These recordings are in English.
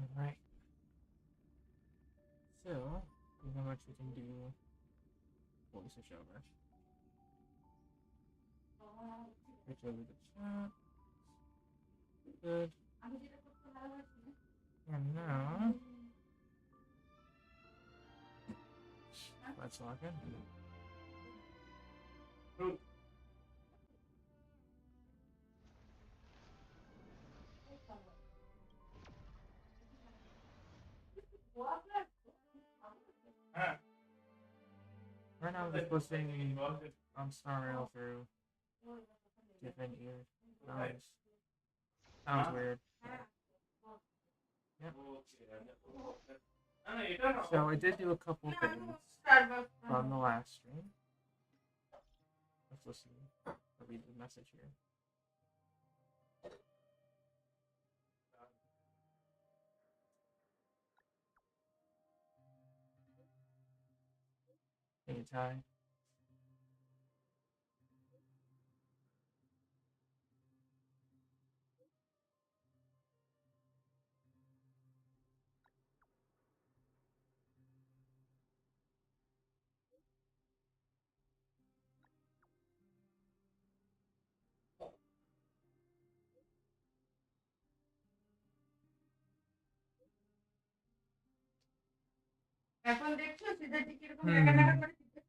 Alright. So, how much we can do voice over. Switch over the chat. Good. And now let's log in. Right now, I'm just listening on Star Rail through different ears. Sounds weird. Yep. So I did do a couple things from the last stream. Let's listen. I'll read the message here. Hey, Ty. এখন দেখছো সিজারটি কি রকম জায়গা করে দিচ্ছে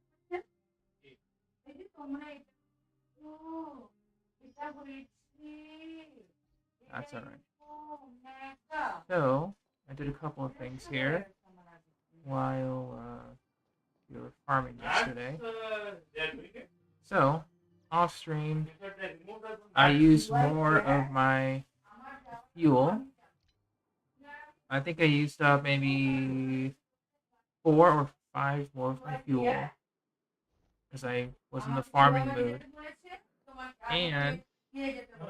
এই যে তোমরা এটা বলেছি That's alright. So I did a couple of things here while we were farming yesterday. So off stream, I used more of my fuel. I think I used up maybe 4 or 5 more of my fuel because I was in the farming mood. And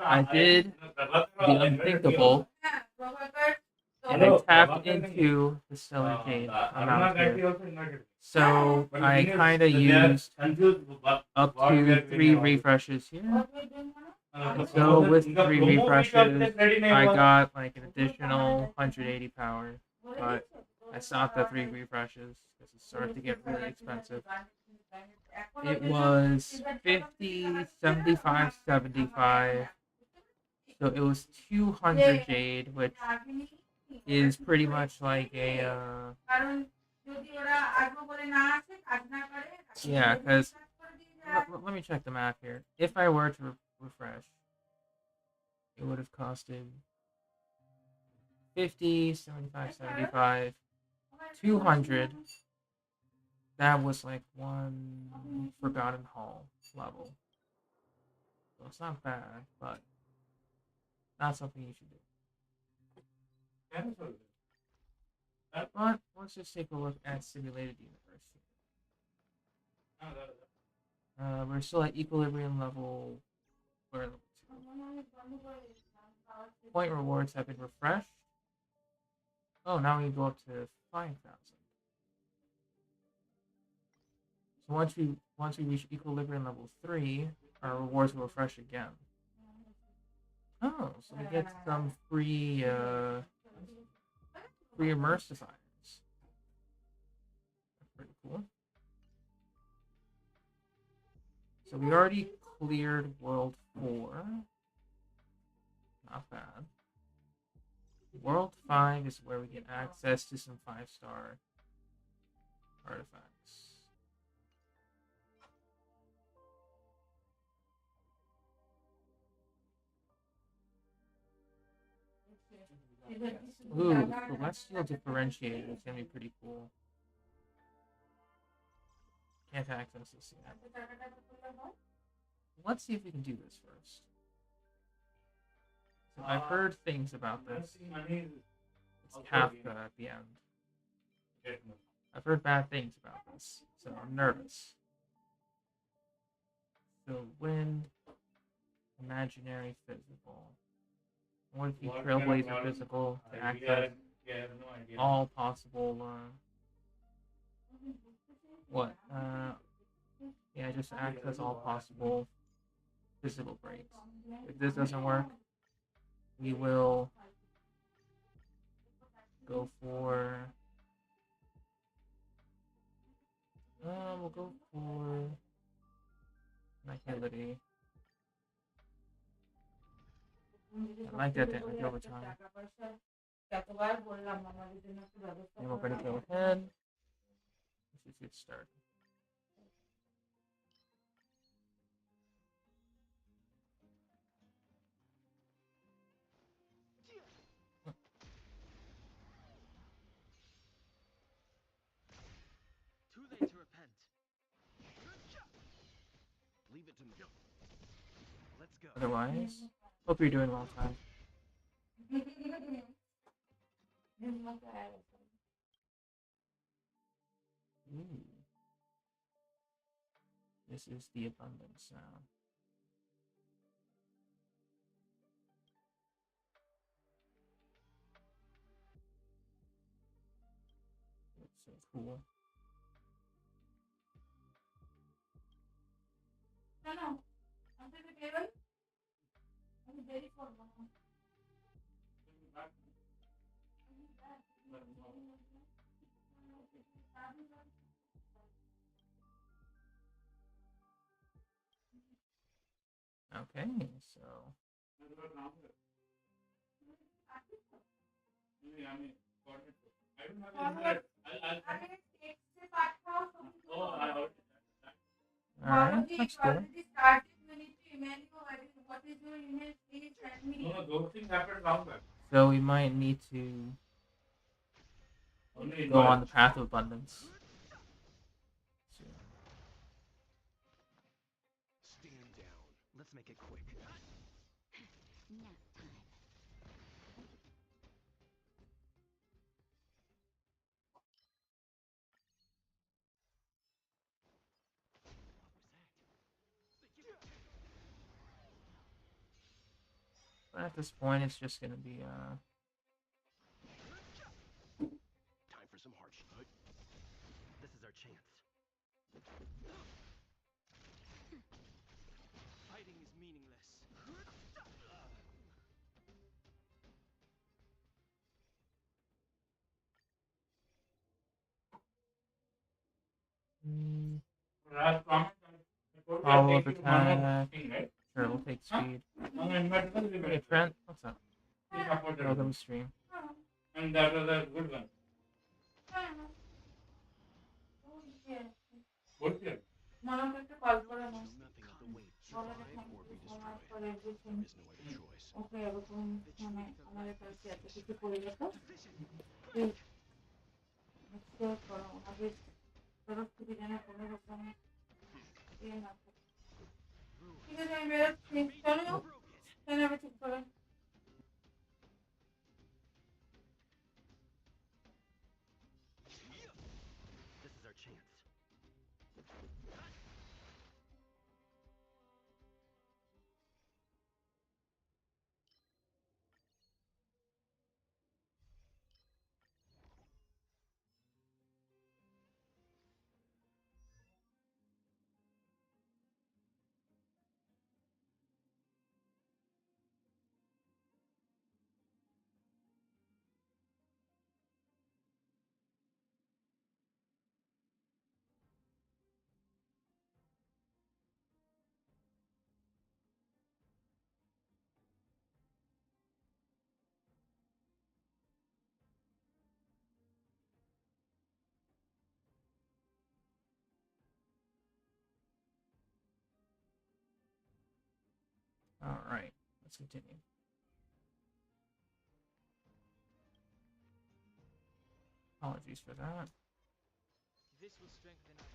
I did the unthinkable, and I tapped into the stellar cave amount here. So I kind of used up to 3 refreshes here. And so with 3 refreshes, I got like an additional 180 power. But I stopped at 3 refreshes because it started to get really expensive. It was 50, 75, 75. So it was 200 jade, which is pretty much like a yeah, because let me check the math here. If I were to refresh, it would have costed 50, 75, 75, 200. That was like one Forgotten Hall level. So it's not bad, but not something you should do. But let's just take a look at Simulated Universe. We're still at equilibrium level. We're level 2. Point rewards have been refreshed. Oh, now we go up to 5,000. So once we reach equilibrium level 3, our rewards will refresh again. Oh, so we get some free immersifiers. That's pretty cool. So we already cleared World 4. Not bad. World 5 is where we get access to some 5-star artifacts. Ooh, Celestial Differentiator is going to be pretty cool. Can't access this yet. Let's see if we can do this first. So I've heard things about this. It's Kafka at the end. I've heard bad things about this, so I'm nervous. So wind, imaginary, physical. What if you Trailblazer physical to access all possible yeah, just access all possible physical breaks. If this doesn't work, we will Go for. We'll go for Nihility. I like that damage over time. And we're going to go ahead. Let's just get started. Too late to repent. Leave it to me. Let's go. Otherwise, hope you're doing well, Ty. Ooh. This is the abundance now. That's so cool. No. Under the table. I'm very for one. Okay, so alright, that's cool. So we might need to go on the path of abundance. So, Stand down. Let's make it quick. Nap time. but at this point, it's just gonna be Time for some hardship. This is our chance. Fighting is meaningless. follow up attack. Sure, we'll take speed. Hey, Trent, what's up? Welcome to stream. And that was a good one. What here? Mama একটু call করে না Nothing of the weight. বলে Survive or be so much destroyed. for everything. There is no other choice. ওকে এরকম মানে আমাদের কাছে এত কিছু করে যেত নিশ্চয় করো ওনাদের তরফ থেকে যেন কোনো রকম ইয়ে না থাকে। ঠিক আছে আমি বেরোচ্ছি চলো কেন আবার ঠিক করে This is our chance. Alright, let's continue. Apologies for that. This will strengthen our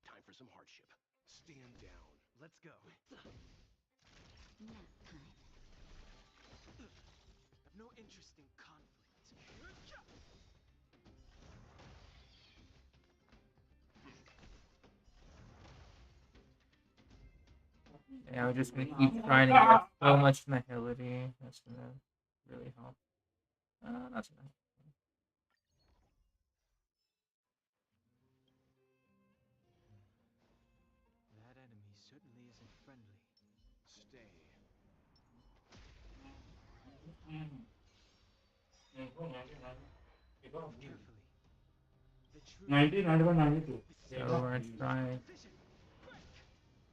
Time for some hardship. Stand down. Let's go. Nap time. I've no interest in conflict. Yeah, we're just gonna keep trying to get so much nihility. That's gonna really help. That's enough. Carefully. The truth 90, 91, 92. So we're gonna try.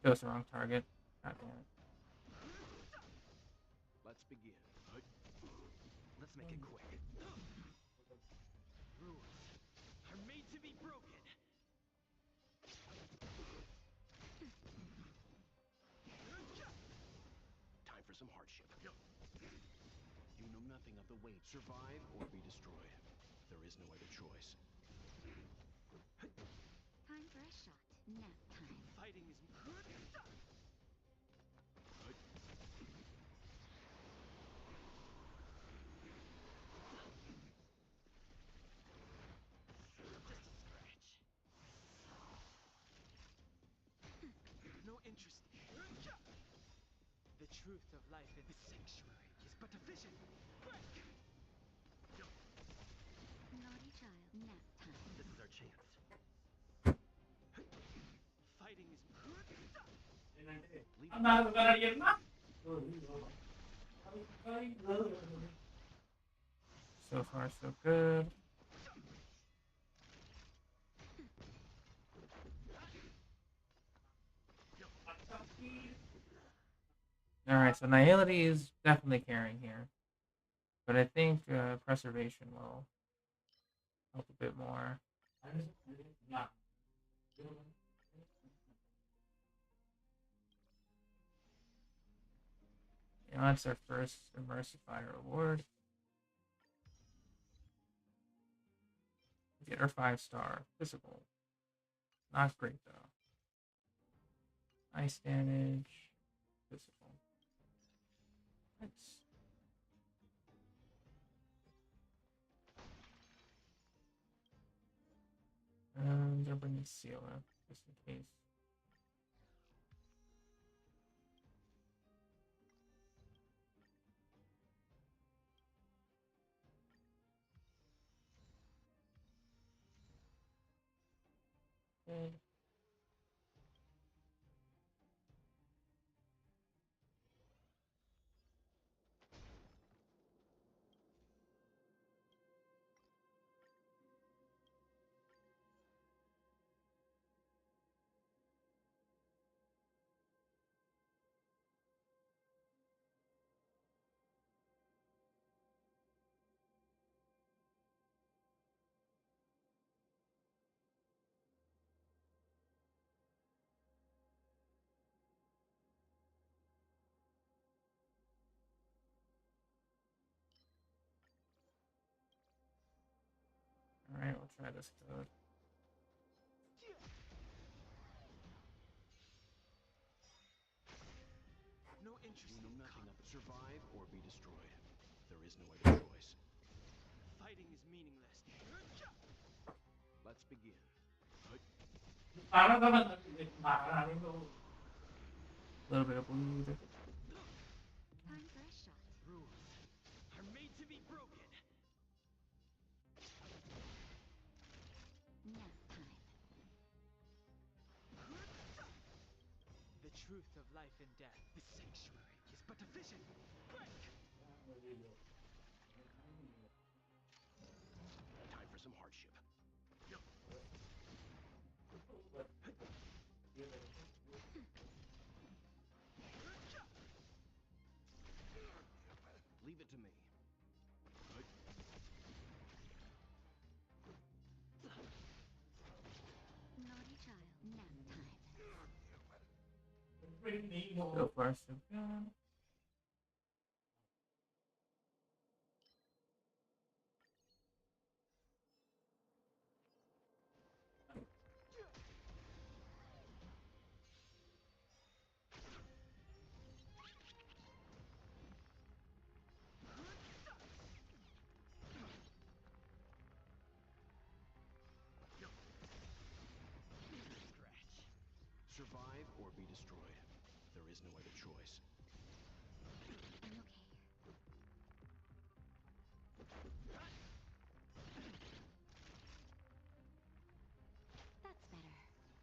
Chose the wrong target. God damn it. Let's begin. Let's make it quick. Rules are made to be broken. Time for some hardship. You know nothing of the weight. Survive or be destroyed. There is no other choice. Time for a shot. Nap time. Fighting is good. Just a scratch. No interest. The truth of life in the sanctuary is but a vision. Naughty child. Nap time. This is our chance. Fighting is good. Leave Anda bukan ada yang nak. So far, so good. Alright, so Nihility is definitely carrying here. But I think Preservation will help a bit more. You know, that's our first Immersifier reward. Get our 5-star physical. Not great though. Ice damage. Physical. Nice. And I'll bring in Sealer, just in case. Okay. Alright, we'll try this code. no interest. You know nothing of survive or be destroyed. There is no other choice. Fighting is meaningless. Let's begin. Parang naman makakalala itu. A little bit of bleed. Time for a shot. Rules are made to be broken. Nap time. The truth of life and death. The sanctuary is but a vision. Time for some hardship. Leave it to me. Naughty child. Nap time. So far, so good. Scratch. Survive or be destroyed. There is no other choice. I'm okay. That's better.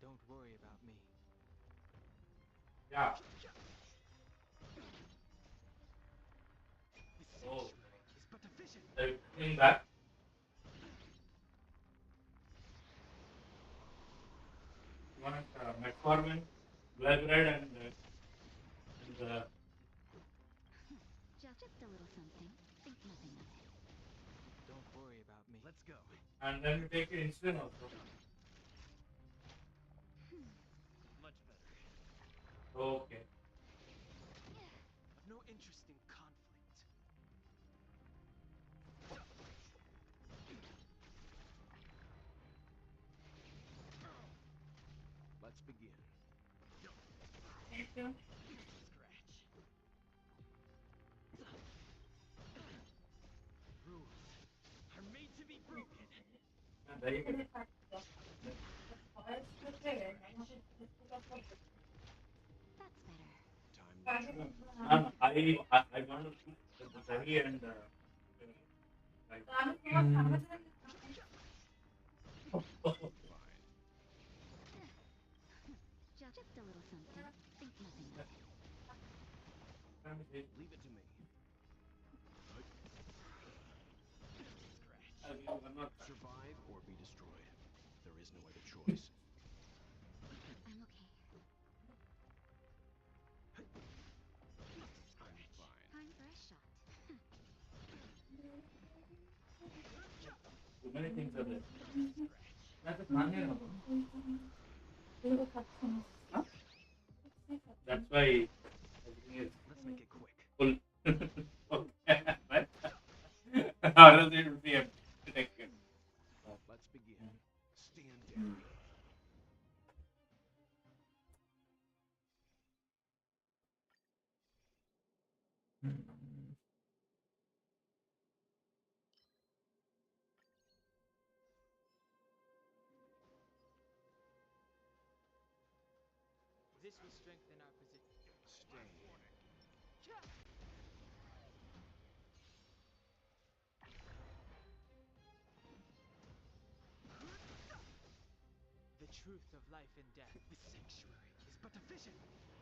Don't worry about me. Ya. The sanctuary Coming back. You want metformin, blood red, and Just a little something. Think nothing of it. Don't worry about me. Let's go. and then you take insulin also. Much better. Okay. I've no interest in conflict. Let's begin. Thank you. Scratch. Rules are made to be broken. Very good. That's better. Time. I want to keep the Dahi and like. Fine. Just a little something. Think nothing of it. Leave it to me. Scratch. I'm not. Survive or be destroyed. There is no other choice. I'm okay. I'm fine. Time for a shot. Too many things are there. That's a Kanye album. That's why everything is Let's make it quick. full. Okay, right? Or else it would be a detective. Let's begin. Stand down. This will strengthen our position. Stay. The truth of life and death. The sanctuary is but a vision.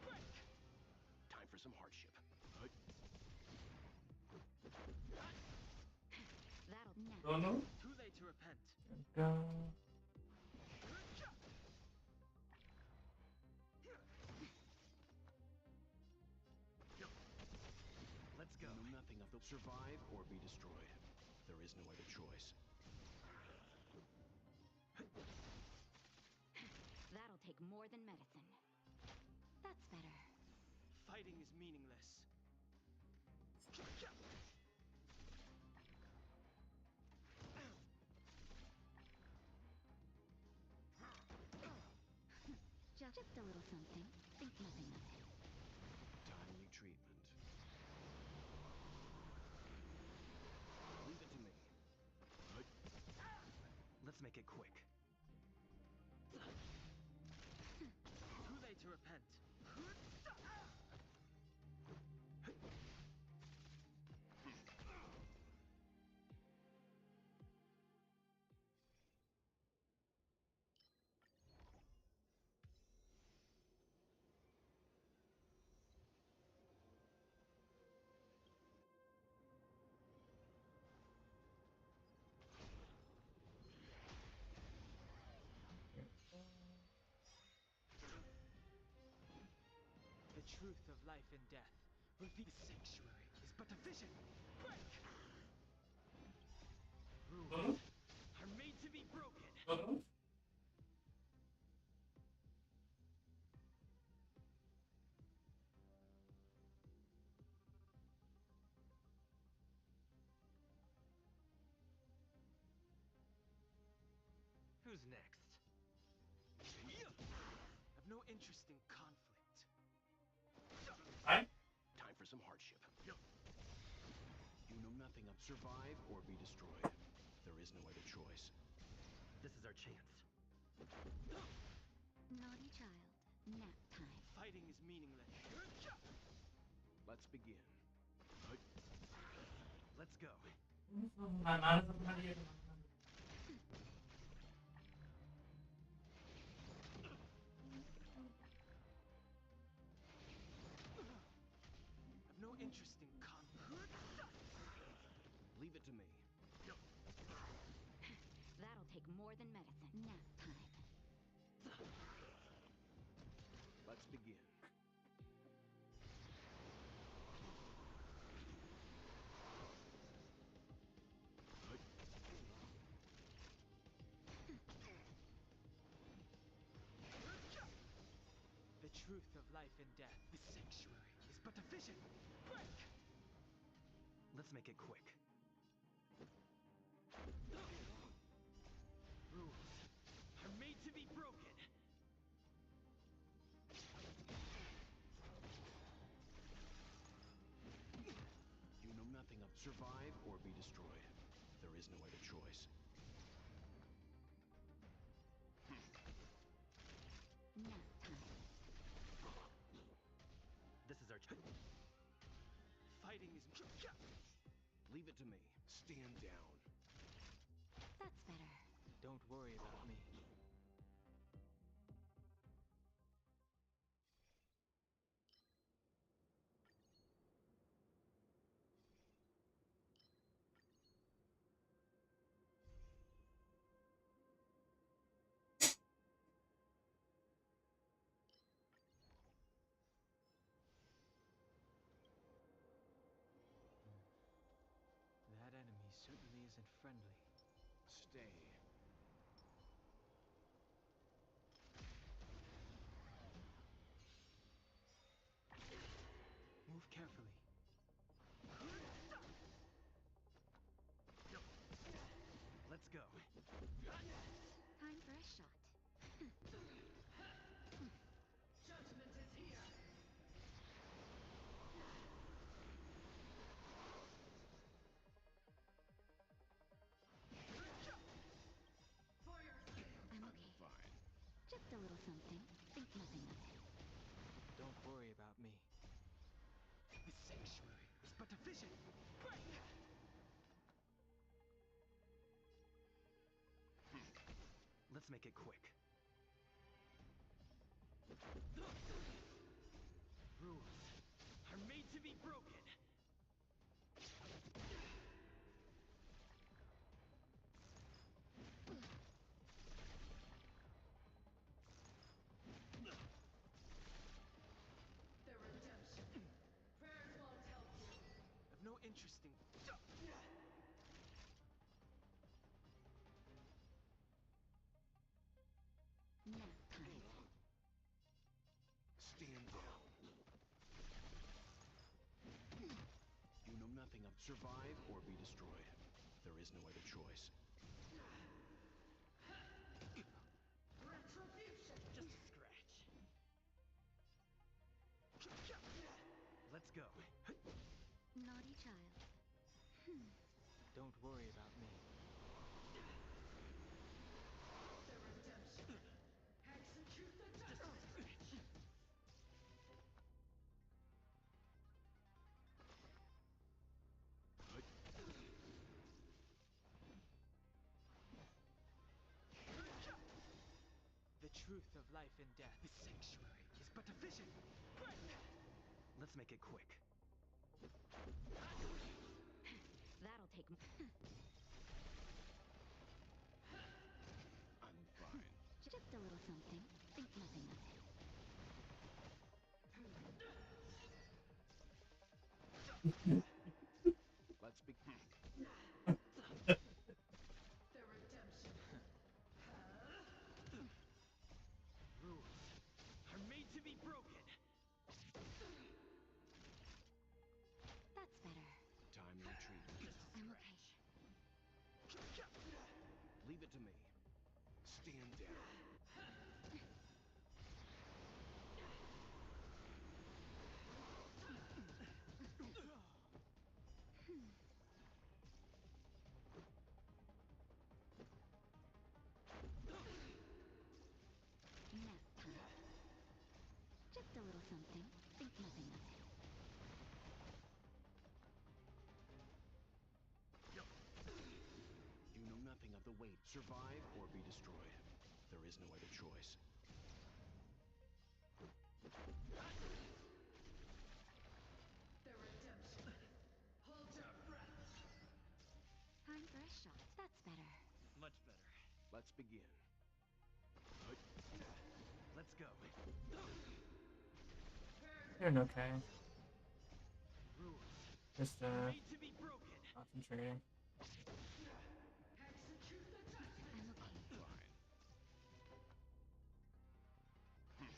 Break. Time for some hardship. That'll now. Don't know? Too late to repent. Go. Let's go. Know nothing of the survive or be destroyed. There is no other choice. That'll take more than medicine. That's better. Fighting is meaningless. Just a little something. Think nothing of it. Timely treatment. Leave it to me. Let's make it quick. Too late to repent. The truth of life and death will be. The sanctuary is but a vision. Break. Don't Rules are made to be broken. know? Who's next? I've no interest in conflict. Right? Time for some hardship. You know nothing of survive or be destroyed. There is no other choice. This is our chance. Naughty child. Nap time. Fighting is meaningless. Let's begin. Let's go. I've no interest in conflict. Leave it to me. That'll take more than medicine. Nap time. Let's begin. The truth of life and death. This sanctuary is but a vision. Break! Let's make it quick. Rules are made to be broken. You know nothing of survive or be destroyed. There is no other choice. Nap time. This is our Fighting is... Leave it to me. Stand down. That's better. Don't worry about me. That enemy certainly isn't friendly. Stay. Move carefully. Let's go. Time for a shot. Judgment is here. For your sake. I'm okay. Fine. Just a little something. Think nothing of it. Don't worry about me. This sanctuary is but a vision. Break! Let's make it quick. Rules are made to be broken. The redemption. Prayers won't help you. I've no interest in... Nap time. Stand down. You know nothing of survive or be destroyed. There is no other choice. Retribution. Just a scratch. Let's go. Naughty child. Don't worry about me. The redemption. Execute the justice. The truth of life and death. This sanctuary is but a vision. Break! Let's make it quick. That'll take... I'm fine. Just a little something. Think nothing of it. Let's begin. The redemption. Rules are made to be broken. That's better. Time to retreat. I'm okay. Leave it to me. Stand down. Nap time. Just a little something. Think nothing of it. You know nothing of the weight. Survive or be destroyed. There is no other choice. The redemption. Hold your breath. Time for a better. Much better. Let's begin. Let's go. Doing okay. Rules Just are made to be broken. concentrating. I'm okay. Fine.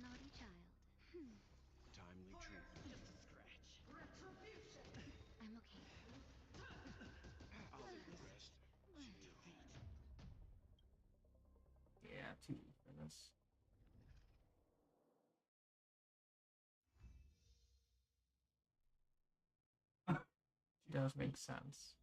Naughty child. Timely treatment. Just a scratch. I'm okay. I'll leave the rest to you. Defeat. Yeah, too deep for this. She does make sense.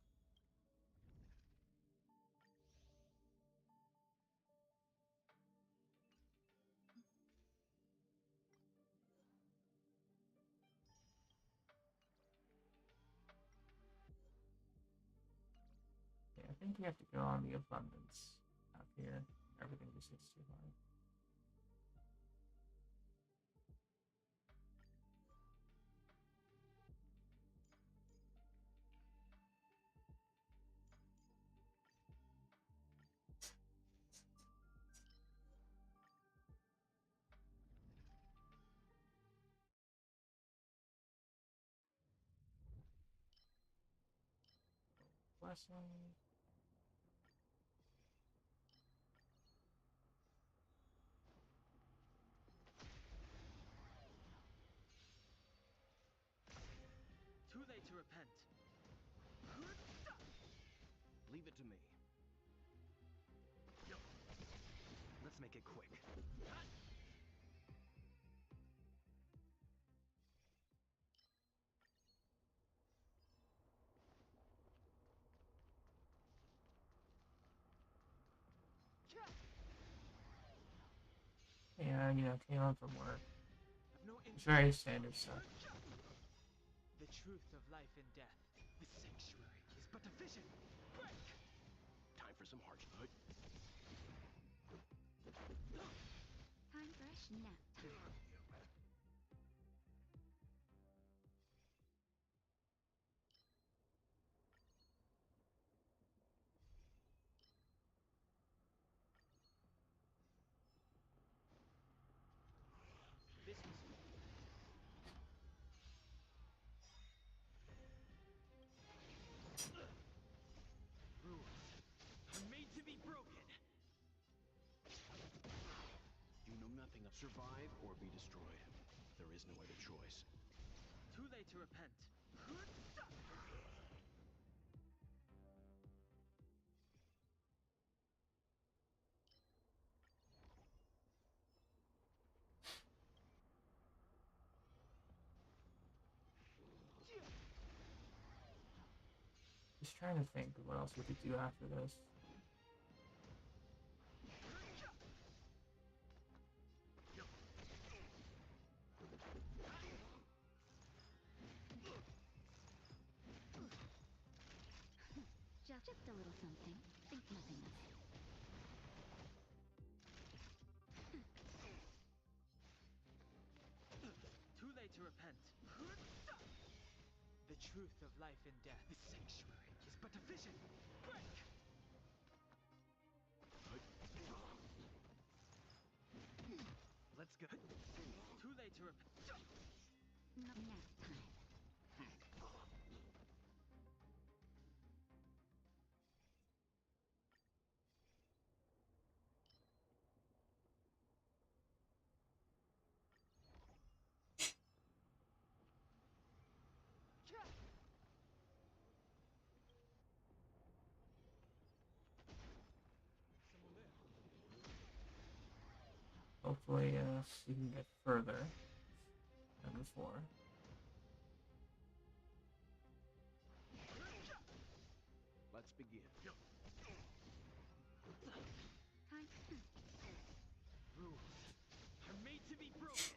Yeah, I think you have to go on the abundance up here. Everything just gets too high. Blessing. Too late to repent. Leave it to me. Let's make it quick. Yeah, you know, came home from work. I've no It's interest. very standard stuff. The truth of life and death. The sanctuary is but a vision. Break. Time for some hardship. Time for a nap time. This was rules are made to be broken. You know nothing of survive or be destroyed. There is no other choice. Too late to repent. Just trying to think of what else we could do after this. Just a little something. Think nothing of it. Too late to repent. The truth of life and death. The sanctuary is but a vision. Break. Let's go. Too late to repent. Nap time. Hopefully, we can get further than before. Let's begin. Time. Rules are made to be broken.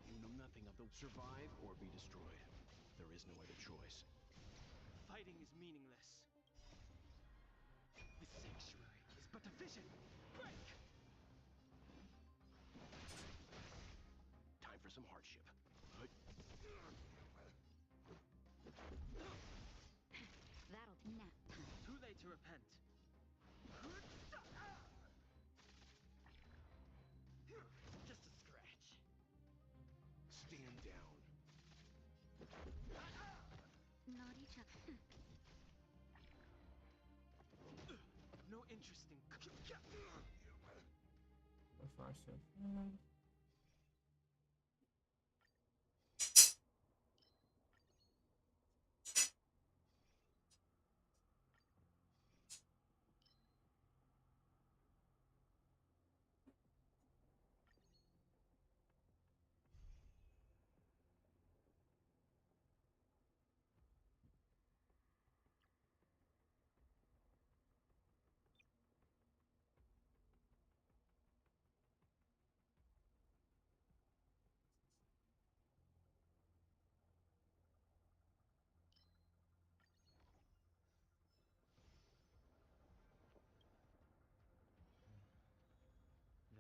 You know nothing of the survive or be destroyed. There is no other choice. Fighting is meaningless. The sanctuary is but a vision. Break. hardship. That'll nap time. Too late to repent. Just a scratch. Stand down. Naughty child. No interest in. So far, so good.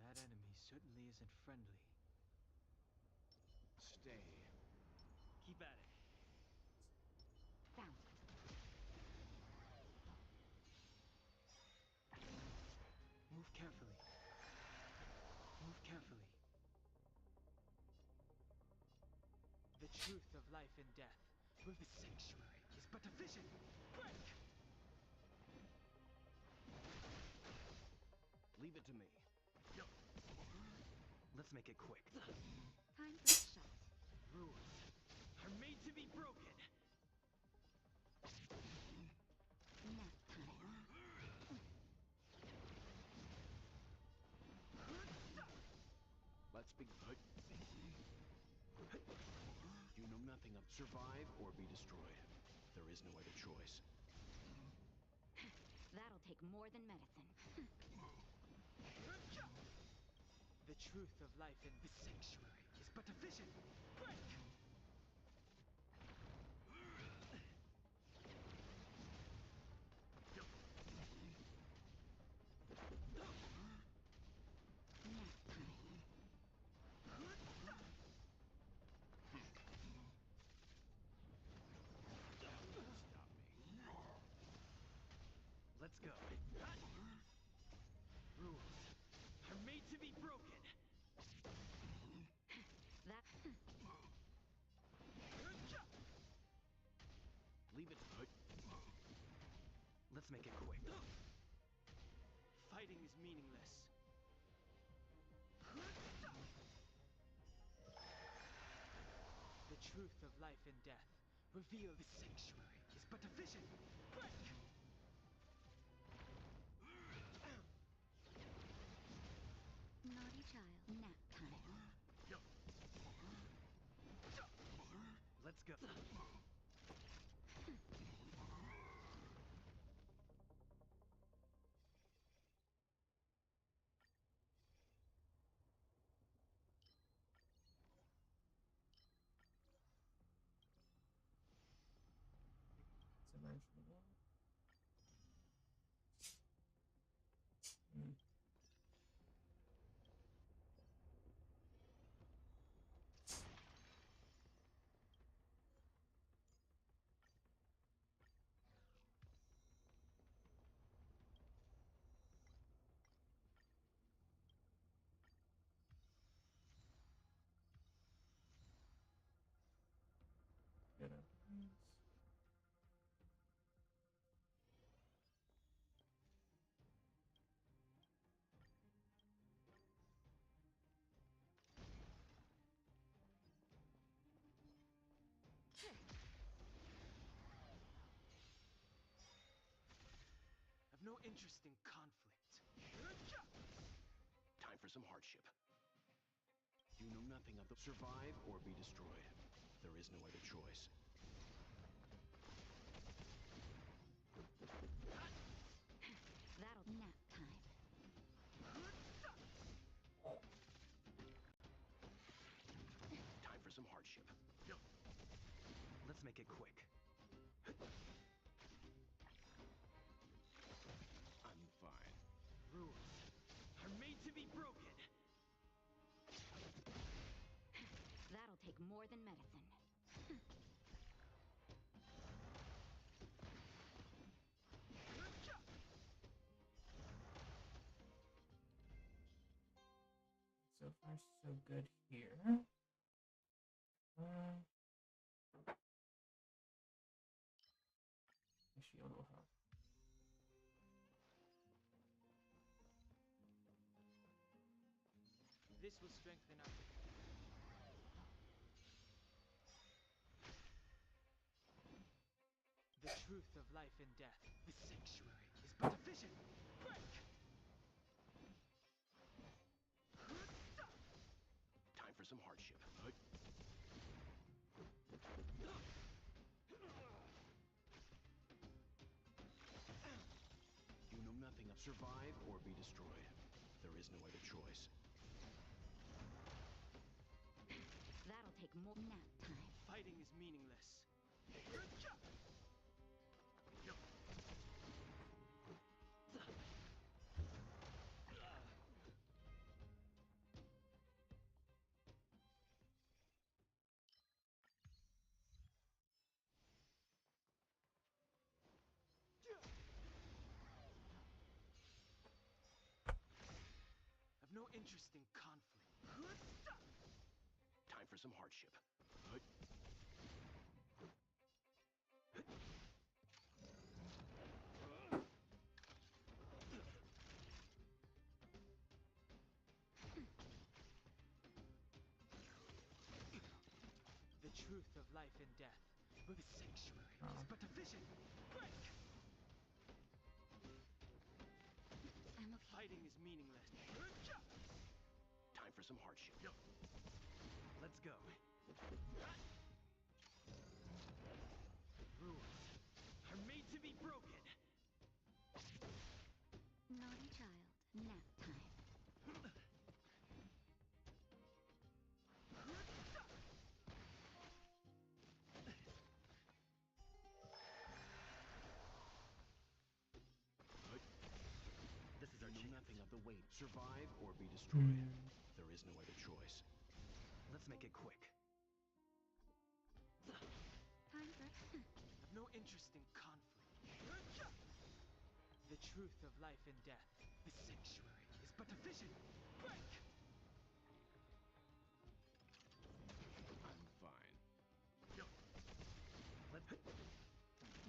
That enemy certainly isn't friendly. Stay. Keep at it. Found. Move carefully. Move carefully. The truth of life and death with the sanctuary is but a vision. Break! Leave it to me. Let's make it quick. Time for a shot. Rules are made to be broken. Nap time. Let's be good. You know nothing of survive or be destroyed. There is no other choice. That'll take more than medicine. The truth of life in the sanctuary is but a vision. Break! Nap time. Stop me. Let's go. Rules are made to be broken. That. Leave it good. Let's make it quick. Fighting is meaningless. The truth of life and death reveal the sanctuary is but a vision. Break! Naughty child. Nap time. Let's go. It's a version of one. Mm. Get up, please. I've no interest in conflict. Time for some hardship. You know nothing of the survive or be destroyed. There is no other choice. That'll nap time. Time for some hardship. Let's make it quick. I'm fine. Rules are made to be broken. That'll more than medicine. So far, so good here. The shield will help. This will strengthen our... The truth of life and death. The sanctuary is but a vision. Break! Time for some hardship. You know nothing of survive or be destroyed. There is no other choice. That'll take more nap time. Fighting is meaningless. I've no interest in conflict. Time for some hardship. The truth of life and death. The sanctuary Oh. is but a vision. Break! I'm okay. Fighting is meaningless. Time for some hardship. Let's go. Rules are made to be broken. Naughty child. Nap time. This is our chance. Nothing of the weight. Survive or be destroyed. There is no other choice. Let's make it quick. Time for... I've no interest in conflict. The truth of life and death. The sanctuary is but a vision. Break! I'm fine. Let's...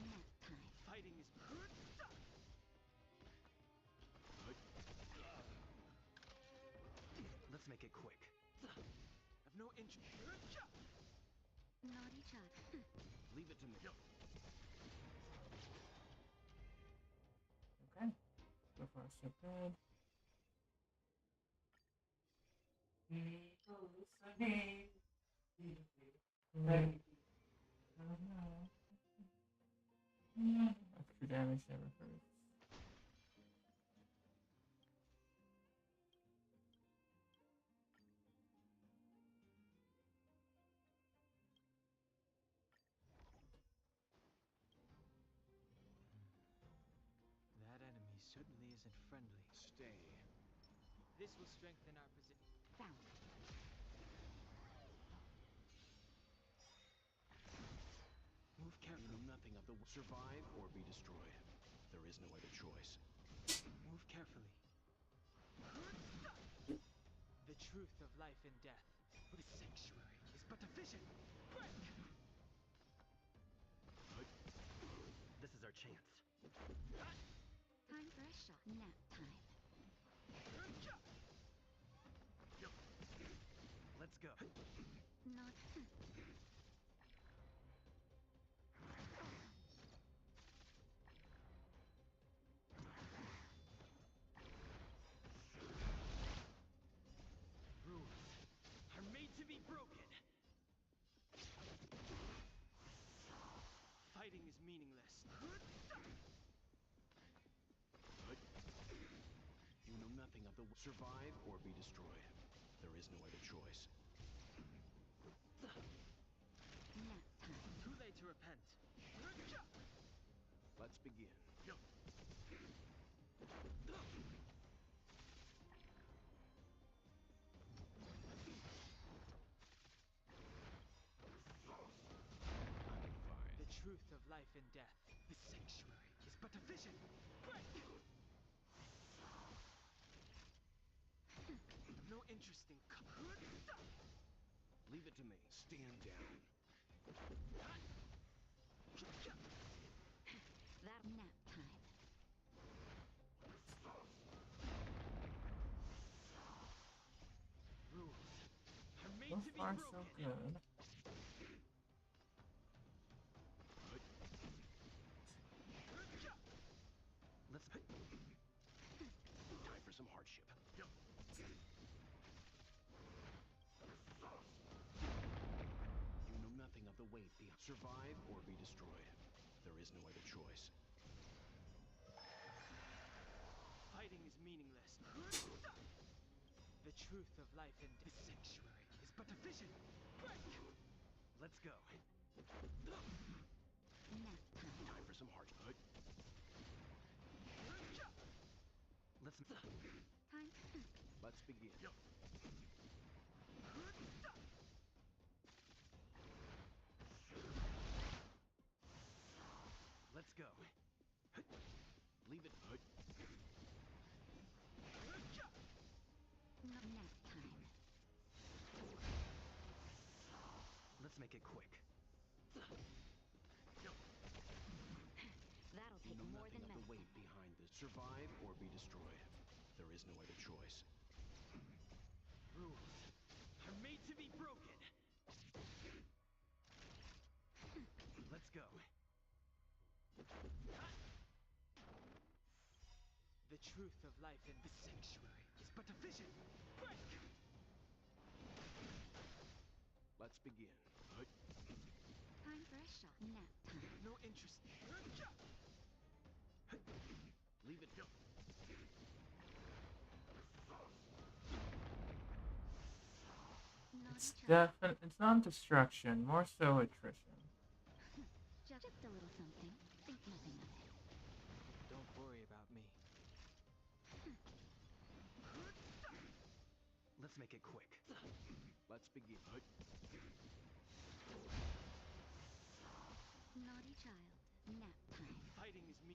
Nap time. Fighting is... Let's make it quick. I've no interest... Naughty child. Leave it to me. Okay. So far, so good. Extra damage never hurts. That enemy certainly isn't friendly. Stay. This will strengthen our position. Found it. Move You carefully. know nothing of the survive or be destroyed. There is no other choice. Move carefully. The truth of life and death. The sanctuary is but a vision. Break! This is our chance. Time for a shot. Nap time. Let's go. Not... Rules are made to be broken. Fighting is meaningless. You know nothing of the survive or be destroyed. There is no other choice. Nap time. Too late to repent. Let's begin. interesting. Leave it to me. Stand down. That nap time. Rules are made So to be far, broken. so good. Let's time for some hardship. You know nothing of the weight beyond survive or be destroyed. There is no other choice. Fighting is meaningless. The truth of life and death sanctuary is but a vision. Break! Let's go. Nap time. Time for some hardship. Let's Time. let's begin. Let's go. Leave it. Nap time. Let's make it quick. That'll You take know more nothing than of the medicine. weight behind this. Survive or be destroyed. There is no other choice. Rules are made to be broken. Let's go. The truth of life in the sanctuary is but a vision. Break! Let's begin. Time for a shot. Nap time. No interest. Leave it. It's Naughty child. it's non-destruction, more so attrition. Just a little something. Think nothing of it. Don't worry about me. Let's make it quick. Let's begin. Naughty child. Nap time. Fighting is me.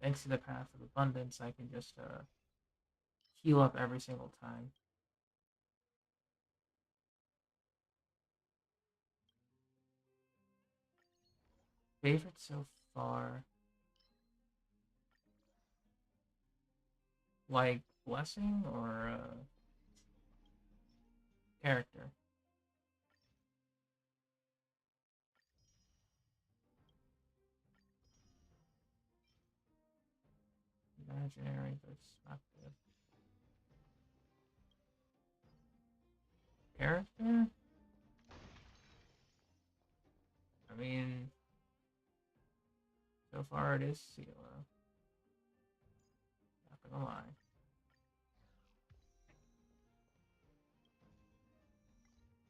Thanks to the Path of Abundance, I can just heal up every single time. Favorite so far? Like Blessing or character? Imaginary, perspective. Character? I mean, so far it is Sela. Not gonna lie.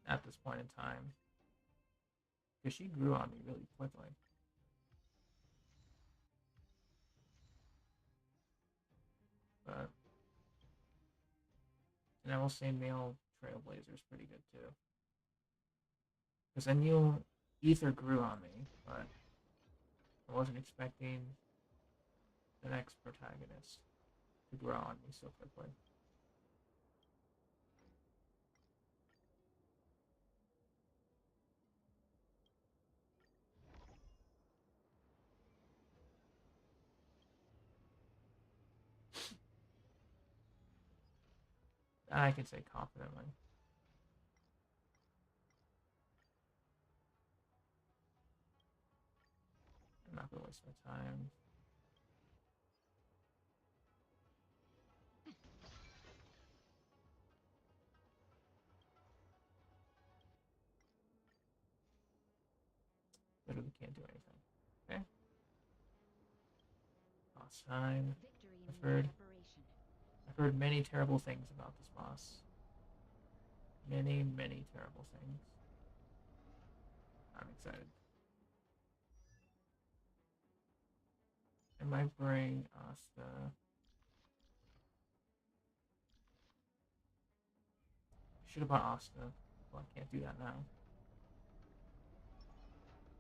At this point in time. Because she grew on me really quickly. But and I will say male Trailblazer is pretty good too. Because I knew Ether grew on me, but I wasn't expecting the next protagonist to grow on me so quickly. That I can say confidently. I'm not gonna waste my time. Literally can't do anything. Okay. Boss time. Victory I've means heard. separation. I've heard many terrible things about this boss. Many, many terrible things. I'm excited. I might bring Asta. Should have bought Asta. Well, I can't do that now.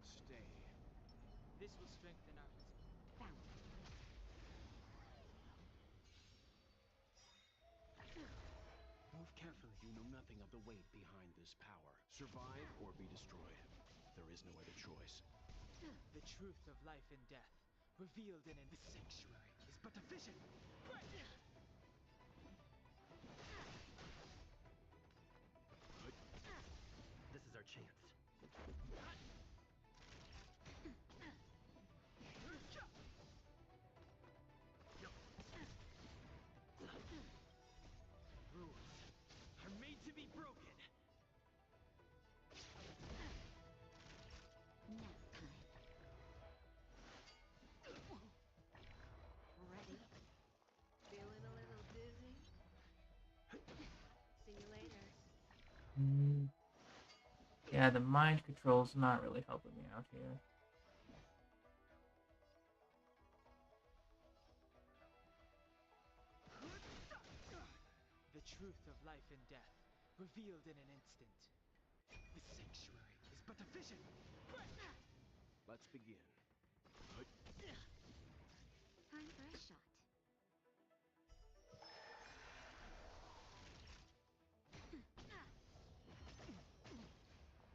Stay. This will strengthen our Bounce. You know nothing of the weight behind this power. Survive or be destroyed. There is no other choice. The truth of life and death, revealed in this sanctuary, is but a vision. This is our chance. Rules are made to be broken. Nap time. Ready? Feeling a little dizzy? See you later. Yeah, the mind control's not really helping me out here. The truth of life and death, revealed in an instant. The sanctuary is but a vision. Let's begin. Time for a shot.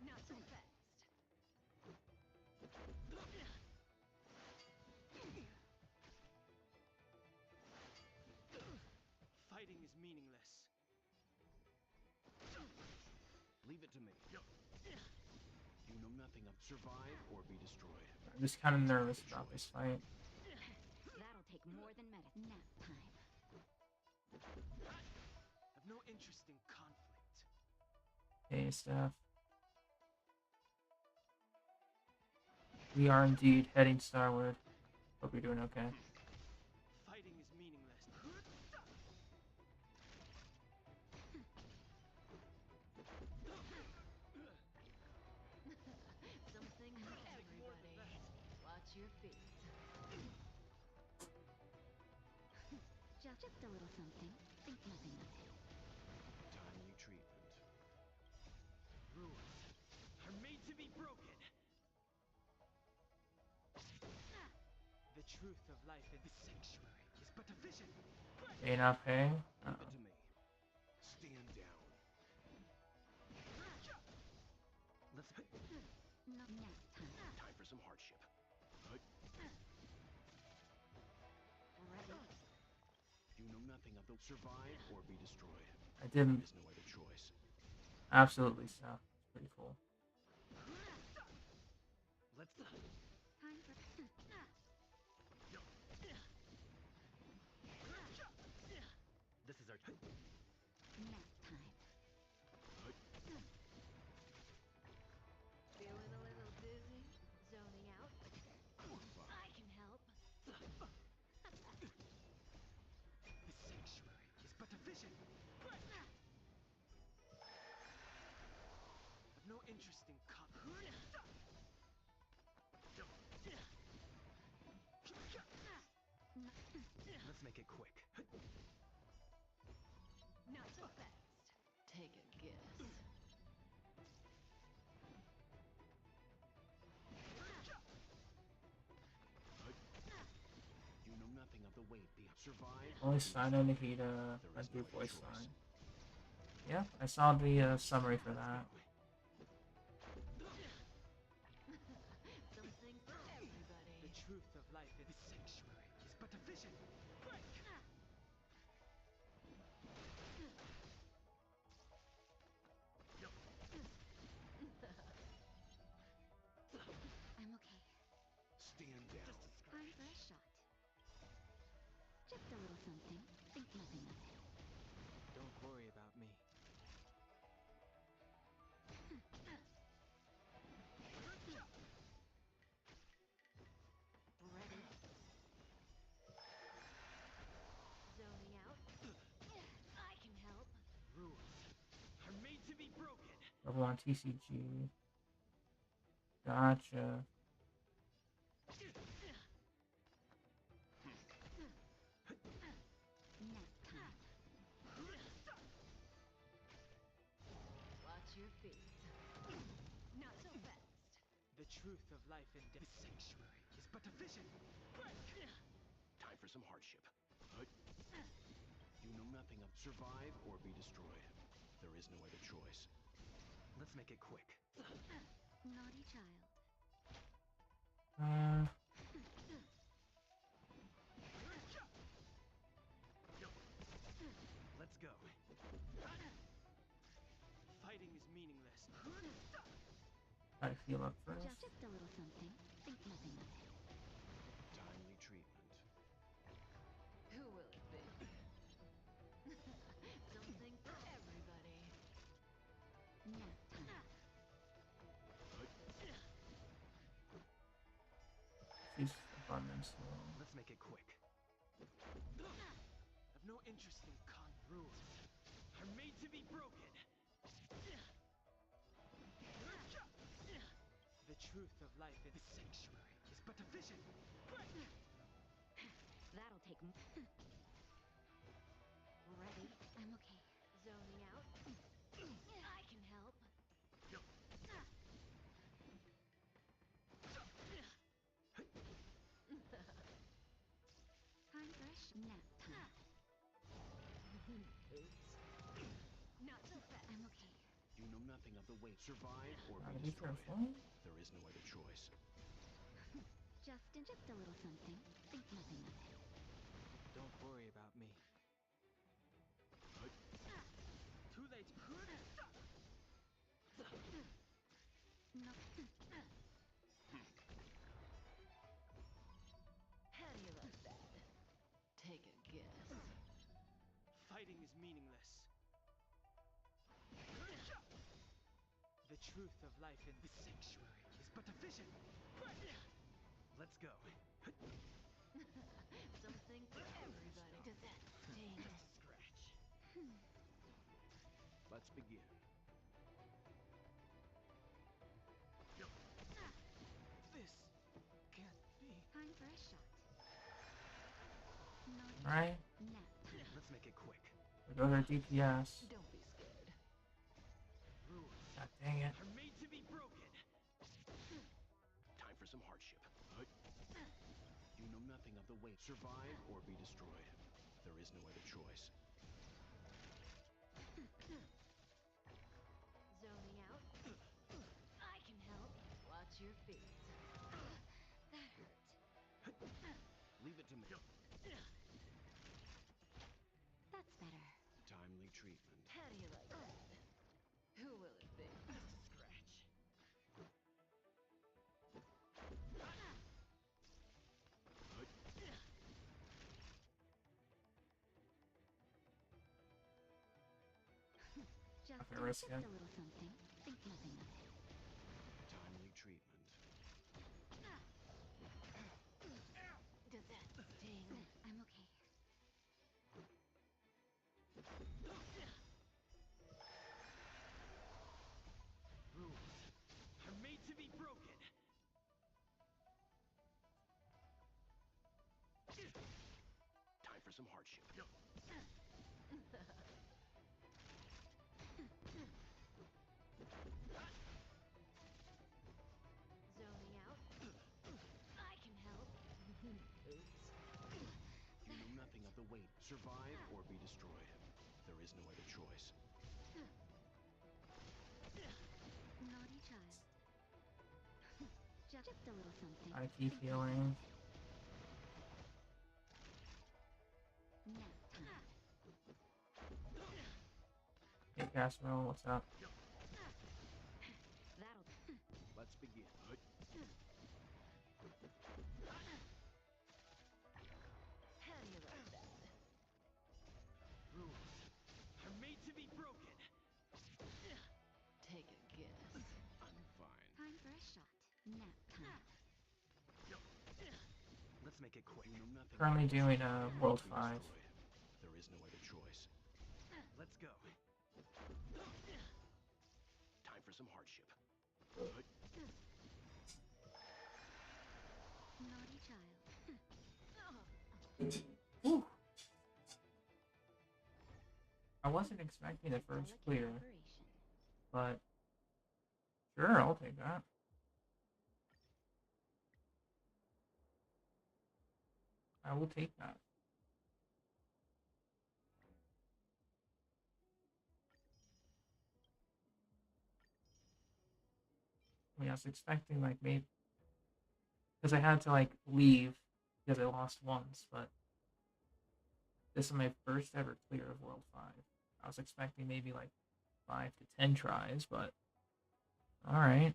Not so fast. Fighting is meaningless. Leave it to me. You know nothing of survive or be destroyed. I'm just kind of nervous about this fight. That'll take more than medicine. Nap time. I've no interest in conflict. Hey, Steph. We are indeed heading starward. Hope you're doing okay. Fighting is meaningless. Something for everybody. Watch your feet. Just a little something. Think nothing of it. Timely treatment. Rules are made to be broken. The truth of life in this sanctuary is but a vision. Hey, not paying? Leave it to me. Stand down. Let's No nap time. Time for some hardship. Ready? You know nothing of the survive or be destroyed. I There didn't. is no other choice. Absolutely, Steph. It's pretty cool. let's Time for This is our nap time. Feeling a little dizzy? Zoning out? I can help. The sanctuary is but a vision. I've no interest in conflict. Let's make it quick. Not so fast. Take a guess. You know nothing of the weight behind survive. Voice sign Nikita. I do voice sign. Yeah, I saw the summary for that. Something for everybody. The truth of life in this sanctuary is but a vision. I'm okay. Stand down. Time for a shot. Just a little something. Think nothing of it. Don't worry about me. Ready? Zoning out? I can help. Rules are made to be broken. Level 1 TCG. Gotcha. Nap time. Watch your feet. Not so fast. The truth of life and death. This sanctuary is but a vision. Time for some hardship. You know nothing of survive or be destroyed. There is no other choice. Let's make it quick. Naughty child. Let's go. Fighting is meaningless. Try to heal up first. Just a little something. Think nothing of it. Timely treatment. Who will it be? Something for everybody. Nap time. She's abundance healing. Let's make it quick. I've no interest in con rules. Are made to be broken. The truth of life in the sanctuary is but a vision. That'll take me. Ready? I'm okay. Zoning out. I can help. Time for a nap time. Oops. Not so fast. I'm okay. You know nothing of the weight. Survive or Gotta be be destroyed. careful. There is no other choice. Just a little something. Think nothing of it. Don't worry about me. Too late. No. How do you like that? Take a guess. Fighting is meaningless. The truth of life in the sanctuary is but a vision. Let's go. Something for everybody. Does that sting? Scratch. Let's begin. This can't be. Time for a shot. Naughty Right? nap time. Let's make it quick. We go to our DPS. Don't be scared. Rules God dang it. are made to be broken. Time for some hardship. You know nothing of the weight. Survive or be destroyed. There is no other choice. Zoning out. I can help. Watch your feet. That hurt. Leave it to me. That's better. Timely treatment. How do you like that? Who will it be? Scratch. Just Okay, risk a it. little something. Think nothing of it. Timely treatment. Does that sting? I'm okay. Rules are made to be broken. Time for some hardship. Zoning out. I can help. Oops. You know nothing of the weight. Survive or be destroyed. There is no other choice. Naughty child. Just a little something. I keep healing. Nap time. Hey, Caswell, what's up? That'll. Let's begin. How do you like that? Rules are made to be broken. Take a guess. I'm fine. Time for a shot. Nap time. Let's make it quick. You know nothing. Currently of the doing survive or World be 5. destroyed. There is no other choice. Let's go. Time for some hardship. Naughty child. Whew. I wasn't expecting the first Delicate clear, operation. but sure, I'll take that. I will take that. I was expecting like maybe because I had to like leave because I lost once, but this is my first ever clear of World 5. I was expecting maybe like 5 to 10 tries, but alright.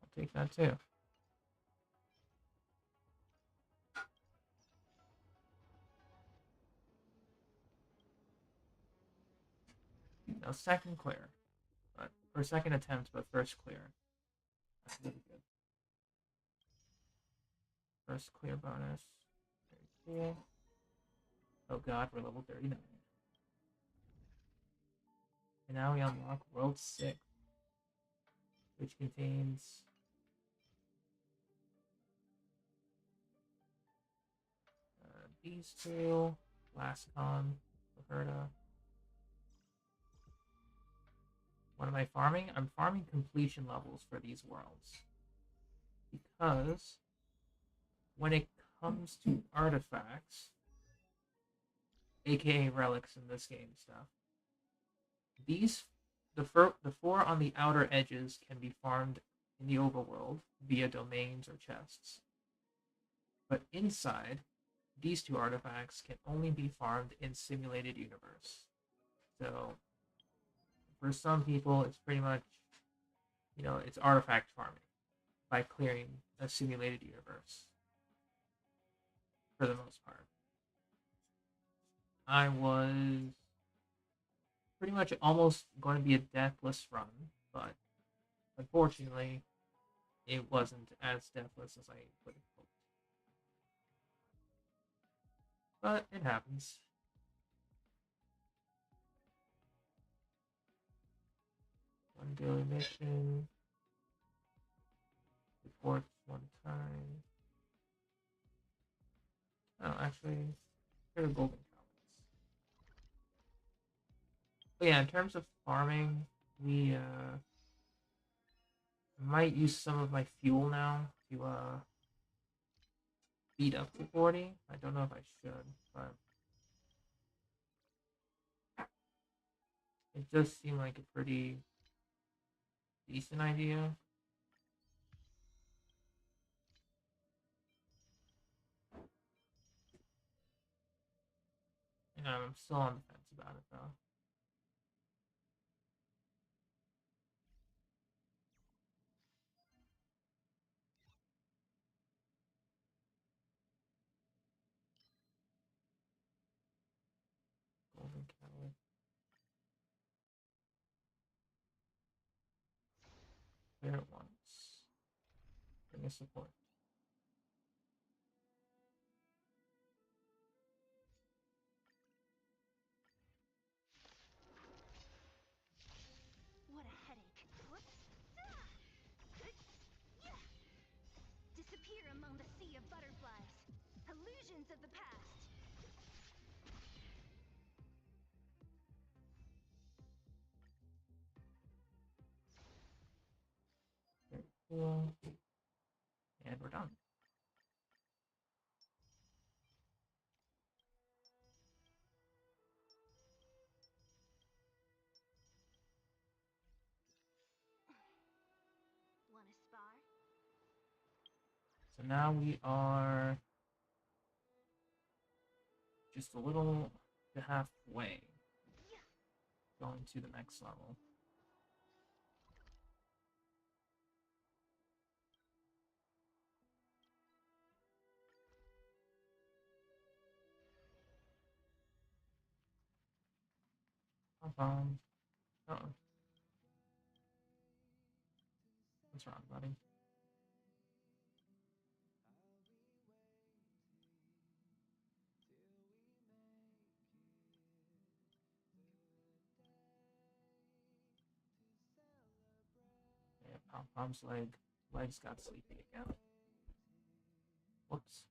I'll take that too. No, second clear. But, or second attempt, but first clear. That's really good. First clear bonus. Very cool. Oh god, we're level 39. And now we unlock World 6, which contains these two, Lascon, Laherda. What am I farming? I'm farming completion levels for these worlds. Because when it comes to artifacts, aka relics in this game stuff, the four on the outer edges can be farmed in the overworld via domains or chests. But inside, these two artifacts can only be farmed in simulated universe. So for some people, it's pretty much, it's artifact farming by clearing a simulated universe for the most part. I was pretty much almost going to be a deathless run, but unfortunately, it wasn't as deathless as I would have hoped. But it happens. One daily mission. Reports one time. Oh, actually, here are golden comments. But yeah, in terms of farming, we might use some of my fuel now to beat up to 40. I don't know if I should, but it does seem like a pretty decent idea. I'm still on the fence about it though. Golden Catalyst. Clear it once. Bring a support. What a headache. Disappear among the sea of butterflies. Illusions of the past. Very cool. And we're done. Wanna spar? So now we are just a little to halfway going to the next level. Uh-oh. What's wrong, buddy? Yeah, Pom-Pom's legs got sleepy again. Whoops.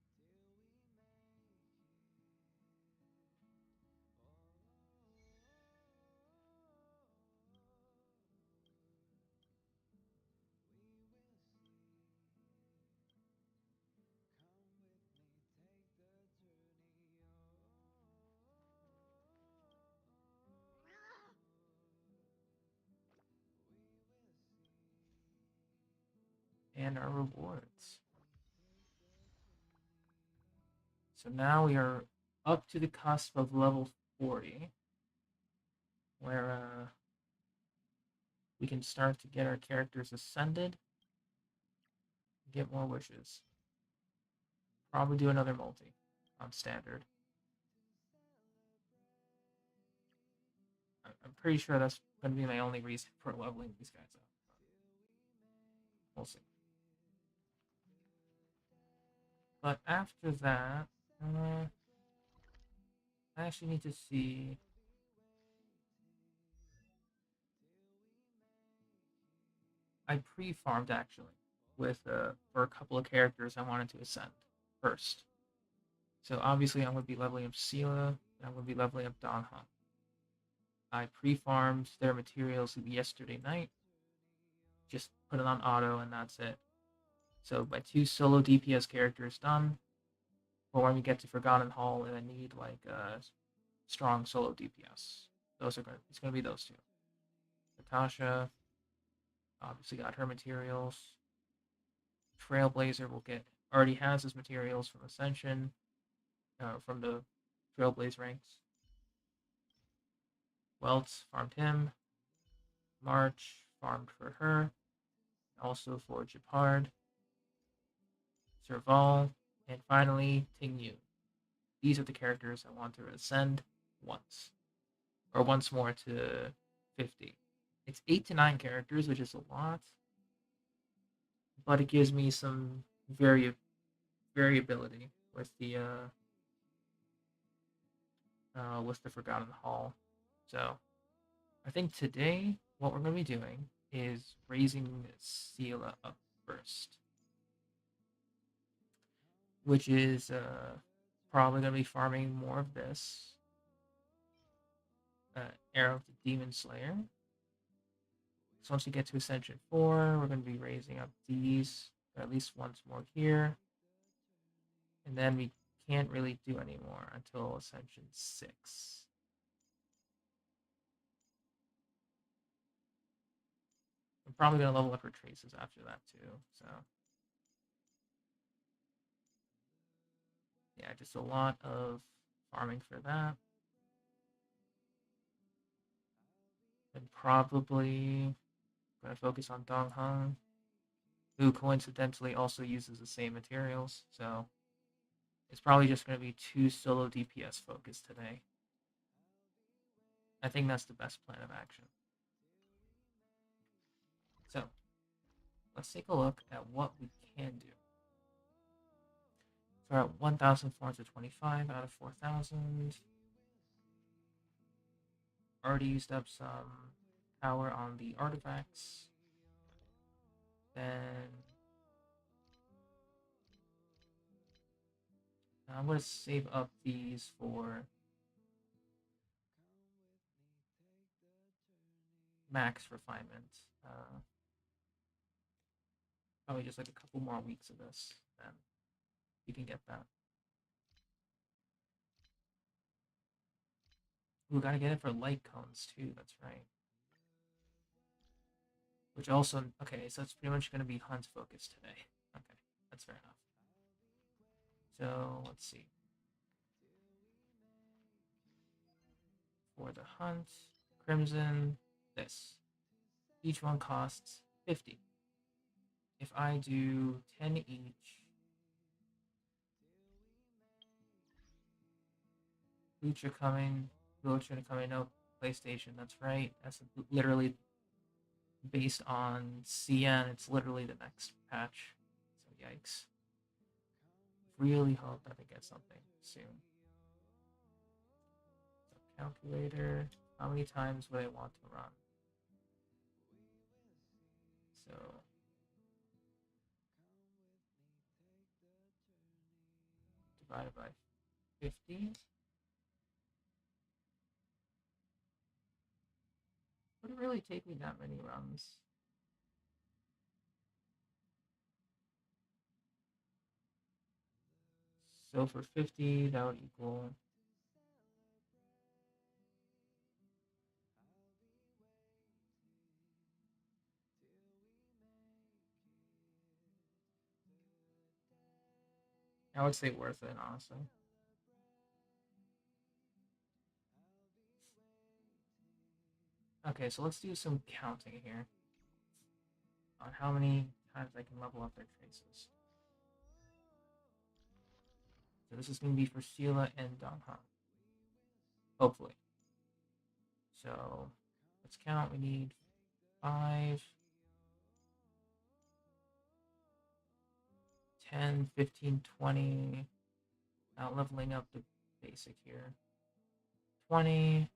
And our rewards. So now we are up to the cusp of level 40, where we can start to get our characters ascended, get more wishes. Probably do another multi on standard. I'm pretty sure that's going to be my only reason for leveling these guys up. We'll see. But after that, I actually need to see. I pre-farmed actually with for a couple of characters I wanted to ascend first. So obviously I'm going to be leveling up Sela, and I'm going to be leveling up Donghong. I pre-farmed their materials yesterday night. Just put it on auto and that's it. So my 2 solo DPS characters done. But when we get to Forgotten Hall, I need like a strong solo DPS. It's gonna be those 2. Natasha obviously got her materials. Trailblazer already has his materials from Ascension, from the Trailblaze ranks. Weltz farmed him. March farmed for her. Also for Japard. Serval, and finally Ting Yu. These are the characters I want to ascend once. Or once more to 50. It's 8 to 9 characters, which is a lot. But it gives me some variability with the Forgotten Hall. So I think today what we're going to be doing is raising Sela up first, which is probably going to be farming more of this Arrow of the Demon Slayer. So once we get to Ascension 4, we're going to be raising up these at least once more here. And then we can't really do any more until Ascension 6. I'm probably going to level up her traces after that too, so. Yeah, just a lot of farming for that. And probably going to focus on Donghong, who coincidentally also uses the same materials, so it's probably just going to be 2 solo DPS focus today. I think that's the best plan of action. So, let's take a look at what we can do. So we're at 1,425 out of 4,000. Already used up some power on the artifacts. Then I'm going to save up these for max refinement. Probably just like a couple more weeks of this, then you can get that. We gotta get it for light cones too, that's right. Which also, okay, so it's pretty much gonna be hunt focused today. Okay, that's fair enough. So, let's see. For the hunt, Crimson, this. Each one costs 50. If I do 10 each, Lucha coming, Lucha coming, no PlayStation, that's right. That's literally based on CN, it's literally the next patch. So yikes. Really hope that they get something soon. So calculator, how many times would I want to run? So divided by 50. Would it really take me that many runs? So for 50, that would equal I would say worth it, honestly. Okay, so let's do some counting here on how many times I can level up their traces. So this is going to be for Sela and Donghan. Hopefully. So let's count. We need 5, 10, 15, 20. Now leveling up the basic here. 20,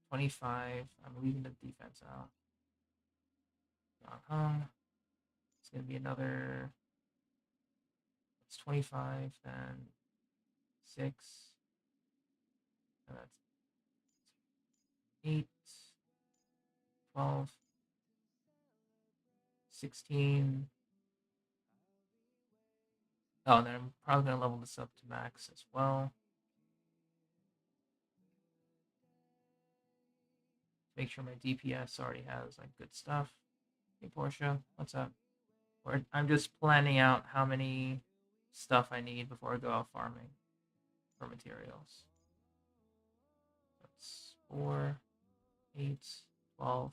25. I'm leaving the defense out. Donghan. It's going to be another. It's 25, then 6. And that's 8, 12, 16. Oh, and then I'm probably going to level this up to max as well. Make sure my DPS already has like good stuff. Hey Portia, what's up? I'm just planning out how many stuff I need before I go out farming for materials. That's 4, 8, 12,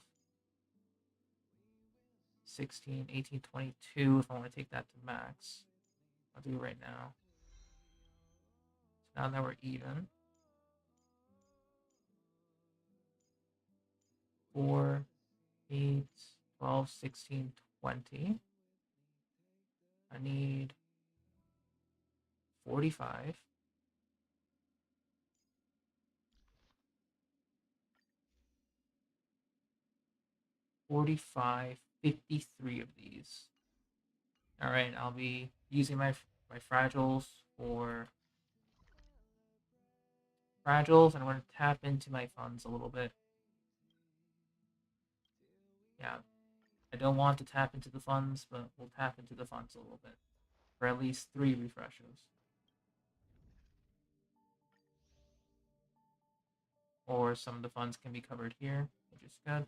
16, 18, 22 if I want to take that to max. I'll do it right now. So now that we're even. 4, 8, 12, 16, 20. I need 45. 45, 53 of these. All right, I'll be using my fragiles for fragiles, and I'm going to tap into my funds a little bit. Yeah, I don't want to tap into the funds, but we'll tap into the funds a little bit for at least 3 refreshes. Or some of the funds can be covered here, which is good.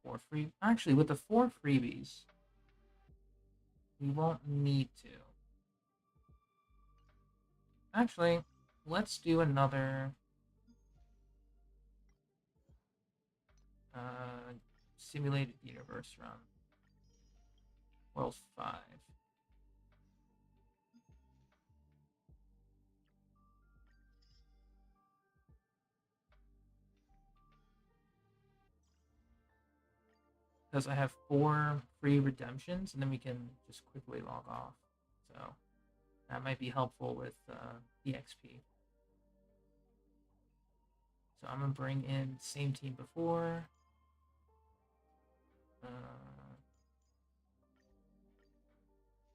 4 free. Actually, with the 4 freebies, we won't need to. Actually, let's do another simulated universe run. World 5. Because I have 4 free redemptions, and then we can just quickly log off. So that might be helpful with the XP. So I'm going to bring in same team before.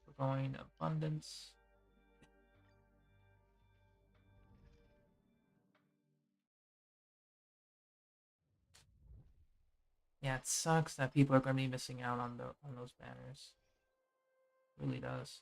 We're going abundance. Yeah, it sucks that people are going to be missing out on those banners. It really does.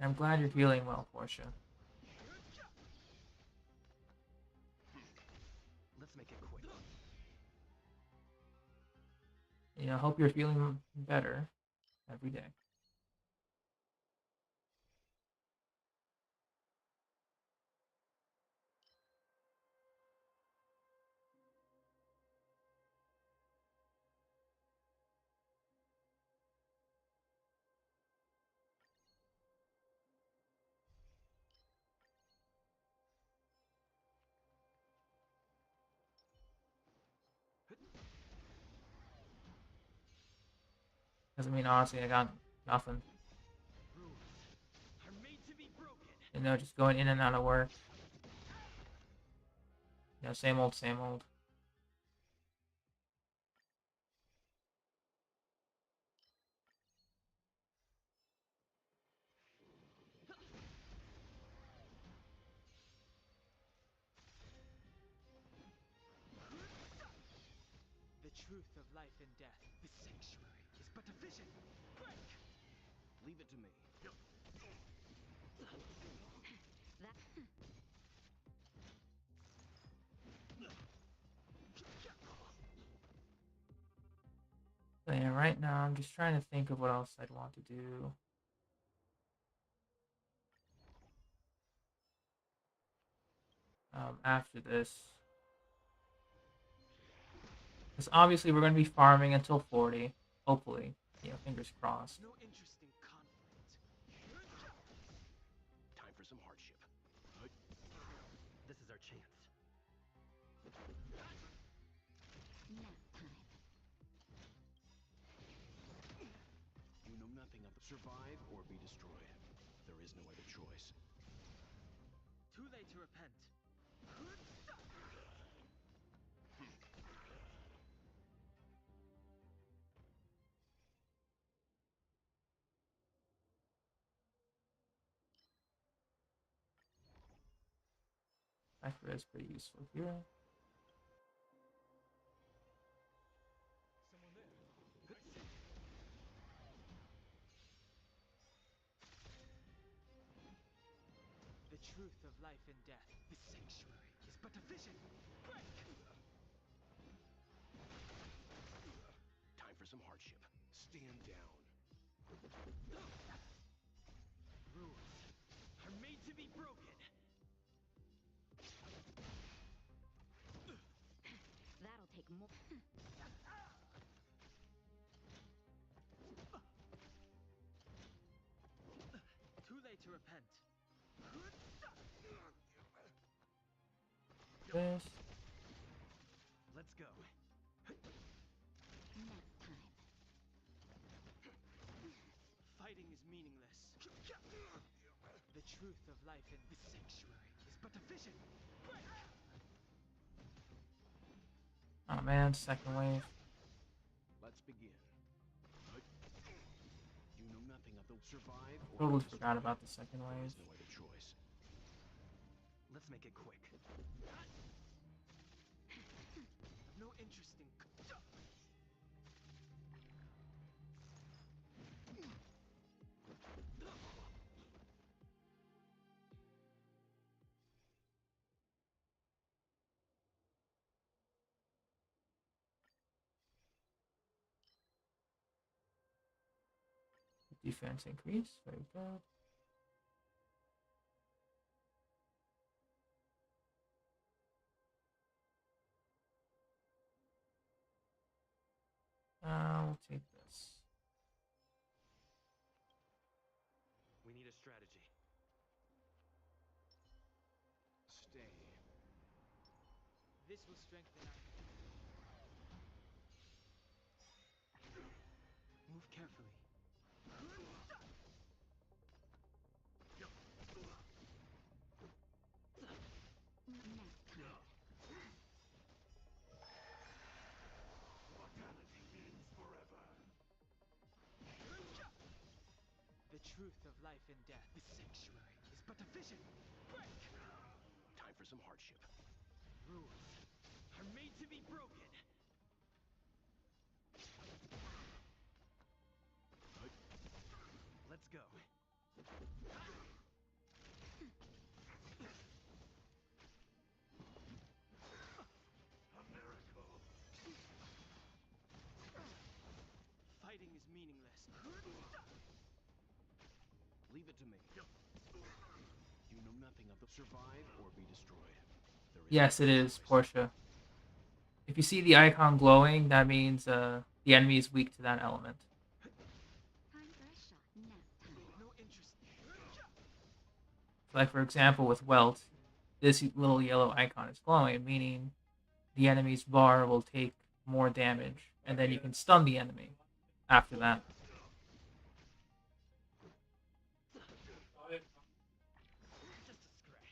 I'm glad you're feeling well, Portia. Let's make it quick. You know, I hope you're feeling better every day. Doesn't mean honestly I got nothing. Are made to be broken. You know, just going in and out of work. You know, same old, same old. The truth of life and death. The sanctuary is but a vision. Break! Leave it to me. So yeah, right now I'm just trying to think of what else I'd want to do. After this. Because obviously we're going to be farming until 40. Hopefully. You know, fingers crossed. No interest in conflict. Time for some hardship. This is our chance. Nap time. You know nothing of survive or be destroyed. There is no other choice. Too late to repent. Factor is pretty useful here. The truth of life and death. The sanctuary is but a vision. Time for some hardship. Stand down. Rules are made to be broken. That'll take more. Too late to repent. This. Let's go. Nap time. Fighting is meaningless. The truth of life in the sanctuary is but a vision. Oh man, second wave. Let's begin. You know nothing of the survive or Totally be forgot destroyed. about the second There wave. is no other choice. Let's make it quick. I've no interest in. Defense increase. Very good. We'll take this. We need a strategy. Stay. This will strengthen our. Move carefully. Nap time. The truth of life and death. The sanctuary is but a vision. Time for some hardship. Rules are made to be broken. Let's go. Fighting is meaningless. Leave it to me. You know nothing of the survive or be destroyed. There is Yes, no it other is, choice. Portia. If you see the icon glowing, that means the enemy is weak to that element. Time for a shot. Nap time. No interest. Like, for example, with Welt, this little yellow icon is glowing, meaning the enemy's bar will take more damage, and then you can stun the enemy after that. Just a scratch.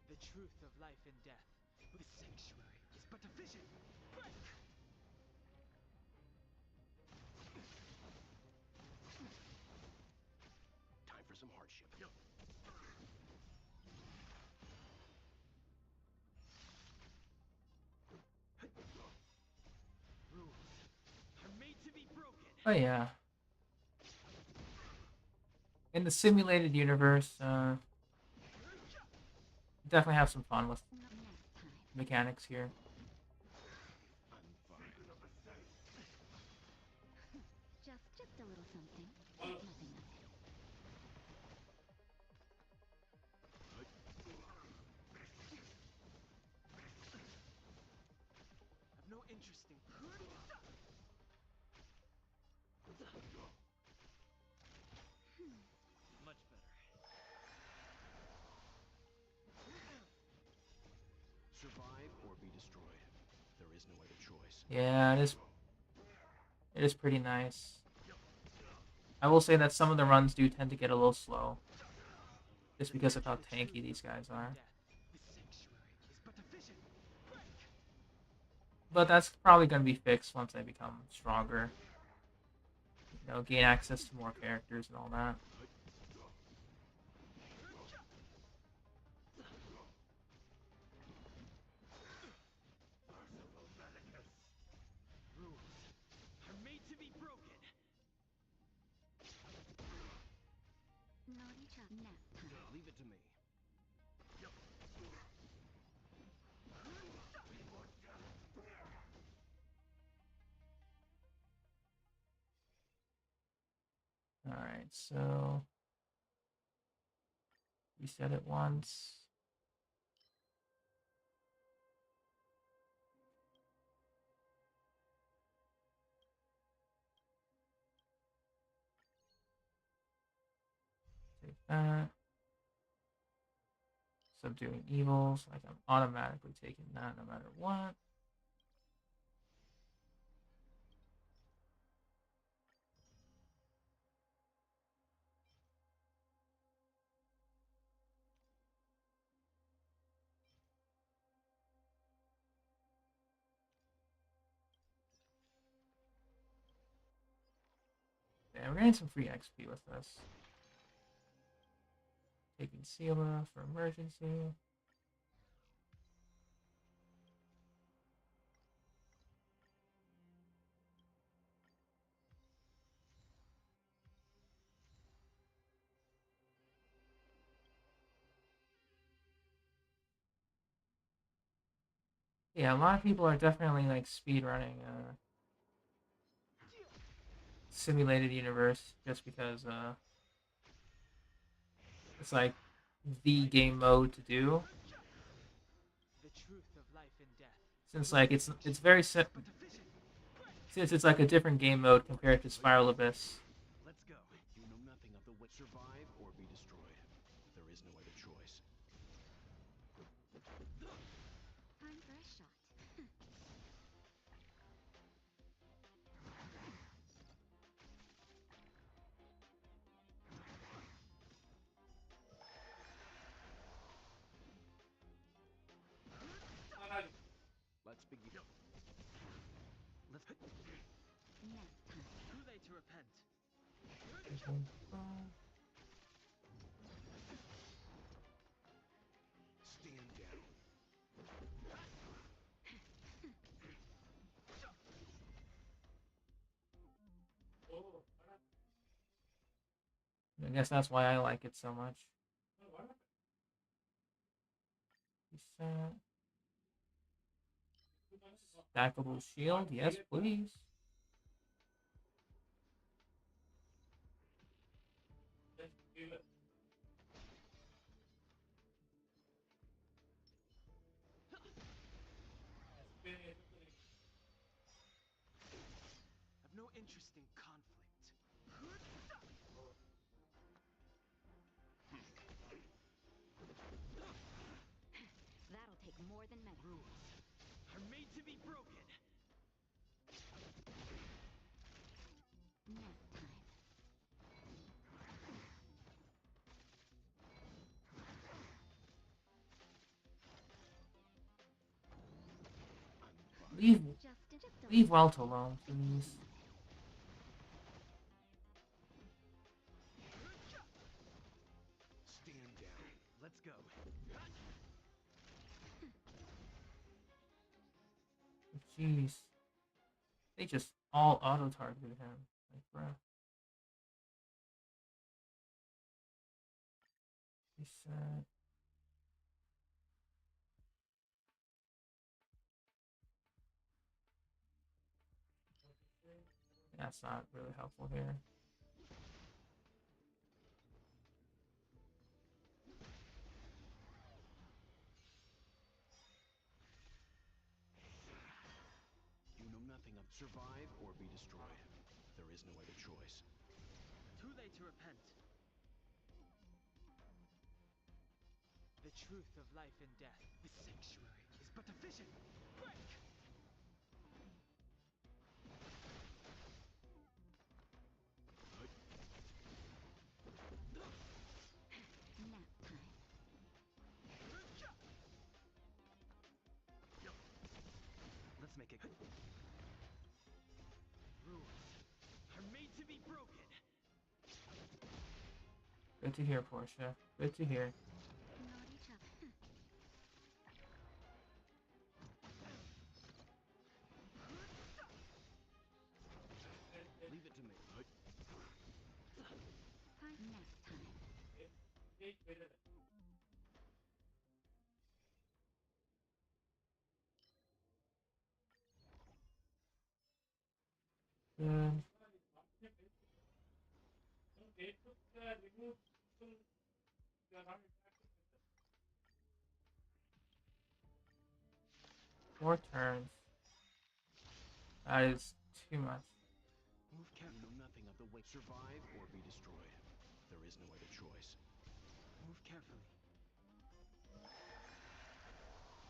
The truth of life and death. The sanctuary is but a vision. Time for some hardship. But yeah, in the simulated universe, definitely have some fun with Next time. mechanics here. I'm fine. Just a little something. Think nothing of it. I've no interest in. Much better. Survive or be destroyed. There is no other choice. Yeah, it is pretty nice. I will say that some of the runs do tend to get a little slow, just because of how tanky these guys are. The sanctuary is but a vision. But that's probably going to be fixed once I become stronger. You know, gain access to more characters and all that. Rules are made to be broken. Naughty child. Nap time. Leave it to me. Alright, so reset it once. Take that. Subduing evils, like I'm automatically taking that no matter what. Yeah, we're getting some free XP with this. Taking Seala for emergency. Yeah, a lot of people are definitely like speedrunning simulated universe just because it's like the game mode to do. The truth of life and death. Since like it's very But a vision. since it's like a different game mode compared to Spiral Abyss. Let's go. You know nothing of the way. Survive or be destroyed. There is no other choice. Time for a shot. Let's begin. Let's. Nap time. Too late to repent. Stand down. I guess that's why I like it so much. Reset. Stackable shield, yes please. I've no interest in conflict. That'll take more than medicine. Rules are made to be broken. Nap time. Leave Just a leave Welt alone, please. Stand down. Let's go. Jeez. They just all auto-targeted him. Like, bruh. He said. That's not really helpful here. You know nothing of survive or be destroyed. There is no other choice. Too late to repent. The truth of life and death. The sanctuary is but a vision. Break! Nap time. Let's make it. Rules are made to be broken. Good to hear, Portia. Good to hear. Naughty child. Leave it to me. Nap time. Good. Four turns. That is too much. Move carefully. You know nothing of the way. Survive or be destroyed. There is no other choice. Move carefully.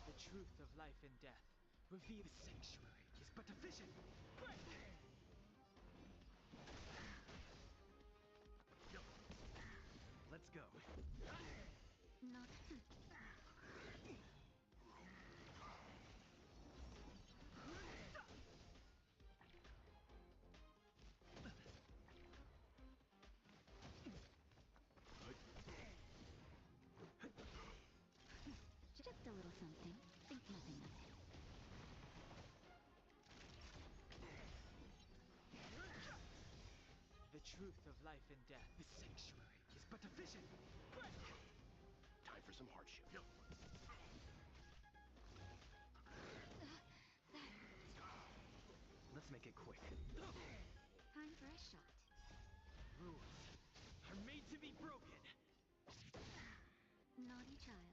The truth of life and death. Reveal the sanctuary is but a vision. Break! Let's go. Not. Just a little something. Think nothing of it. The truth of life and death. The sanctuary is but a vision. Break! Time for some hardship. Let's make it quick. Time for a shot. Rules are made to be broken. Naughty child.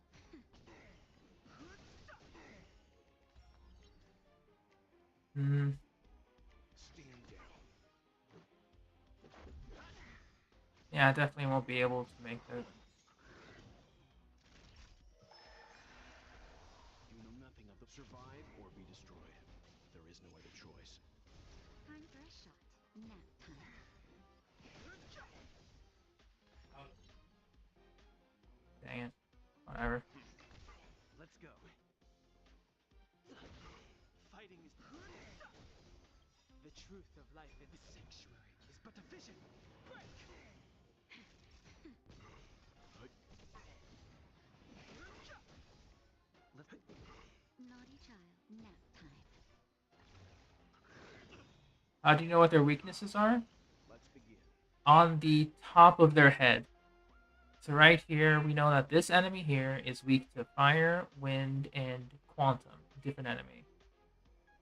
Hmm. Stand down. Yeah, I definitely won't be able to make it. You know nothing of the survive or be destroyed. There is no other choice. Time for a shot. Nap time. Dang it. Whatever. Let's go. Fighting is the truth of life and the sanctuary is but a vision. Break! Let's. Naughty child. Nap time. Do you know what their weaknesses are? Let's begin. On the top of their head. So right here, we know that this enemy here is weak to fire, wind, and quantum. Different enemy.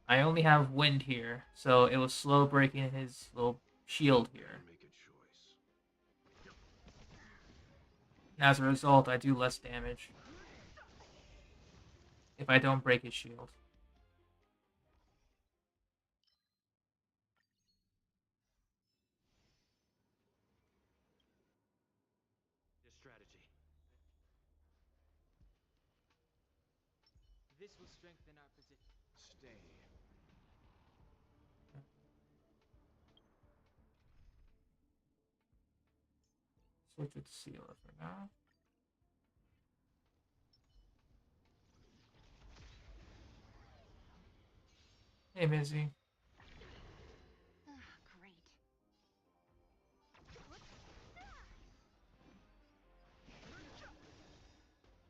I only have wind here, so it was slow breaking his little shield here. Make a choice. And as a result, I do less damage if I don't break his shield. Your strategy. This will strengthen our position. Stay. Switch it to Sealer for now. Hey, Mizzy. Great.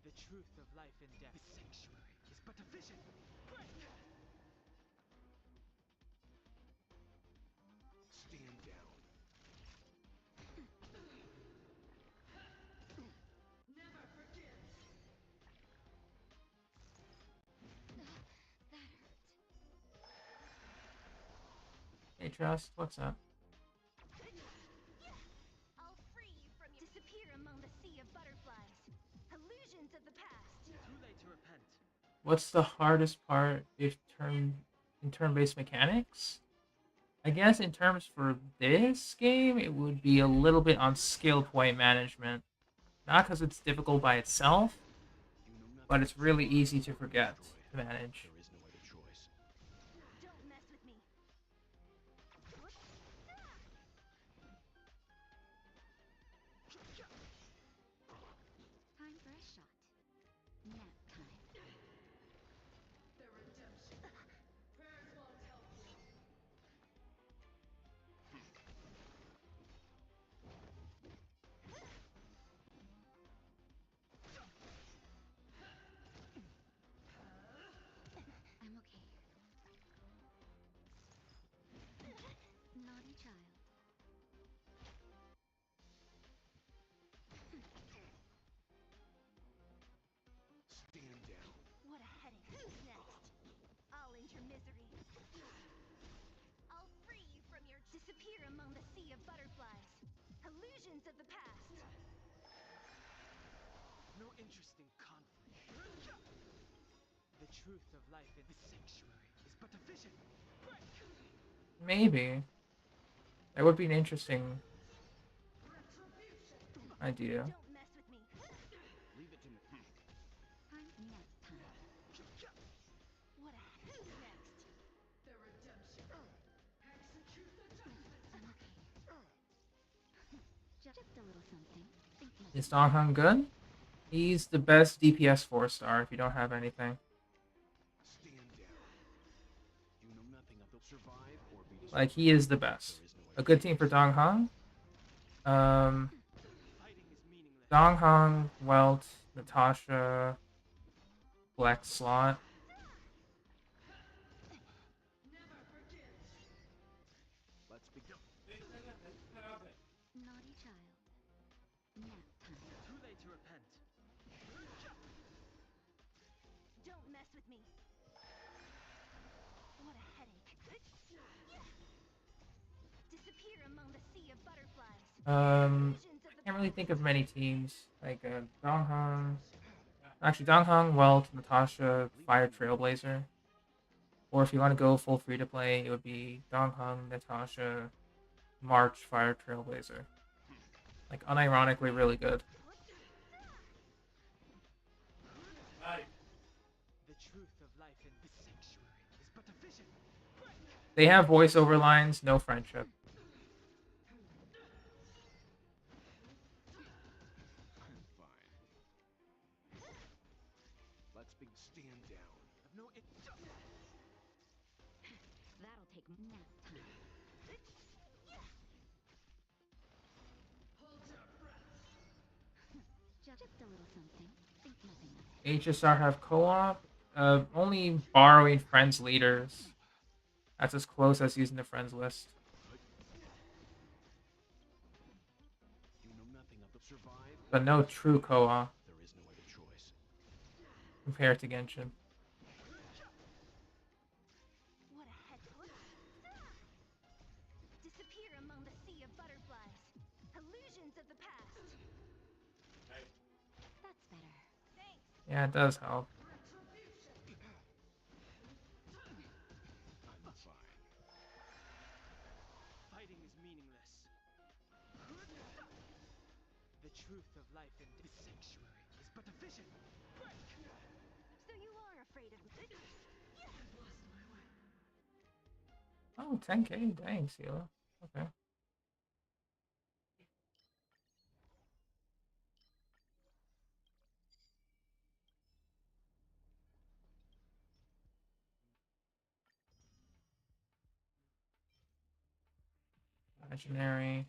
The truth of life and death. The sanctuary is but a vision. Break! Stand down. chest? What's that? I'll free you from your disappear among the sea of butterflies. Illusions of the past. Too late to repent. What's the hardest part in turn-based mechanics? I guess in terms for this game, it would be a little bit on skill point management. Not because it's difficult by itself, but it's really easy to forget to manage. There is no other choice. Don't mess with me. Time for a shot. Nap time. I'm okay. Naughty child. Stand down. What a headache. Who's next? I'll end your misery. I'll free you from your disappear among the sea of butterflies. Illusions of the past. No interesting conflict. The truth of life in this sanctuary is but a vision. Maybe. That would be an interesting idea. Don't mess with me. Leave it to me. Time nap time. What a who's next? I'm okay. Just a little something. Think nothing. Is Donghun good? He's the best DPS 4-star if you don't have anything. Stand down. You know nothing of the survive or be destroyed. Like, he is the best. There is no A other good team for Donghun. Fighting is meaningless. Donghun, Welt, Natasha, Black Slot. Let's begin. Naughty child. Nap time. Too late to repent. Don't mess with me. What a headache. Disappear among the sea of butterflies. Illusions of the Can't really past. think of many teams. Like, Donghun. Actually, Donghun, Welt, Natasha, Fire Trailblazer. Or if you want to go full free-to-play, it would be Donghun, Natasha, March, Fire Trailblazer. Like, unironically really good. The truth of life in this sanctuary is but a vision. They have voiceover lines, no friendship. Fine. Let's be stand down. I've no That'll take nap time. Just a little something. Think nothing of it. HSR have co-op. Only borrowing friends leaders. That's as close as using the friends list. You know nothing of the survive. But no true co-op There is no other choice. compared to Genshin. What a head. Disappear among the sea of butterflies. Illusions of the past. That's better. Thanks. Yeah, it does help. I'm fine. fighting is meaningless. The truth of life in this sanctuary is but a vision. So you are afraid of me. Oh, 10k? Dang, Sela. Okay. Imaginary.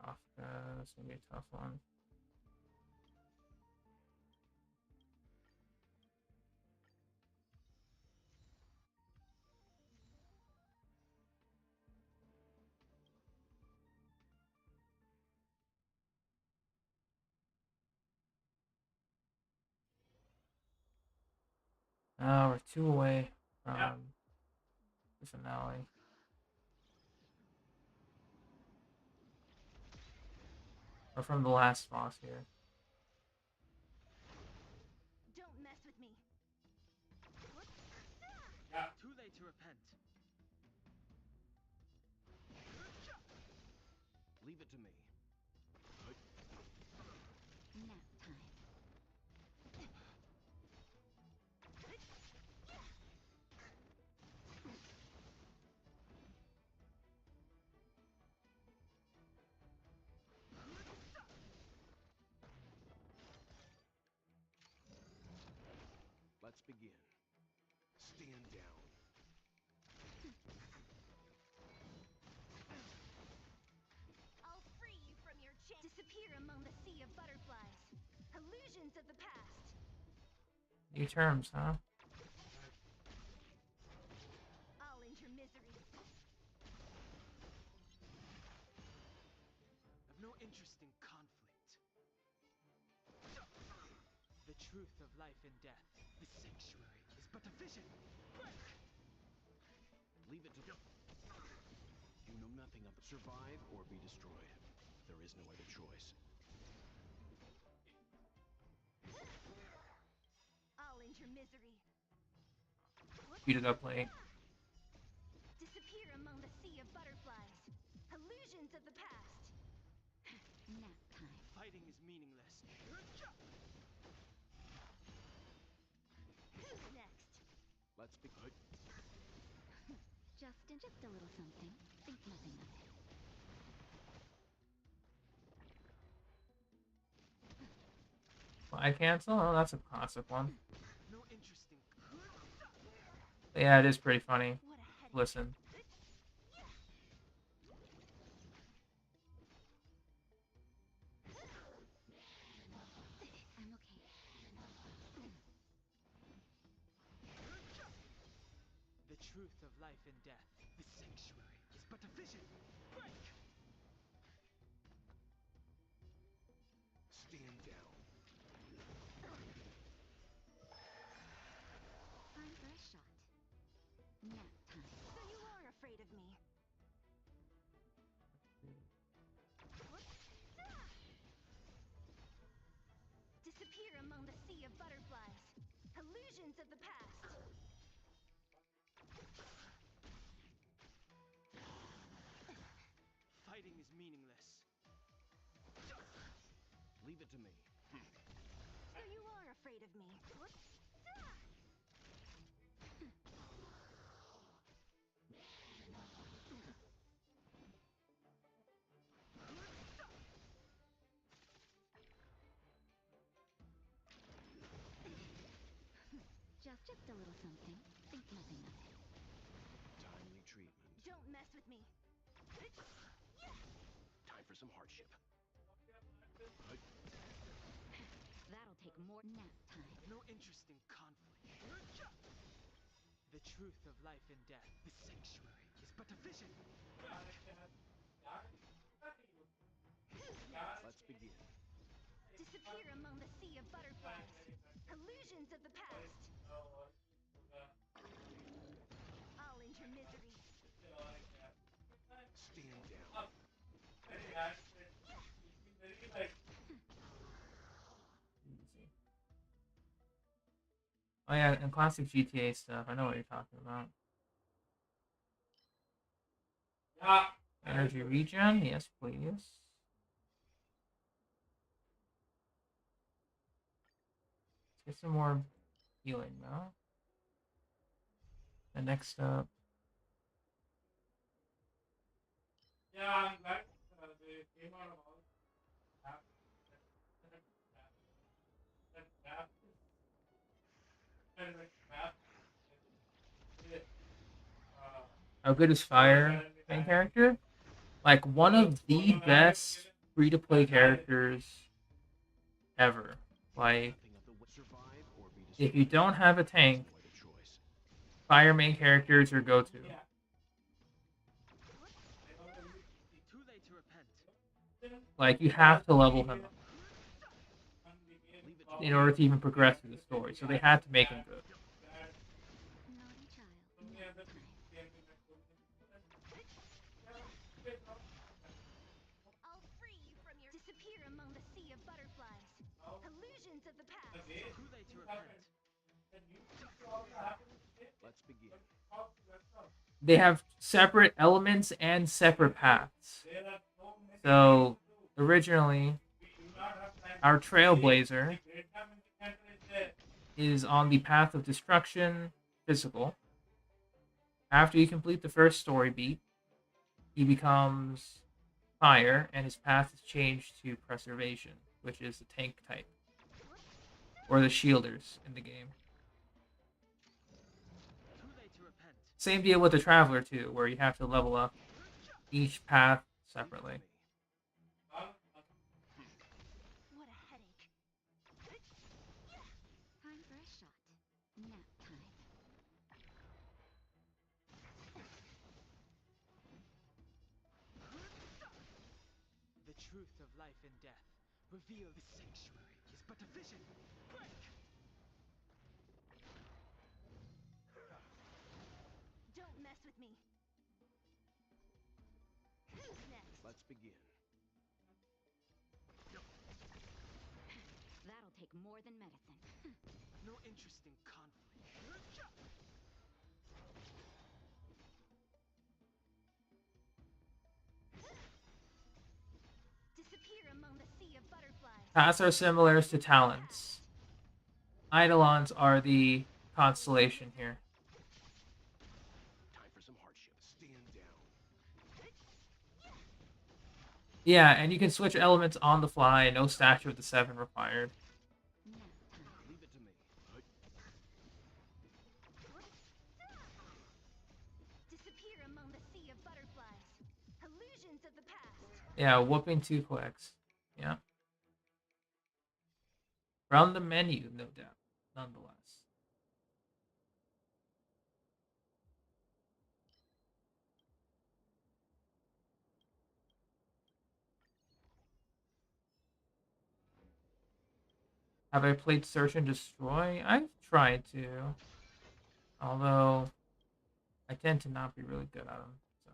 Kafka, that's gonna be a tough one. We're 2 away from the finale. Or from the last boss here. Don't mess with me. Too late to repent. Leave it to me. Nap time. Let's begin. Stand down. I'll free you from your chain. Disappear among the sea of butterflies. Illusions of the past. New terms, huh? I'll end your misery. I've no interest in conflict. The truth of life and death, the sanctuary, is but a vision. Leave it to you. You know nothing of survive or be destroyed. There is no other choice. I'll end your misery. Speed it up, like. Disappear among the sea of butterflies. Illusions of the past. Nap time. Fighting is meaningless. Who's next? Let's be good. Just a little something. Think nothing of it. I cancel? Oh, that's a classic one. No interest in. Yeah, it is pretty funny. What a head. Listen. I'm okay. The truth of life and death, the sanctuary, is but a vision. Stand down. Time for a shot. Nap time. So you are afraid of me. Disappear among the sea of butterflies. Illusions of the past. Fighting is meaningless. Leave it to me. So you are afraid of me. Just a little something. Think nothing of it. Timely treatment. Don't mess with me. Time for some hardship. That'll take more nap time. I've no interest in conflict. The truth of life and death, the sanctuary, is but a vision. Let's begin. Disappear among the sea of butterflies. Illusions of the past. I'll end your misery. Stand down. Easy. Oh yeah, and classic GTA stuff. I know what you're talking about. Energy regen? Yes, please. Let's get some more healing now. And next up. Yeah, I'm glad they came out of all that. How good is Fire main character? Like one of the best free-to-play characters ever. Like, Nothing of the survive or be if you destroyed. don't have a tank, No other choice. Fire main character is your go-to. Too late to repent. Like, you have to level him up Leave it to in order to even progress through the story. So they had to make him good. Too late to repent. Let's begin. They have separate elements and separate paths. So originally, our Trailblazer is on the path of destruction, physical. After you complete the first story beat, he becomes fire, and his path is changed to preservation, which is the tank type, or the shielders in the game. Too late to repent. Same deal with the Traveler too, where you have to level up each path separately. What a headache. Time for a shot. Nap time. The truth of life and death revealed. The sanctuary is but a vision. Break! Don't mess with me. Who's next? Let's begin. That'll take more than medicine. No interest in conflict. Disappear among the sea of butterflies. Paths are similar to talents. Eidolons are the constellation here. Time for some hardship. Stand down. Yeah, and you can switch elements on the fly. No Statue of the Seven required. Nap time. Leave it to me. Disappear among the sea of butterflies. Illusions of the past. Yeah, whooping 2 clicks. Yeah. From the menu, no doubt. Nonetheless. Have I played Search and Destroy? I've tried to. Although, I tend to not be really good at them. So.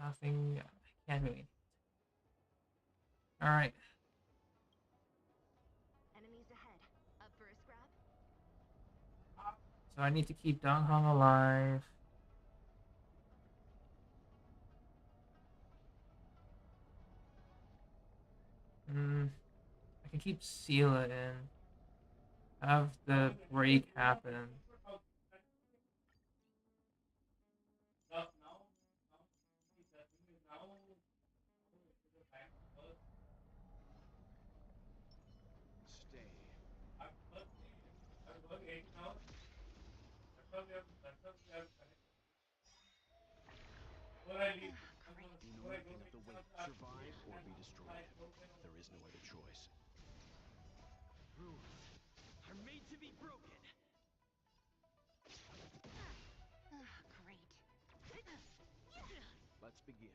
Nothing. I can't really. Alright. Enemies ahead. Up for a scrap? So I need to keep Dong Hong alive. I can keep Sela in. Have the break happen. Stay. You know nothing of the weight. Survive or be destroyed. There is no other choice. Rules are made to be broken. Great. Let's begin.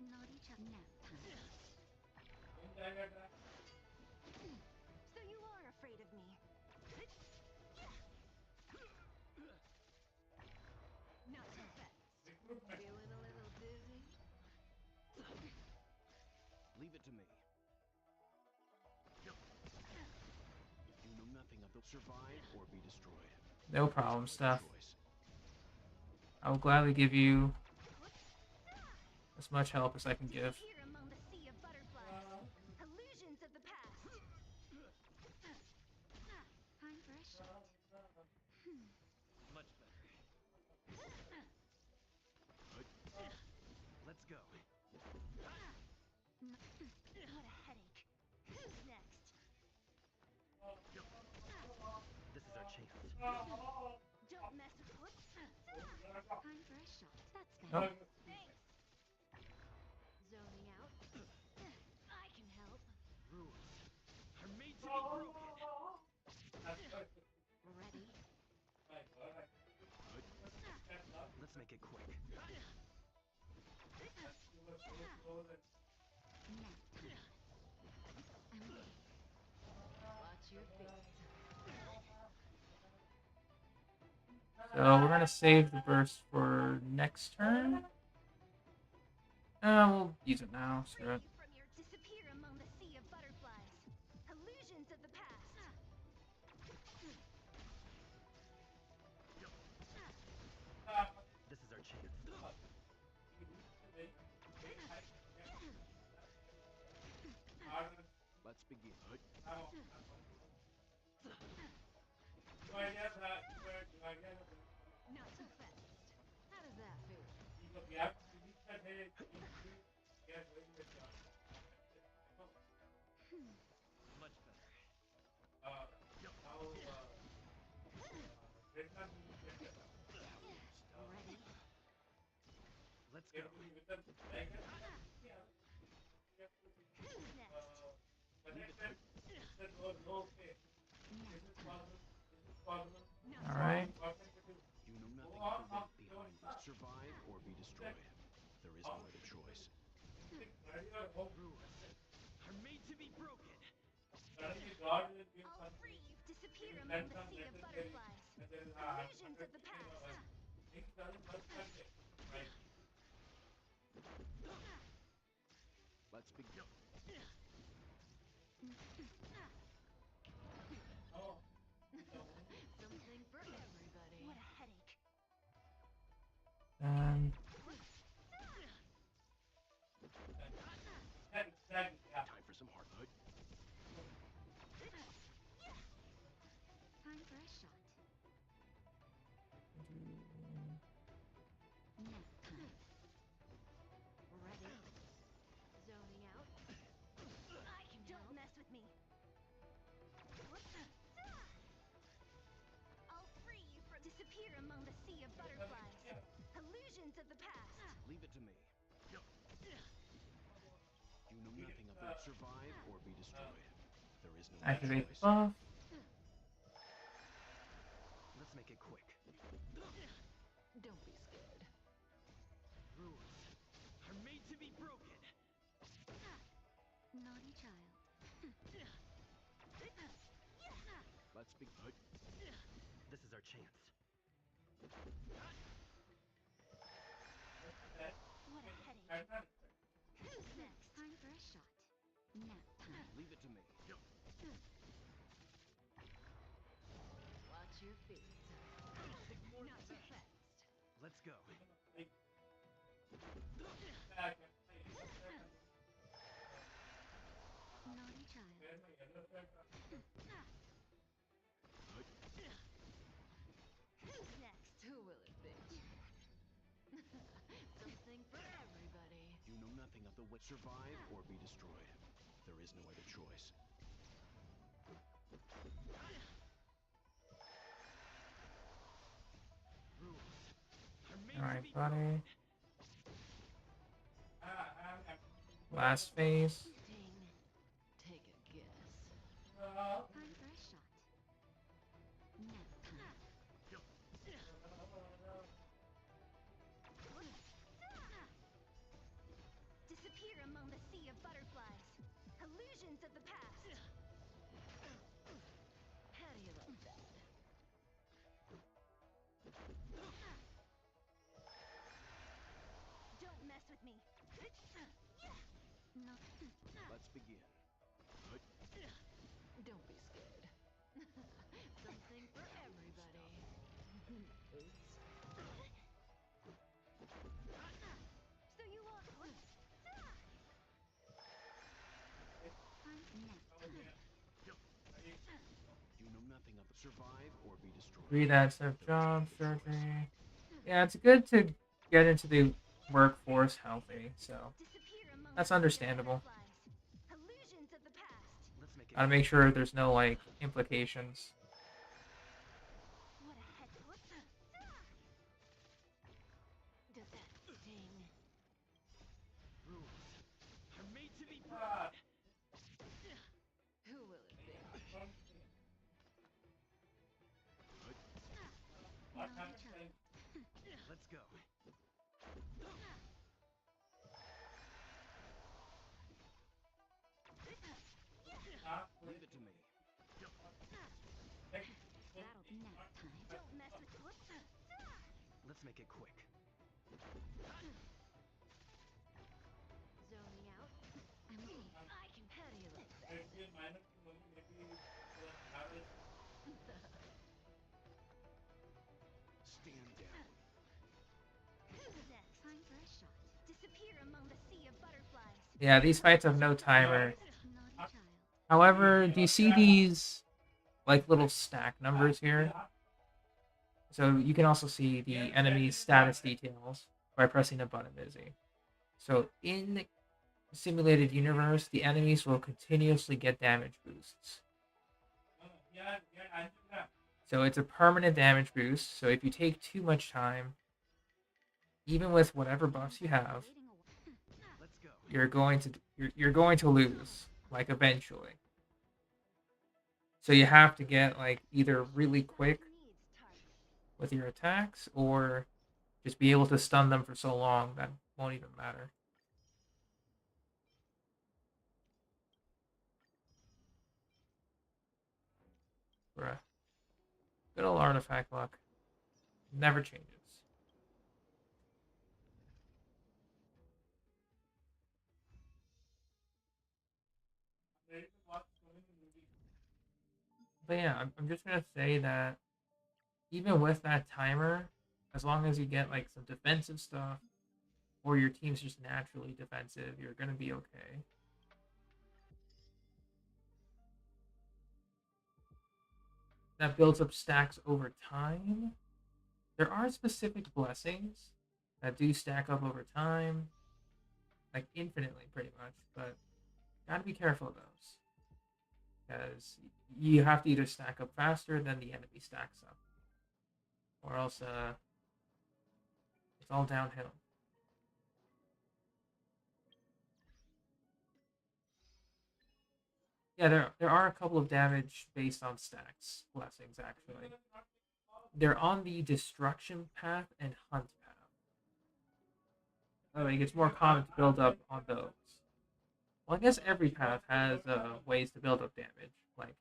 Naughty chuck nap time. So you are afraid of me. Not so fast. Feeling a little dizzy? Leave it to me. You know nothing of the survive or be destroyed. No problem, Steph. Choice. I will gladly give you as much help as I can give. Disappear among the sea of butterflies. Illusions of the past. Time for a shot. Much better. Let's go. What a headache. Who's next? This is our chance. Don't mess with. Time for a shot. That's Oh. better. Thanks. Zoning out. I can help. Rules are made to be broken. Ready? Let's make it quick. Nap time. I'm your face. So we're gonna save the burst for next turn. We'll use it now. Free Screw it. from your disappear among the sea of butterflies. Illusions of the past. This is our chance. Let's begin. Not so fast. How does that feel? Much better. Ready? Let's go. Who's next? All right. You know nothing of the weight behind this. Survive or be destroyed. There is no other choice. Rules are made to be broken. All free. Disappear among the sea of butterflies. Illusions of the past. Let's begin. Something for everybody. What a headache. And Time for some heart. Time for a shot. Nap time. Ready? Zoning out. I can Don't help. mess with me. I'll free you from disappear among the sea of butterflies. Illusions of the past. Leave it to me. You know nothing of the survive or be destroyed. There is no other activate choice. buff. Let's make it quick. Don't be scared. Rules are made to be broken. Naughty child. Let's begin. This is our chance. What a headache. Who's next? Time for a shot. Nap time. Leave it to me. Watch your face. Not so fast. Let's go. Naughty child. Who's next? Who will it be? Something for everybody. You know nothing of the way. Survive or be destroyed. There is no other choice. Rules are made All to right, be buddy. broken. Last phase. Sting. Take a guess. Time for a shot. Nap time. Disappear among the sea of butterflies. Illusions of the past. How do you like that? Don't mess with me. No. Let's begin. Don't be scared. Something for everybody. Oops. So you want Time nap time. You know nothing of the survive or be destroyed. Read that stuff. Job surgery. Yeah, it's good to get into the workforce healthy. So disappear among that's the sea of understandable. butterflies. Illusions of the past. Let's make it Gotta make sure there's no like implications. What a head. Does that sting? rules are made to be broken. Who will it be? Naughty child. Let's go. Leave it to me. Let's make it quick. Zoning out. I'm okay. I can petty a little bit. Stand down. Who's next? Time for a shot. Disappear among the sea of butterflies. Yeah, these fights have no timer. Naughty child. However, do you see these like little stack numbers here? So you can also see the enemy's status details by pressing the button busy. So in simulated universe, the enemies will continuously get damage boosts. So it's a permanent damage boost. So if you take too much time, even with whatever buffs you have, Let's go. you're going to lose, like eventually. So you have to get like either really quick with your attacks or just be able to stun them for so long that won't even matter. Bruh. Good old artifact luck. Never changes. But yeah, I'm just gonna say that even with that timer, as long as you get like some defensive stuff, or your team's just naturally defensive, you're gonna be okay. That builds up stacks over time. There are specific blessings that do stack up over time, like infinitely pretty much, but gotta be careful of those. Because you have to either stack up faster than the enemy stacks up, or else it's all downhill. Yeah, there are a couple of damage based on stacks blessings actually. They're on the destruction path and hunt path. Like it's more common to build up on those. Well, I guess every path has ways to build up damage. Like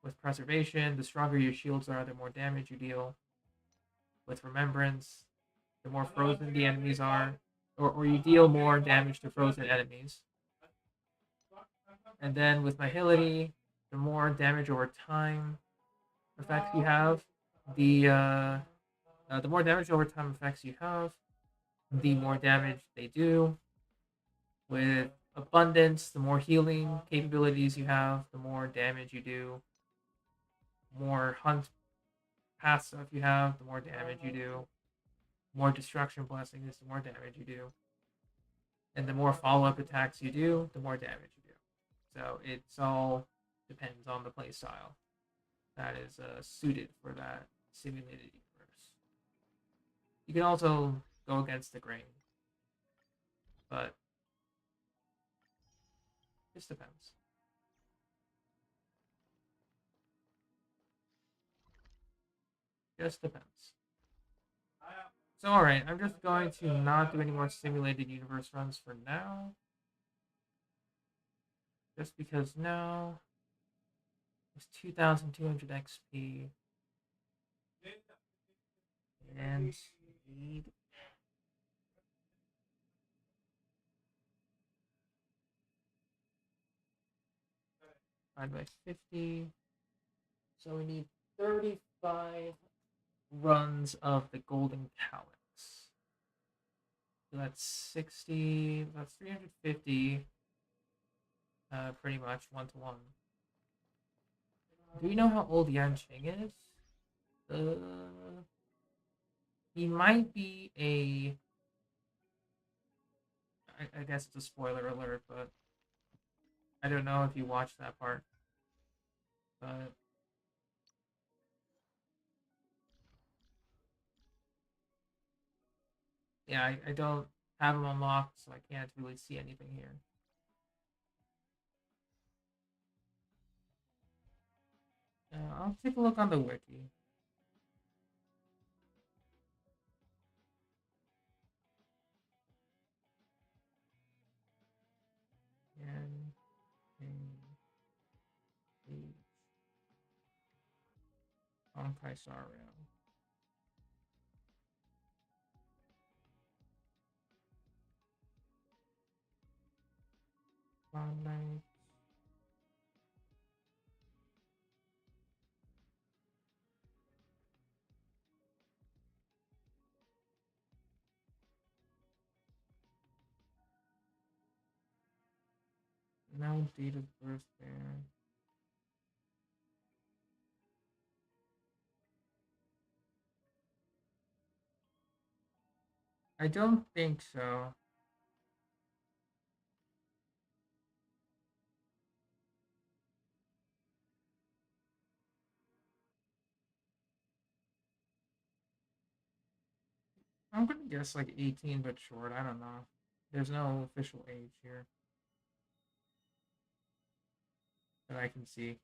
with preservation, the stronger your shields are, the more damage you deal. With remembrance, the more frozen the enemies are, or you deal more damage to frozen enemies. And then with Nihility, the more damage over time effects you have, the more damage over time effects you have, the more damage they do. With Abundance, the more healing capabilities you have, the more damage you do. More hunt path stuff you have, the more damage you do. More destruction blessings, the more damage you do. And the more follow-up attacks you do, the more damage you do. So it's all depends on the play style that is suited for that simulated universe. You can also go against the grain, but just depends. Just depends. So alright, I'm just going to not do any more simulated universe runs for now. Just because now it's 2,200 XP. And speed. Divided by 50. So we need 35 runs of the golden calyx. So that's 60, that's 350, pretty much 1-to-1. Do you know how old Yanqing is? He might be I guess it's a spoiler alert, but I don't know if you watched that part. But yeah, I don't have them unlocked, so I can't really see anything here. I'll take a look on the wiki. And Honkai Star Rail. Spotlight. No date of birth there. I don't think so. I'm gonna guess like 18 but short. I don't know. There's no official age here that I can see.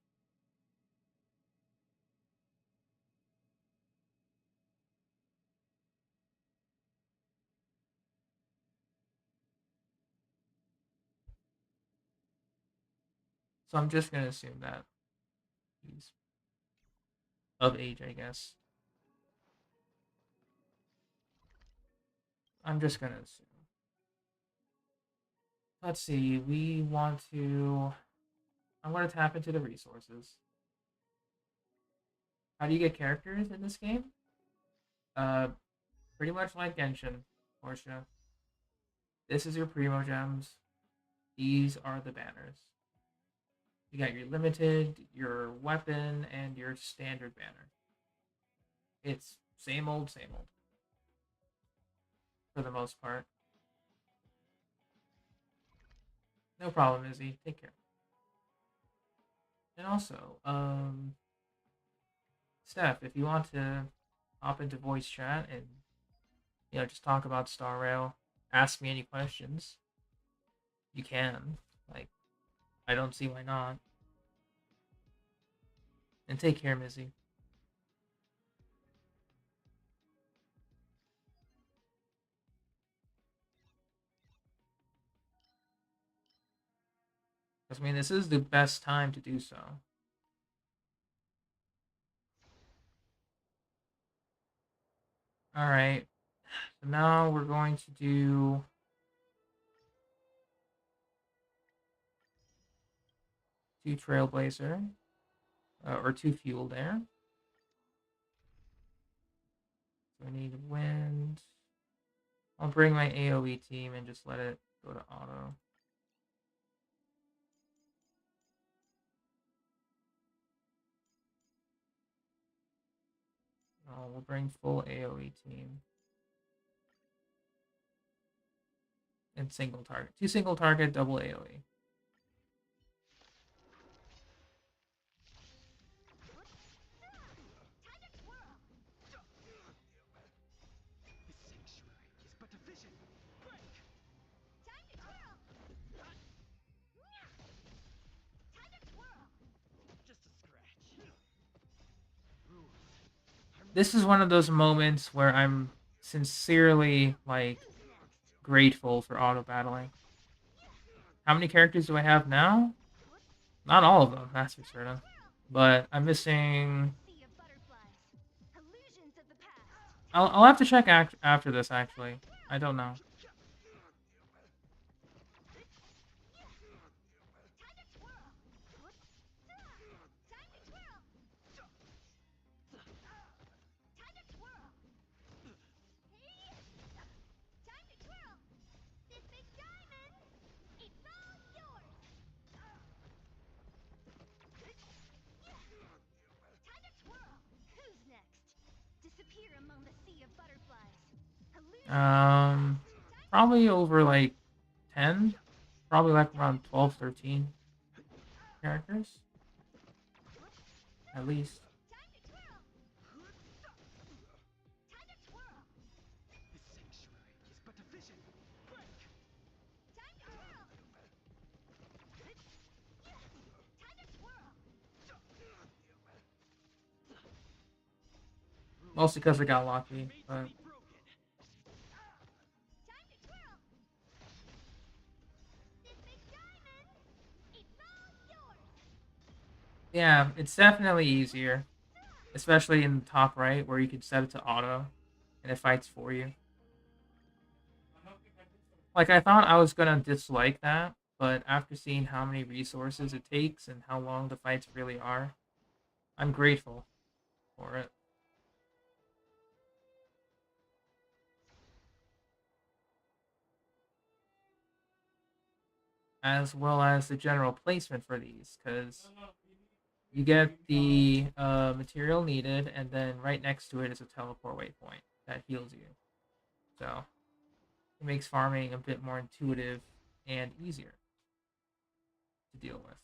So I'm just gonna assume that he's of age, I guess. I'm just gonna assume. Let's see, we want to... I'm gonna tap into the resources. How do you get characters in this game? Pretty much like Genshin, Portia. This is your primo gems. These are the banners. You got your limited, your weapon, and your standard banner. It's same old, for the most part. No problem, Izzy. Take care. And also, Steph, if you want to hop into voice chat and, you know, just talk about Star Rail, ask me any questions, you can. Like, I don't see why not. And take care, Mizzy. I mean, this is the best time to do so. Alright. So now we're going to do... 2 Trailblazer. Or 2 Fuel there. So I need wind. I'll bring my AoE team and just let it go to auto. We'll bring full AoE team. And single target. 2 single target, double AoE. This is one of those moments where I'm sincerely, like, grateful for auto battling. How many characters do I have now? Not all of them, that's for certain. But I'm missing... I'll have to check after this, actually. I don't know. Probably over like 10, probably like around 12, 13 characters, at least. Mostly because I got lucky, but... Yeah, it's definitely easier. Especially in the top right, where you can set it to auto, and it fights for you. Like, I thought I was gonna dislike that, but after seeing how many resources it takes and how long the fights really are, I'm grateful for it. As well as the general placement for these, because you get the material needed, and then right next to it is a teleport waypoint that heals you. So it makes farming a bit more intuitive and easier to deal with.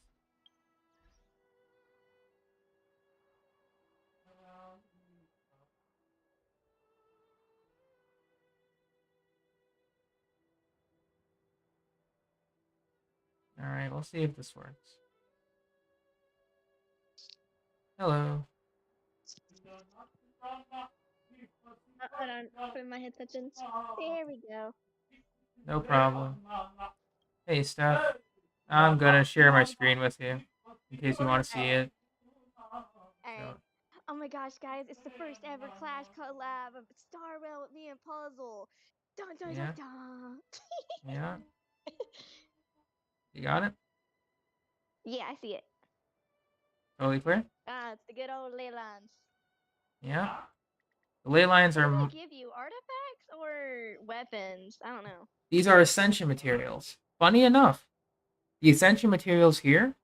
Alright, we'll see if this works. Hello. Hold on, putting my headset in. There we go. No problem. Hey, Steph. I'm gonna share my screen with you in case you want to see it. Alright. Oh my gosh, guys, it's the first ever Clash collab of Star Rail with me and Puzzle. Dun dun Yeah. dun dun. Yeah. You got it? Yeah, I see it. Totally clear? It's the good old ley lines. Yeah. The ley lines What are. do they give you? Artifacts or weapons? I don't know. These are ascension materials. Funny enough, the ascension materials here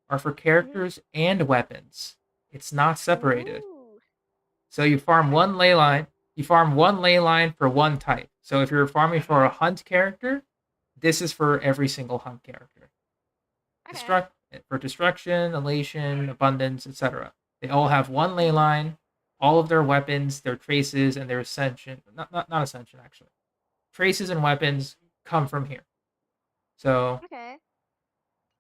are for characters and weapons. It's not separated. Ooh. So you farm one ley line. You farm one ley line for one type. So if you're farming for a hunt character, this is for every single hunt character. Okay. For destruction, elation, abundance, etc. They all have one ley line. All of their weapons, their traces, and their ascension. Not ascension, actually. Traces and weapons come from here. So Okay.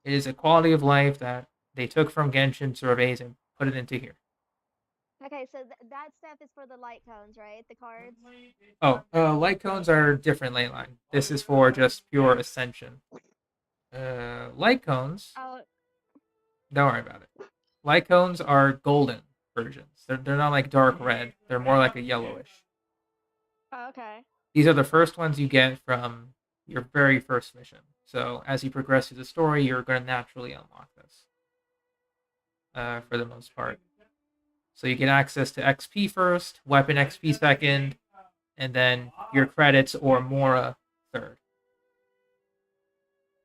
it is a quality of life that they took from Genshin surveys and put it into here. Okay, so that stuff is for the light cones, right? The cards? Oh, light cones are different ley line. This is for just pure ascension. Light cones, Oh, don't worry about it. Light cones are golden versions. They're not like dark red. They're more like a yellowish. okay. These are the first ones you get from your very first mission. So as you progress through the story, you're going to naturally unlock this. For the most part. So you get access to XP first, weapon XP second, and then your credits or Mora third.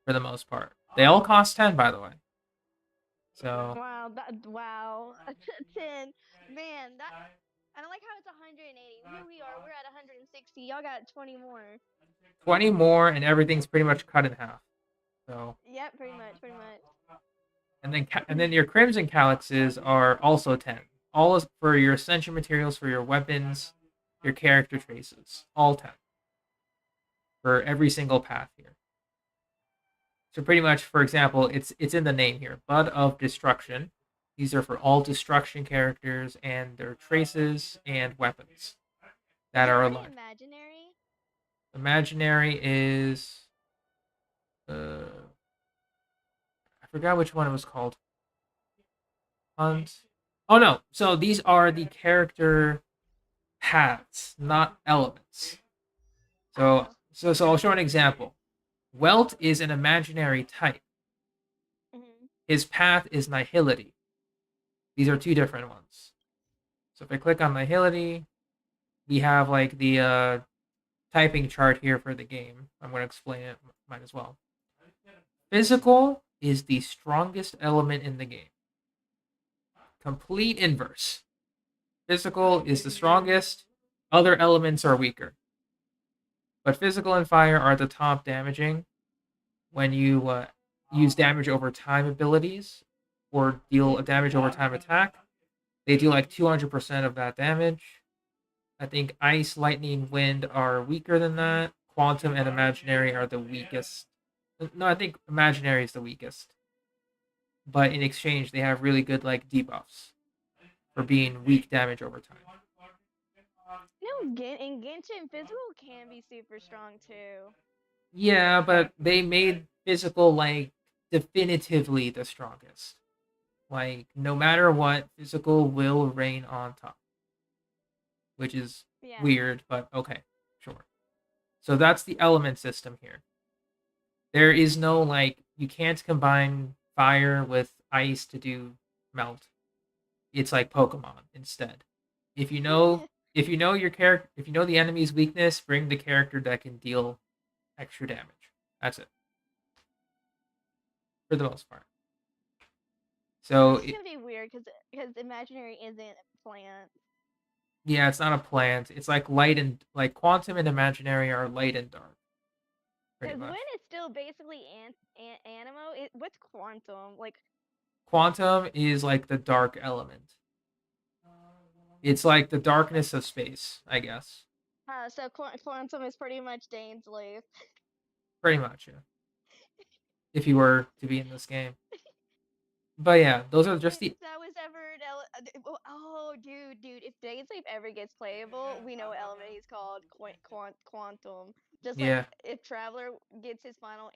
For the most part. They all cost 10, by the way. So Wow, wow. 10. Man, that I don't like how it's 180. Here we are, we're at 160. Y'all got 20 more. 20 more and everything's pretty much cut in half. So Yep, pretty much. and then your Crimson Calyxes are also 10. All is for your ascension materials, for your weapons, your character traces. All 10. For every single path here. So pretty much, for example, it's in the name here. Bud of Destruction. These are for all destruction characters and their traces and weapons that are alive. Imaginary? Imaginary is I forgot which one it was called. Hunt. Oh no, so these are the character paths, not elements. So I'll show an example. Welt is an imaginary type. His path is nihility. These are two different ones. So if I click on nihility, we have like the typing chart here for the game. I'm going to explain it, might as well. Physical is the strongest element in the game. Complete inverse. Physical is the strongest, other elements are weaker. But physical and fire are the top damaging when you use damage over time abilities or deal a damage over time attack. They do like 200% of that damage. I think ice, lightning, wind are weaker than that. Quantum and imaginary are the weakest. No, I think imaginary is the weakest. But in exchange, they have really good like debuffs for being weak damage over time. No, in Genshin, physical can be super strong too. Yeah, but they made physical like definitively the strongest. Like no matter what, physical will reign on top. Which is weird, but okay, sure. So that's the element system here. There is no like you can't combine fire with ice to do melt. It's like Pokemon instead. If you know your character, if you know the enemy's weakness, bring the character that can deal extra damage. That's it. For the most part. So It's gonna be weird because imaginary isn't a plant. yeah, it's not a plant. It's like light and like quantum and imaginary are light and dark. Pretty Because much. when it's still basically animo, what's quantum? Like, Quantum is like the dark element. It's like the darkness of space, I guess. so quantum is pretty much Dane's leaf. Pretty much, yeah. If you were to be in this game. But yeah, those are just the If that was ever dude, if Dane's leaf ever gets playable, we know what element he's called quantum. Just like yeah. if Traveler gets his final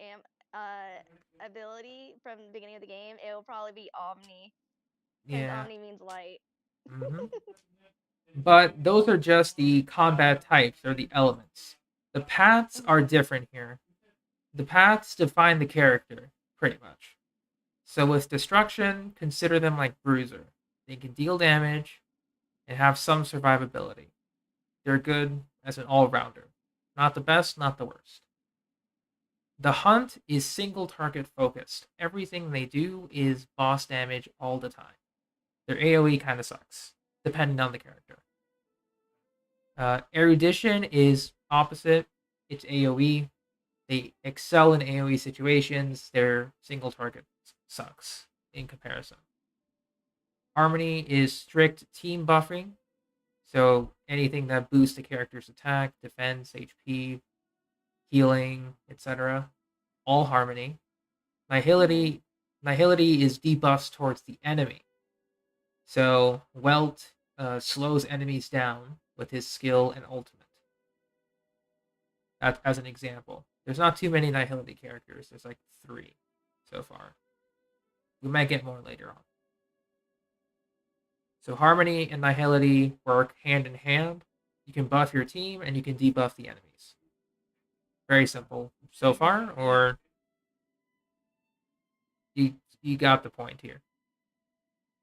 ability from the beginning of the game, it will probably be Omni. Because Yeah. Omni means light. Mm-hmm. But those are just the combat types or the elements. The paths are different here. The paths define the character, pretty much. So with destruction, consider them like Bruiser. They can deal damage and have some survivability. They're good as an all-rounder. Not the best, not the worst. The Hunt is single target focused. Everything they do is boss damage all the time. Their AoE kind of sucks, depending on the character. Erudition is opposite. It's AoE. They excel in AoE situations. Their single target sucks in comparison. Harmony is strict team buffing. So anything that boosts the character's attack, defense, HP, healing, etc. All Harmony. Nihility is debuffs towards the enemy. So Welt slows enemies down with his skill and ultimate. That as an example. There's not too many Nihility characters. There's like 3 so far. We might get more later on. So Harmony and Nihility work hand in hand. You can buff your team and you can debuff the enemies. Very simple so far, or you got the point here.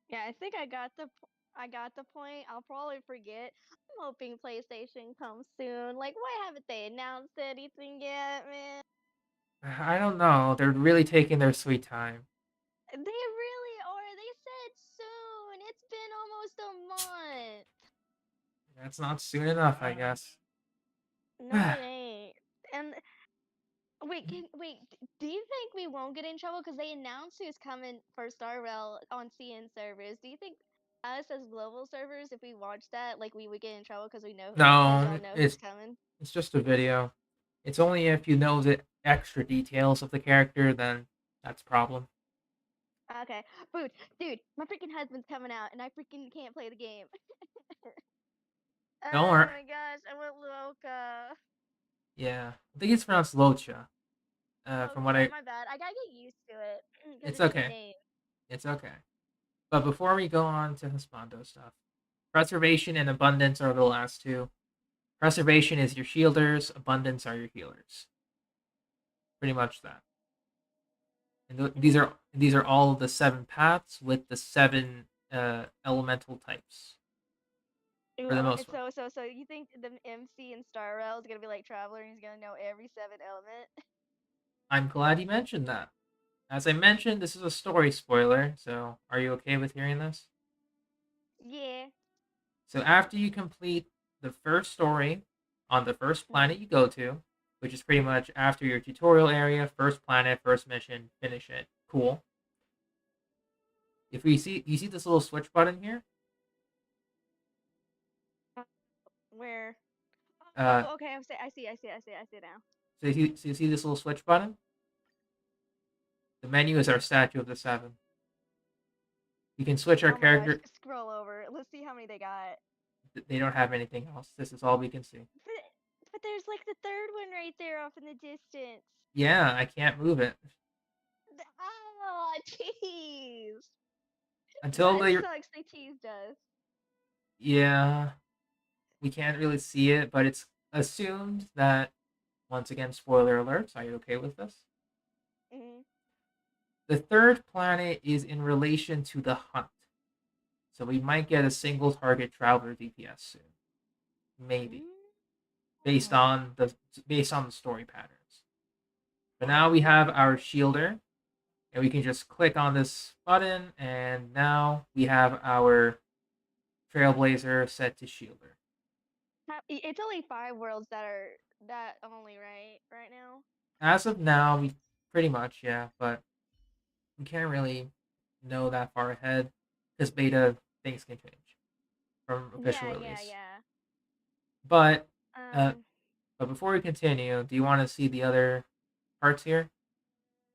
Yeah, I think I got the point. I'll probably forget. I'm hoping PlayStation comes soon. Like, why haven't they announced anything yet, man? I don't know. They're really taking their sweet time. They really are. They said soon. It's been almost a month. That's not soon enough, I guess. No, it ain't. And wait, do you think we won't get in trouble because they announced who's coming for Star Rail on CN servers? Do you think us as global servers, if we watch that, like we would get in trouble because we know No, who's coming? it's just a video. It's only if you know the extra details of the character, then that's a problem. Okay, dude, my freaking husband's coming out, and I freaking can't play the game. Don't Oh worry. my gosh, I went loca. Yeah, I think it's pronounced Locha. From what Okay, my bad. I gotta get used to it. 'Cause It's a new okay. name. It's okay. But before we go on to Husbando stuff, Preservation and Abundance are the last two. Preservation is your shielders, Abundance are your healers. Pretty much that. And these are all the 7 paths with the 7 elemental types. For the most part. So you think the MC in Star Rail is gonna be like Traveler and he's gonna know every 7 element? I'm glad you mentioned that. As I mentioned, this is a story spoiler, so are you okay with hearing this? Yeah. So after you complete the first story on the first planet you go to, which is pretty much after your tutorial area, first planet, first mission, finish it. Cool. If you see this little switch button here? Where? Uh, Okay, I see now. So you see this little switch button? The menu is our statue of the 7. You can switch our character. Gosh, scroll over. Let's see how many they got. They don't have anything else. This is all we can see. But there's like the third one right there off in the distance. Yeah, I can't move it. Oh, jeez. Until they sucks. They teased us. Yeah, we can't really see it, but it's assumed that, once again, spoiler alerts. Are you okay with this? Mm-hmm. The third planet is in relation to the hunt. So we might get a single target traveler DPS soon. Maybe. Based on the story patterns. But now we have our shielder. And we can just click on this button, and now we have our Trailblazer set to shielder. It's only 5 worlds that are that only, right now. As of now, we pretty much, yeah, but we can't really know that far ahead because beta things can change from official release. Yeah. But before we continue, do you want to see the other parts here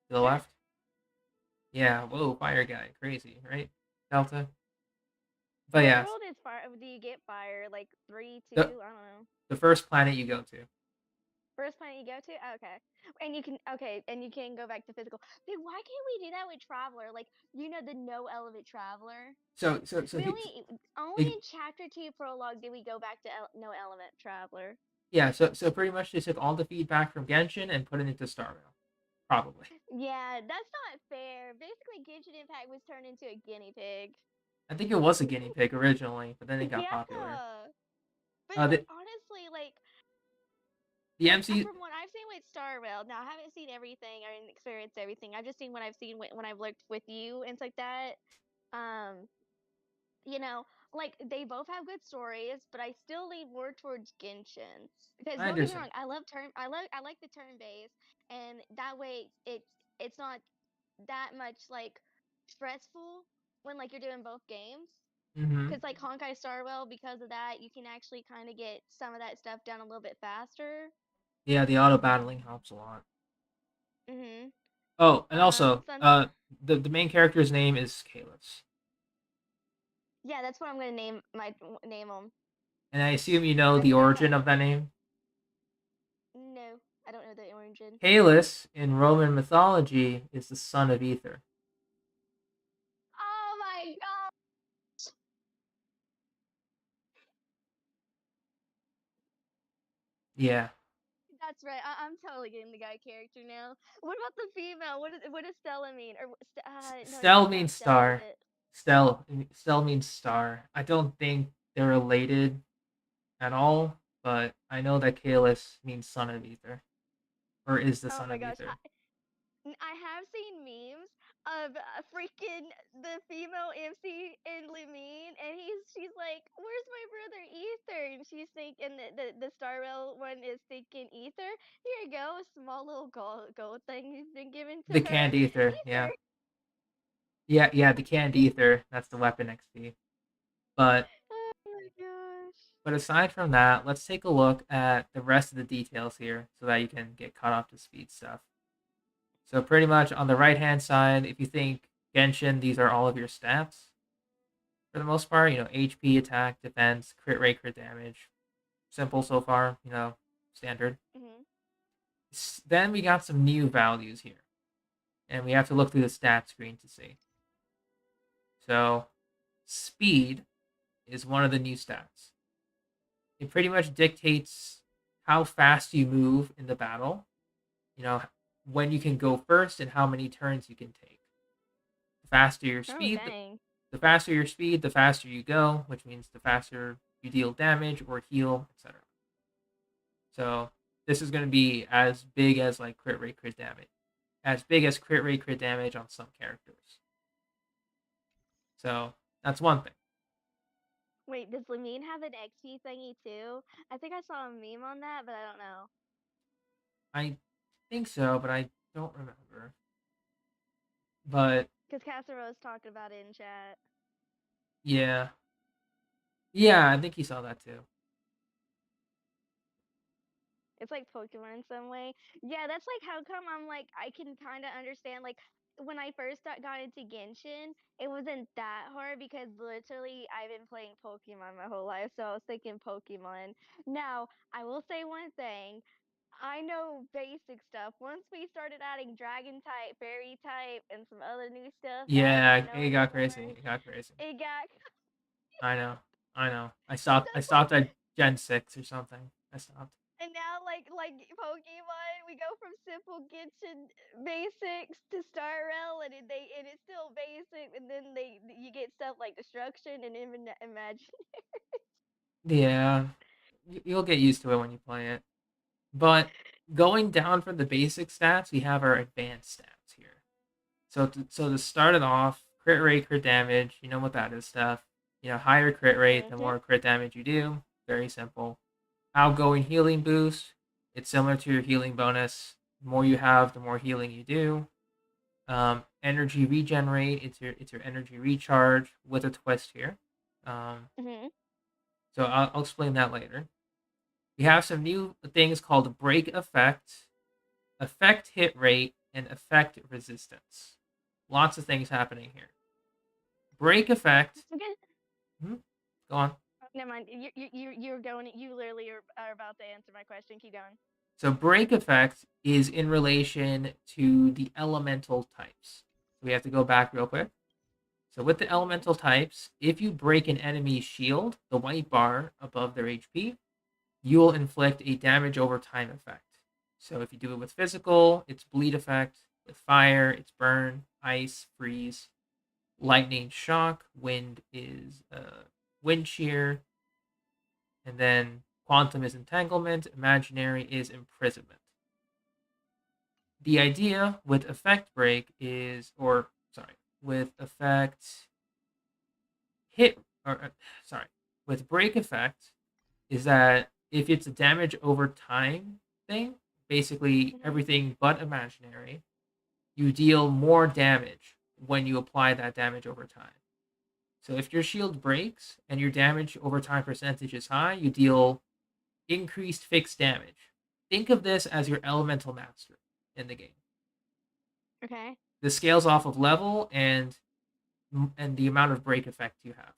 to the left? Yeah, whoa, fire guy, crazy, right? Delta. But yeah. What world is fire? Do you get fire? Like 3, 2? I don't know. The first planet you go to. First planet you go to? Okay. And you can go back to physical. Dude, why can't we do that with Traveler? Like, the no element Traveler. So only in Chapter 2 Prologue did we go back to no element Traveler. Yeah, so pretty much they took all the feedback from Genshin and put it into Star Rail. Probably. Yeah, that's not fair. Basically, Genshin Impact was turned into a guinea pig. I think it was a guinea pig originally, but then it got popular. But honestly, like, the MC. From what I've seen with Star Rail, now I haven't seen everything or experienced everything. I've just seen what I've seen when I've looked with you and stuff like that. Like they both have good stories, but I still lean more towards Genshin because don't get me wrong, I like the turn base, and that way it's not that much like stressful when like you're doing both games. Because like Honkai Star Rail, because of that, you can actually kind of get some of that stuff done a little bit faster. Yeah, the auto battling helps a lot. Oh, and also, the main character's name is Kalis. Yeah, that's what I'm gonna name him. And I assume you know the origin of that name? No, I don't know the origin. Kalis, in Roman mythology, is the son of Ether. Oh my god! Yeah. That's right. I'm totally getting the guy character now. What about the female? What does Stella mean? Or Stell means star. Stell means star. I don't think they're related at all, but I know that Kalis means son of Ether, or is the son of Ether. I have seen memes of freaking the female MC in Lumine, and she's like, "Where's my brother Ether?" And she's thinking the Star Rail one is thinking Ether. Here you go, a small little gold thing he's been given to the her. canned ether. Yeah, the canned ether. That's the weapon XP. But oh my gosh. But aside from that, let's take a look at the rest of the details here so that you can get caught up to speed stuff. So pretty much on the right-hand side, if you think Genshin, these are all of your stats. For the most part, HP, attack, defense, crit rate, crit damage. Simple so far, standard. Then we got some new values here. And we have to look through the stat screen to see. So, speed is one of the new stats. It pretty much dictates how fast you move in the battle. When you can go first and how many turns you can take. The faster your speed, the faster your speed, the faster you go, which means the faster you deal damage or heal, etc. So this is going to be as big as like crit rate, crit damage. As big as crit rate, crit damage on some characters. So that's one thing. Wait, does Lumine have an XP thingy too? I think I saw a meme on that, but I don't know. I think so, but I don't remember. But because Cassero's talked about it in chat. Yeah, I think he saw that too. It's like Pokemon in some way. Yeah, that's like how come I'm like I can kind of understand like when I first got into Genshin, it wasn't that hard because literally I've been playing Pokemon my whole life, so I was thinking Pokemon. Now, I will say one thing. I know basic stuff. Once we started adding Dragon type, Fairy type, and some other new stuff. Yeah, it got crazy. It got. I know. I stopped at Gen 6 or something. I stopped. And now, like Pokemon, we go from simple Genshin basics to Star Rail, and it's still basic, and then you get stuff like destruction and imagine. Yeah, you'll get used to it when you play it. But going down from the basic stats, we have our advanced stats here. So to start it off, crit rate, crit damage, you know what that is stuff. Higher crit rate, the more crit damage you do. Very simple. Outgoing healing boost. It's similar to your healing bonus. The more you have, the more healing you do. Energy regenerate. It's your energy recharge with a twist here. So I'll explain that later. We have some new things called break effect, effect hit rate, and effect resistance. Lots of things happening here. Break effect. Okay. Go on. Never mind. You're going. You literally are about to answer my question. Keep going. So break effect is in relation to the elemental types. So we have to go back real quick. So with the elemental types, if you break an enemy's shield, the white bar above their HP, you will inflict a damage over time effect. So if you do it with physical, it's bleed effect. With fire, it's burn, ice, freeze. Lightning shock, wind is wind shear. And then quantum is entanglement, imaginary is imprisonment. The idea with effect break is, with effect hit, with break effect is that if it's a damage over time thing, basically everything but imaginary, you deal more damage when you apply that damage over time. So if your shield breaks and your damage over time percentage is high, you deal increased fixed damage. Think of this as your elemental master in the game. Okay. This scales off of level and the amount of break effect you have.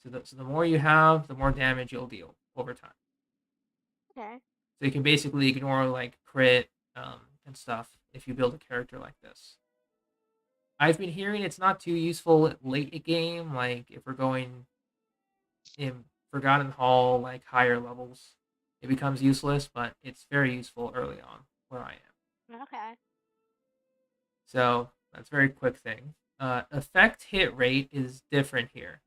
So the more you have, the more damage you'll deal over time. Okay. So you can basically ignore like crit and stuff if you build a character like this. I've been hearing it's not too useful late game, like if we're going in Forgotten Hall, like higher levels, it becomes useless, but it's very useful early on where I am. Okay. So that's a very quick thing. Effect hit rate is different here.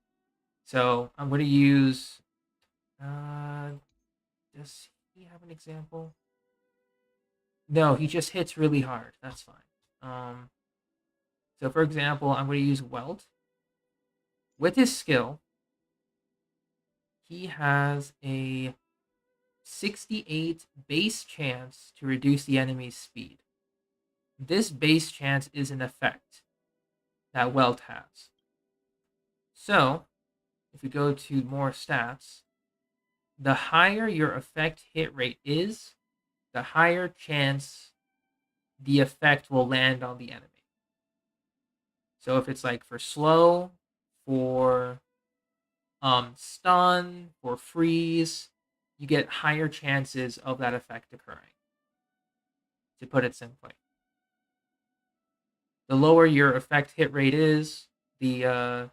So I'm going to use. Does he have an example? No, he just hits really hard. That's fine. So for example, I'm going to use Welt. With his skill, he has a 68 base chance to reduce the enemy's speed. This base chance is an effect that Welt has. So, if we go to more stats, the higher your effect hit rate is, the higher chance the effect will land on the enemy. So if it's like for slow, for stun, for freeze, you get higher chances of that effect occurring. To put it simply. The lower your effect hit rate is, the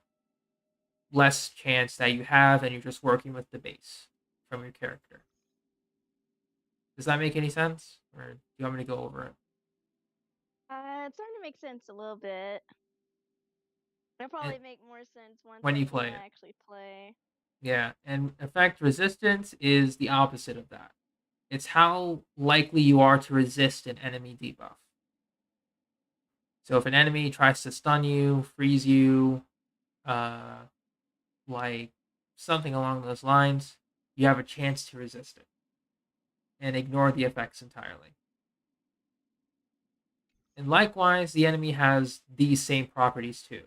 less chance that you have, and you're just working with the base from your character. Does that make any sense? Or do you want me to go over it? It's starting to make sense a little bit. It'll probably make more sense when you when play I it. actually play. Yeah, and effect resistance is the opposite of that. It's how likely you are to resist an enemy debuff. So if an enemy tries to stun you, freeze you, like something along those lines, you have a chance to resist it and ignore the effects entirely. And likewise, the enemy has these same properties too.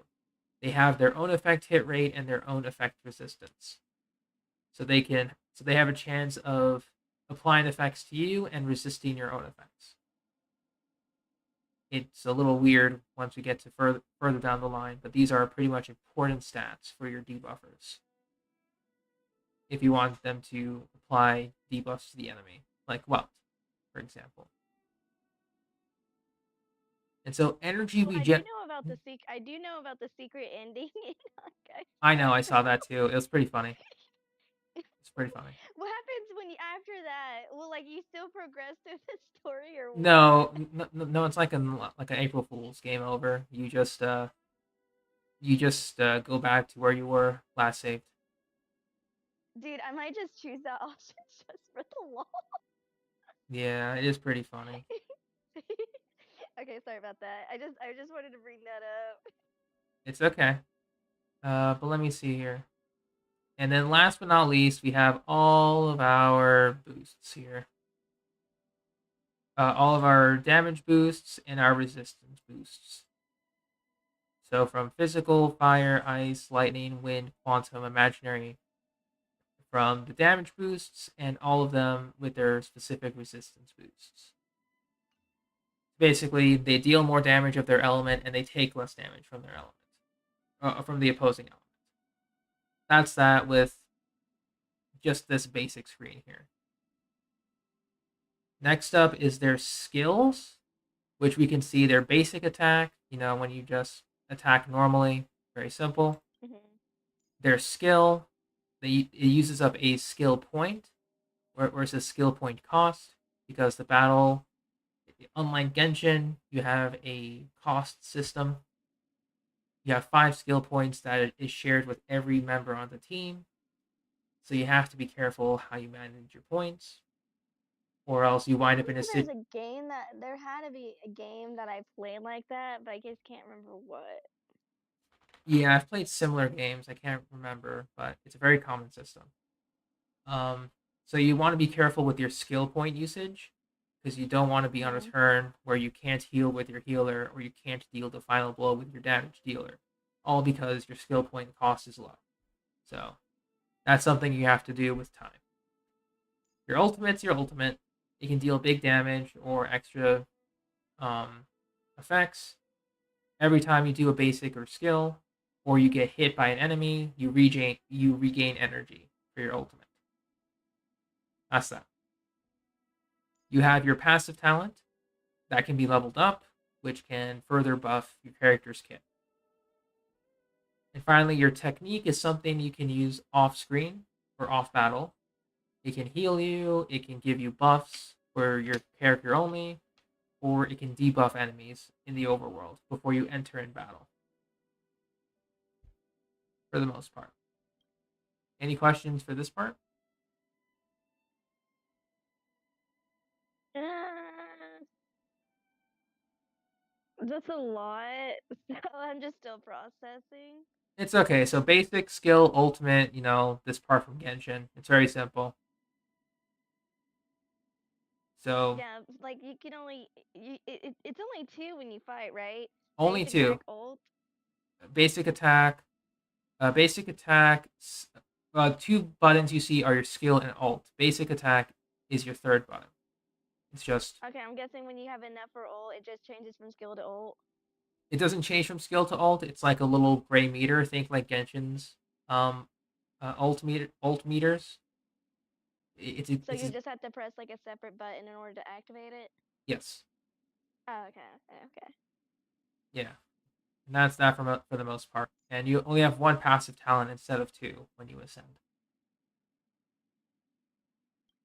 They have their own effect hit rate and their own effect resistance. So they have a chance of applying effects to you and resisting your own effects. It's a little weird once we get to further down the line, but these are pretty much important stats for your debuffers. If you want them to apply debuffs to the enemy, like Welt, for example. And so energy I do know about the secret ending in Honkai. I know, I saw that too. It was pretty funny. It's pretty funny. What happens when you after that? Will like you still progress through the story or what? No, it's like an April Fool's game over. You just go back to where you were last saved. Dude, I might just choose that option just for the law. Yeah, it is pretty funny. Okay, sorry about that. I just wanted to bring that up. It's okay. But let me see here. And then last but not least, we have all of our boosts here. All of our damage boosts and our resistance boosts. So from physical, fire, ice, lightning, wind, quantum, imaginary, from the damage boosts, and all of them with their specific resistance boosts. Basically, they deal more damage of their element, and they take less damage from their element, from the opposing element. That's that with just this basic screen here. Next up is their skills, which we can see their basic attack, when you just attack normally, very simple. Mm-hmm. Their skill, it uses up a skill point, where it's a skill point cost, because the battle, unlike Genshin, you have a cost system. You have 5 skill points that is shared with every member on the team, so you have to be careful how you manage your points, or else you wind up in a There's a game that there had to be a game that I played like that, but I just can't remember what. Yeah, I've played similar games. I can't remember, but it's a very common system. So you want to be careful with your skill point usage, because you don't want to be on a turn where you can't heal with your healer, or you can't deal the final blow with your damage dealer, all because your skill point cost is low. So that's something you have to do with time. Your ultimate's your ultimate. It can deal big damage or extra effects. Every time you do a basic or skill, or you get hit by an enemy, you regain energy for your ultimate. That's that. You have your passive talent that can be leveled up, which can further buff your character's kit. And finally, your technique is something you can use off screen or off battle. It can heal you, it can give you buffs for your character only, or it can debuff enemies in the overworld before you enter in battle. For the most part. Any questions for this part? That's a lot, so I'm just still processing. It's okay. So basic, skill, ultimate, this part from Genshin. It's very simple. So yeah, like you can only it's only 2 when you fight, right? Only Basic 2. Attack, ult. Basic attack. Basic attack. 2 buttons you see are your skill and ult. Basic attack is your 3rd button. It's just. Okay, I'm guessing when you have enough for ult, it just changes from skill to ult. It doesn't change from skill to ult. It's like a little gray meter. Think like Genshin's ult meters. So you just have to press like a separate button in order to activate it? Yes. Oh, okay. Yeah. And that's that for the most part. And you only have 1 passive talent instead of 2 when you ascend.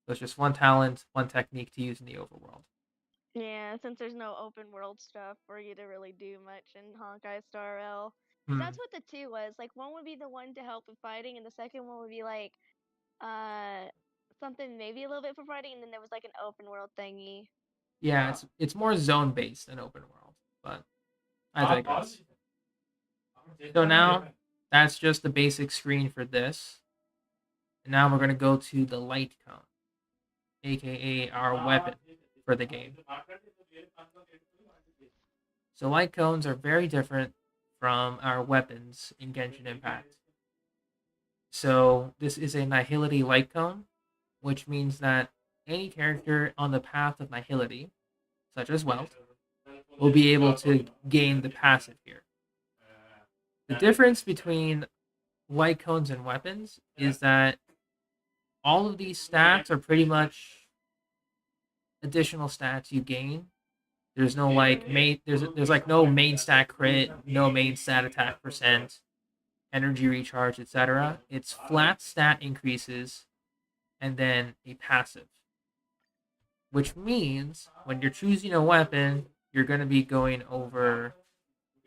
So it's just 1 talent, 1 technique to use in the overworld. Yeah, since there's no open world stuff for you to really do much in Honkai Star Rail. That's what the 2 was. Like, one would be the one to help with fighting, and the second one would be like something maybe a little bit for fighting, and then there was like an open world thingy. Yeah, it's more zone based than open world, but I digress. So now that's just the basic screen for this. And now we're gonna go to the light cone, aka our weapon for the game. So light cones are very different from our weapons in Genshin Impact. So this is a Nihility light cone, which means that any character on the path of Nihility, such as Welt, will be able to gain the passive here. The difference between light cones and weapons is that all of these stats are pretty much additional stats you gain. There's no like main there's like no main stat crit, no main stat attack percent, energy recharge, etc. It's flat stat increases and then a passive. Which means when you're choosing a weapon, you're going to be going over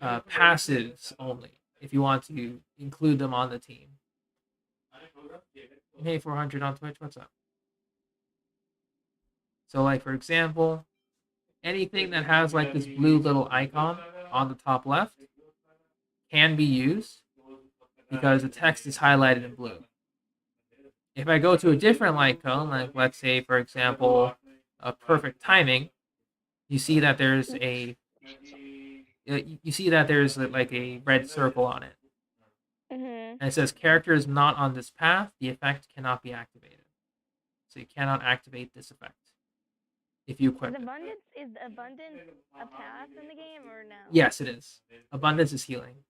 passives only if you want to include them on the team. Hey, 400 on Twitch, what's up? So, like, for example, anything that has like this blue little icon on the top left can be used because the text is highlighted in blue. If I go to a different light cone, like let's say, for example, a perfect timing, you see that there's like a red circle on it. Mhm. And it says character is not on this path, the effect cannot be activated. So you cannot activate this effect if you equip it. Is abundance a path in the game or no? Yes, it is. Abundance is healing.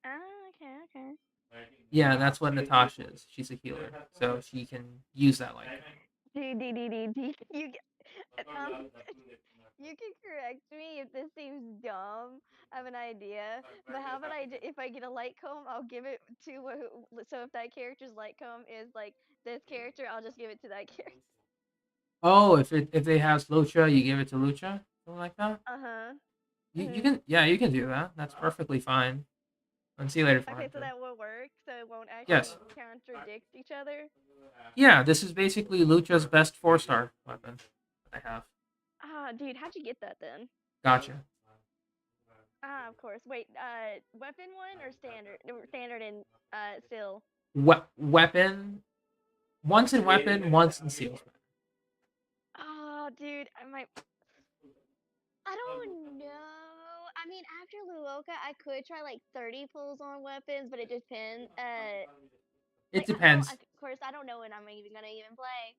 Ah, okay. Yeah, that's what Natasha is. She's a healer, so she can use that like. You you can correct me if this seems dumb. I have an idea, but how about if I get a light comb, I'll give it to so if that character's light comb is like this character, I'll just give it to that character. Oh, if they have Lucha, you give it to Lucha, something like that. You can you can do that. That's perfectly fine. I'll see you later. Okay, so that will work. So it won't actually contradict each other. Yeah, this is basically Lucha's best 4-star weapon that I have. Ah, dude, how'd you get that then? Gotcha. Ah, of course. Wait, weapon one or standard? Standard and seal. Weapon. Once in weapon, once in seals. Oh, dude, I don't know. I mean, after Luoka, I could try like 30 pulls on weapons, but it depends. It depends. Of course, I don't know when I'm even gonna play.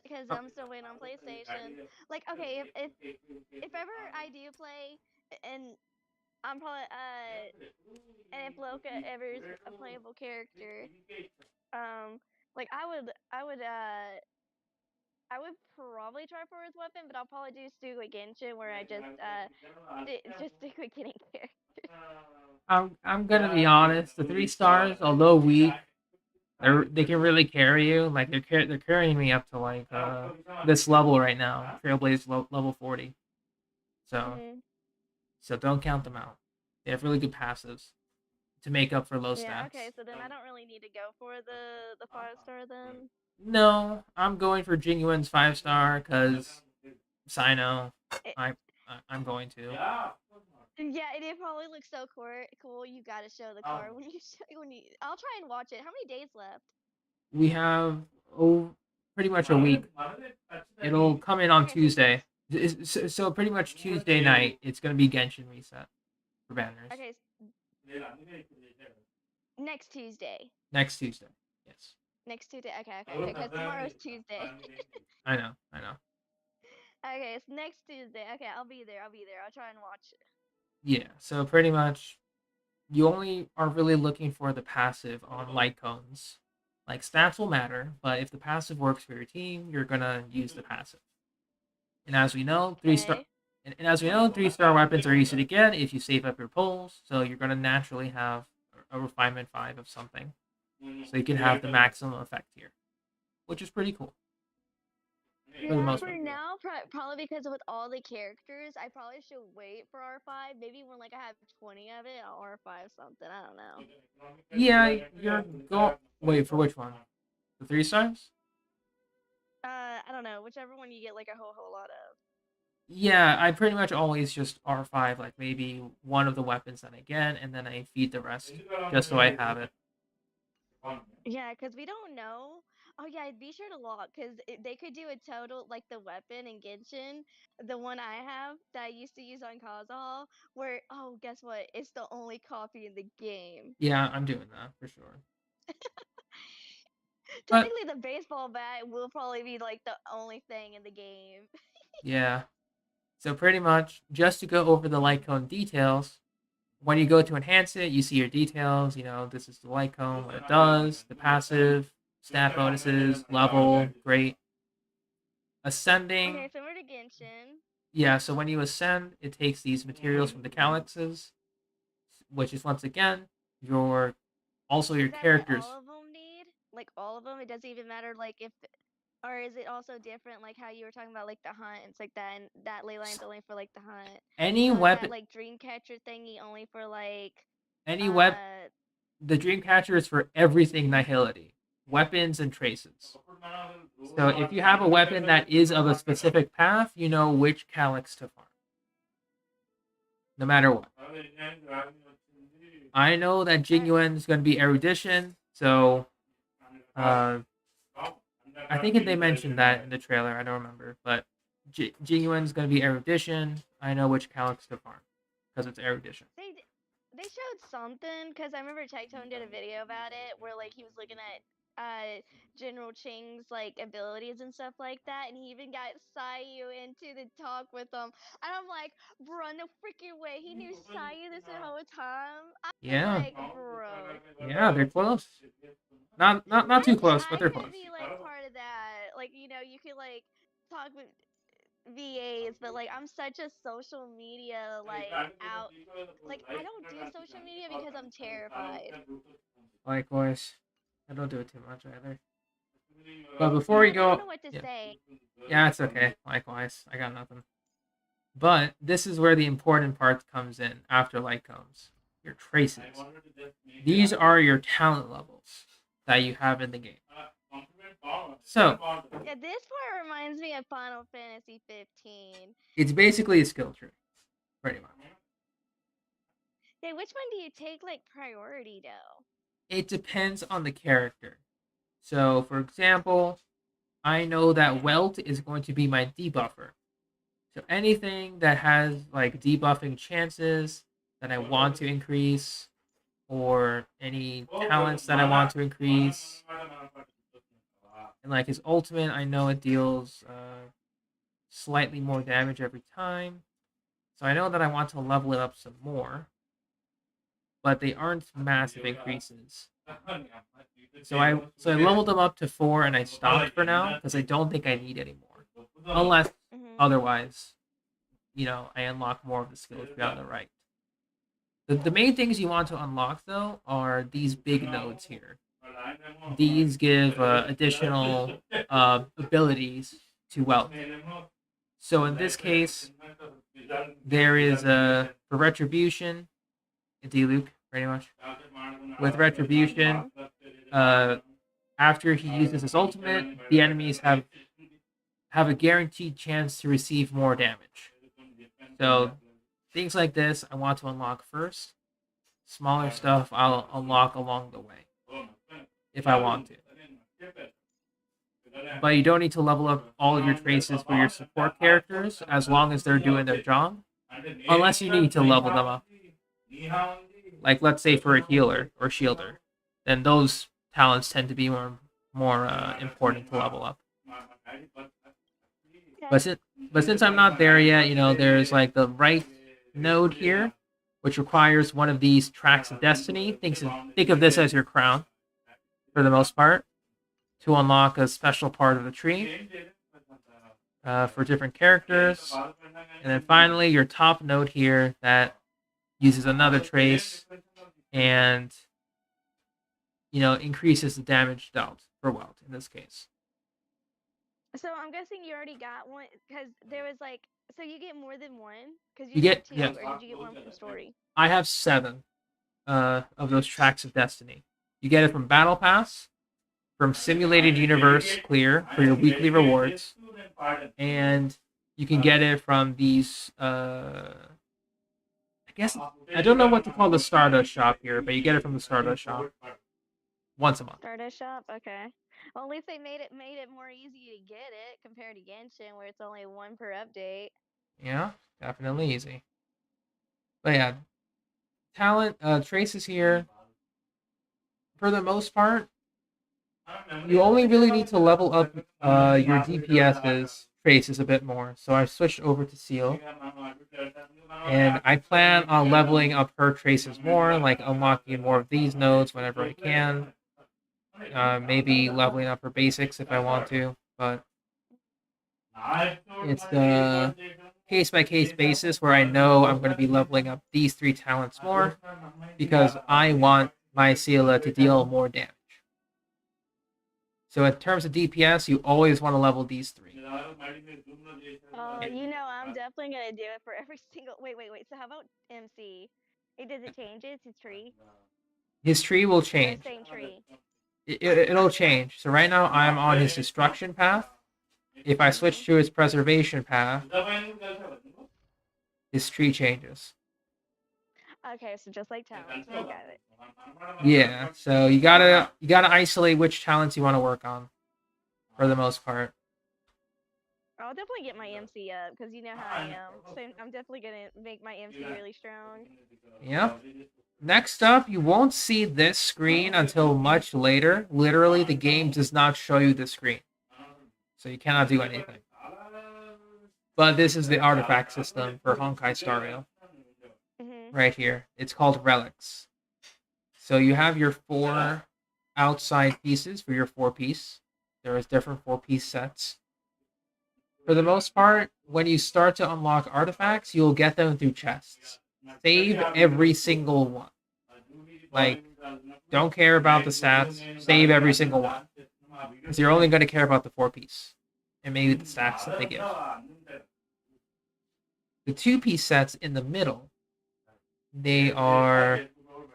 Because I'm still waiting on PlayStation. Like, okay, if ever I do play, and I'm probably and if Luoka ever is a playable character, like I would probably try for his weapon, but I'll probably stick with Genshin, where I just stick with getting characters. I'm gonna be honest. The 3 stars, although weak, they can really carry you. Like they're carrying me up to like this level right now, Trailblaze level 40. So don't count them out. They have really good passives to make up for low stats. Yeah. Okay. So then I don't really need to go for the 5-star then. No, I'm going for Jing Yuan's 5-star because Sino. I'm going to. Yeah, it probably looks so cool. You gotta show the card when you. I'll try and watch it. How many days left? We have pretty much a week. It'll come in on Tuesday. So pretty much Tuesday night, it's gonna be Genshin reset for banners. Okay. Next Tuesday. Next Tuesday. Yes. Next Tuesday. Okay. Because tomorrow's Tuesday. I know. Okay, it's next Tuesday. Okay, I'll be there. I'll try and watch it. Yeah, so pretty much you only are really looking for the passive on light cones. Like stats will matter, but if the passive works for your team, you're gonna use the passive. And as we know, 3-star weapons are easy to get if you save up your pulls, so you're gonna naturally have a refinement 5 of something. So you can have the maximum effect here, which is pretty cool. For now, probably because with all the characters, I probably should wait for R5. Maybe when like I have 20 of it, I'll R5 something. I don't know. Yeah, you're going. Wait, for which one? The 3 stars? I don't know. Whichever one you get like a whole lot of. Yeah, I pretty much always just R5 like maybe one of the weapons that I get, and then I feed the rest just so I have it. Yeah, because we don't know. Oh yeah, be sure to log because they could do a total like the weapon in Genshin, the one I have that I used to use on Kazuha, where guess what? It's the only copy in the game. Yeah, I'm doing that for sure. Technically, the baseball bat will probably be like the only thing in the game. Yeah. So pretty much, just to go over the light cone details, when you go to enhance it, you see your details. This is the light cone, what it does, the passive, stat bonuses, level, great. Ascending. Okay, similar to Genshin. Yeah, so when you ascend, it takes these materials from the calyxes, which is once again your characters. All of them need? like all of them? It doesn't even matter like if, or is it also different like how you were talking about like the hunt? It's like that and that ley line's only for like the hunt. Any That weapon, like dream catcher thingy only for like any web, the Dreamcatcher is for everything Nihility, weapons and traces. So if you have a weapon that is of a specific path, you know which calyx to farm. No matter what. I know that Jing Yuan is going to be erudition, so I think they mentioned that in the trailer. I don't remember, but Jing Yuan is going to be erudition. I know which calyx to farm because it's erudition. They showed something because I remember Tectone did a video about it where like he was looking at General Ching's like abilities and stuff like that, and he even got Sayu into the talk with him, and I'm like, bro, no freaking way, he knew Sayu this whole time. Yeah. Like, bro. Yeah, they're close. Not too close, but they're close. I could be like part of that. Like, you know, you could like talk with VAs, but like I'm such a social media like out. Like I don't do social media because I'm terrified. Likewise, I don't do it too much either. But before we go, I don't know what to say. Yeah, it's okay. Likewise, I got nothing. But this is where the important part comes in after light comes. Your traces. These are your talent levels that you have in the game. So, yeah, this part reminds me of Final Fantasy 15. It's basically a skill tree, pretty much. Yeah, which one do you take like priority though? It depends on the character. So, for example, I know that Welt is going to be my debuffer. So anything that has like debuffing chances that I want to increase, or any talents that I want to increase, and like his ultimate, I know it deals slightly more damage every time. So I know that I want to level it up some more, but they aren't massive increases. So I leveled them up to 4 and I stopped for now because I don't think I need any more, unless otherwise, you know, I unlock more of the skills on the right. The main things you want to unlock though are these big nodes here. These give additional abilities to Welt. So in this case, there is for Retribution, D-Luke, pretty much. With Retribution, after he uses his ultimate, the enemies have a guaranteed chance to receive more damage. So things like this I want to unlock first. Smaller stuff I'll unlock along the way if I want to. But you don't need to level up all of your traces for your support characters as long as they're doing their job. Unless you need to level them up. Like let's say for a healer or shielder. Then those talents tend to be more important to level up. But since I'm not there yet, you know, there's like the right node here, which requires one of these tracks of destiny. Think of this as your crown, for the most part, to unlock a special part of the tree for different characters. And then finally, your top node here that uses another trace and, you know, increases the damage dealt for Welt in this case. So I'm guessing you already got one because there was like, so you get more than one because you get 2, yeah. Or did you get one from story? I have 7 of those tracks of destiny. You get it from Battle Pass, from Simulated Universe Clear for your weekly rewards, and you can get it from these. I guess I don't know what to call the Stardust shop here, but you get it from the Stardust shop once a month. Stardust shop, okay. Well, at least they made it more easy to get it compared to Genshin, where it's only 1 per update. Yeah, definitely easy. But yeah, talent traces here. For the most part, you only really need to level up your DPS's traces a bit more. So I switched over to Seal. And I plan on leveling up her traces more, like unlocking more of these nodes whenever I can. Maybe leveling up her basics if I want to, but it's the case-by-case basis where I know I'm going to be leveling up these 3 talents more because I want my Seela to deal more damage. So in terms of DPS, you always want to level these 3. Oh, you know, I'm definitely gonna do it for every single. Wait. So how about MC? Does it change its tree? His tree will Or change. same tree? It'll change. So right now I'm on his destruction path. If I switch to his preservation path, his tree changes. Okay, so just like talents, I got it. Yeah, so you gotta isolate which talents you want to work on, for the most part. I'll definitely get my MC up because you know how I am. So I'm definitely gonna make my MC really strong. Yep. Next up, you won't see this screen until much later. Literally, the game does not show you the screen, so you cannot do anything. But this is the artifact system for Honkai Star Rail. Right here. It's called relics. So you have your 4 outside pieces for your 4-piece. There is different 4-piece sets. For the most part, when you start to unlock artifacts, you'll get them through chests. Save every single one. Like, don't care about the stats. Save every single one. Because you're only going to care about the 4-piece. And maybe the stats that they give. The 2-piece sets in the middle, they are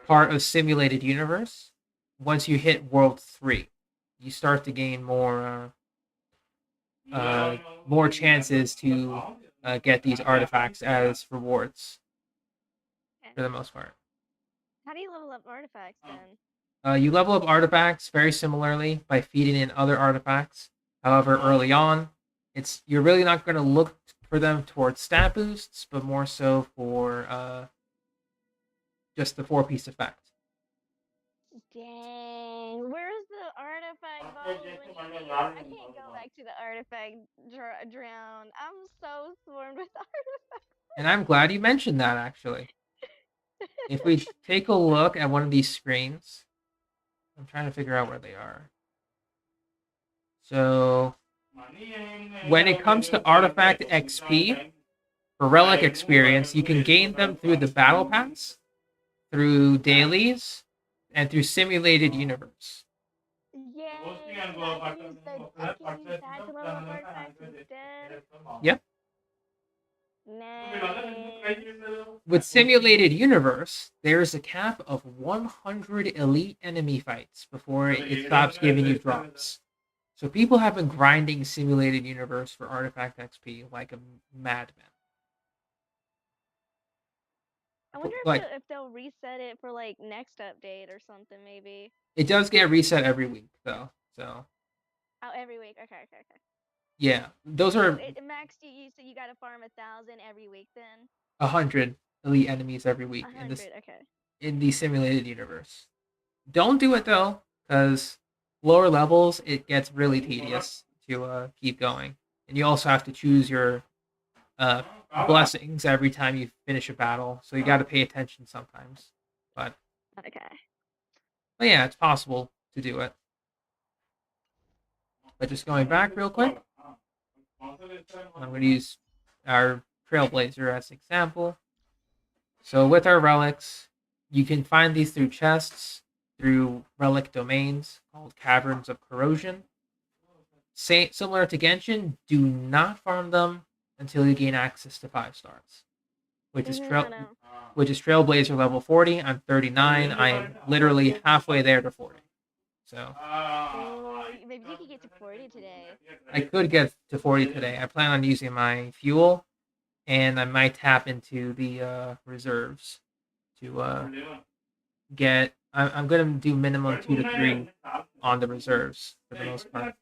part of Simulated Universe. Once you hit World 3, you start to gain more chances to get these artifacts as rewards, for the most part. How do you level up artifacts then? You level up artifacts very similarly by feeding in other artifacts. However, early on, you're really not going to look for them towards stat boosts, but more so for just the 4-piece effect. Dang, where's the artifact bottles when you need? I can't go back to the artifact drown. I'm so swarmed with artifacts. And I'm glad you mentioned that, actually. If we take a look at one of these screens, I'm trying to figure out where they are. So, when it comes to artifact XP, for relic experience, you can gain them through the battle pass, through dailies, and through Simulated Universe. Yay! I can use that to level up artifacts instead. Yep. Nice. With Simulated Universe, there's a cap of 100 elite enemy fights before it stops giving you drops. So people have been grinding Simulated Universe for artifact XP like a madman. I wonder if they'll reset it for like next update or something, maybe. It does get reset every week, though. So. Oh, every week. Okay. Yeah, those are. It maxed you, so you got to farm 1,000 every week then. 100 elite enemies every week 100, in the Simulated Universe. Don't do it though, because lower levels it gets really tedious to keep going, and you also have to choose your blessings every time you finish a battle, so you got to pay attention sometimes. But yeah, it's possible to do it. But just going back real quick, I'm going to use our Trailblazer as an example. So with our relics, you can find these through chests, through relic domains called Caverns of Corrosion. Similar to Genshin, do not farm them until you gain access to 5 stars, which is Trailblazer level 40. I'm 39. I am literally halfway there to 40. So maybe you could get to 40 today. I could get to 40 today. I plan on using my fuel, and I might tap into the reserves to get. I'm gonna do minimum 2 to 3 on the reserves for the most part.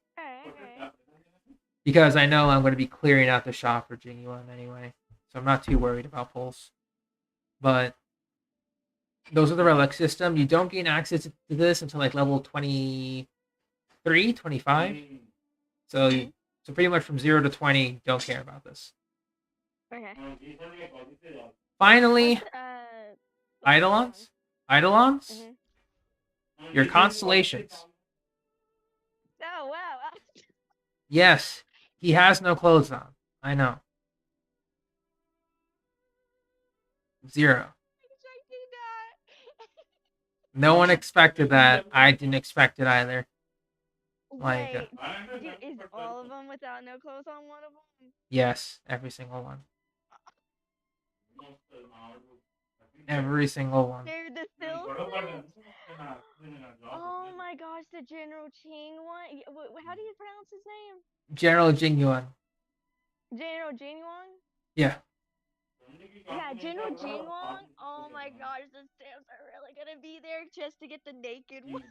Because I know I'm going to be clearing out the shop for Jing Yuan anyway. So I'm not too worried about pulse. But those are the relic system. You don't gain access to this until like level 23, 25. So pretty much from 0 to 20, don't care about this. Okay. Finally, Eidolons? Eidolons? Your constellations. Oh, wow. Yes, he has no clothes on. I know. 0. No one expected that. I didn't expect it either. Like, Wait, is all of them without no clothes on one of them? yes, every single one. Every single one. They're the Silsons? Oh my gosh, the General Ching one. How do you pronounce his name? General Jing Yuan. General Jing Yuan? Yeah. Yeah, General Jing Yuan. Oh my gosh, the stamps are really gonna be there just to get the naked one.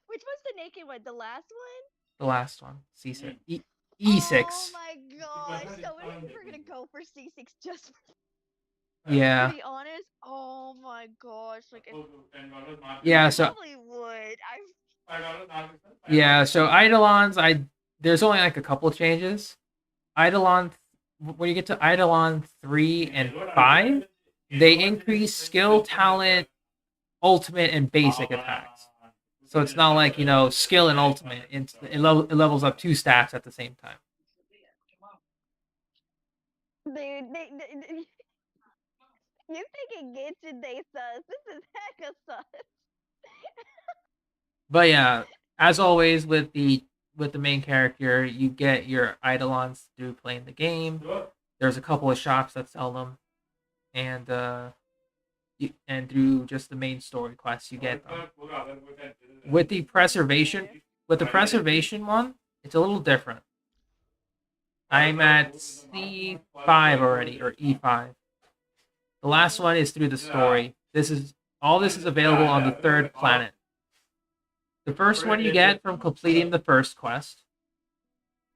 Which one's the naked one? The last one? The last one. C6. E6. E6. Oh my gosh. So many people are gonna go for C6 just for Yeah. to be honest. Oh my gosh. Like Yeah, I so probably would. yeah, so Eidolons, there's only like a couple changes. Eidolon, when you get to Eidolon 3 and 5, they increase skill, talent, ultimate, and basic attacks. So it's not like, skill and ultimate. It levels up 2 stats at the same time. Dude, you thinking Genshin they sus. This is hecka sus. But yeah, as always with the main character, you get your Eidolons through playing the game. There's a couple of shops that sell them, and through just the main story quests you get them. With the preservation one, it's a little different. I'm at C5 already, or E5. The last one is through the story. This is available on the 3rd planet. The first one you get from completing the first quest.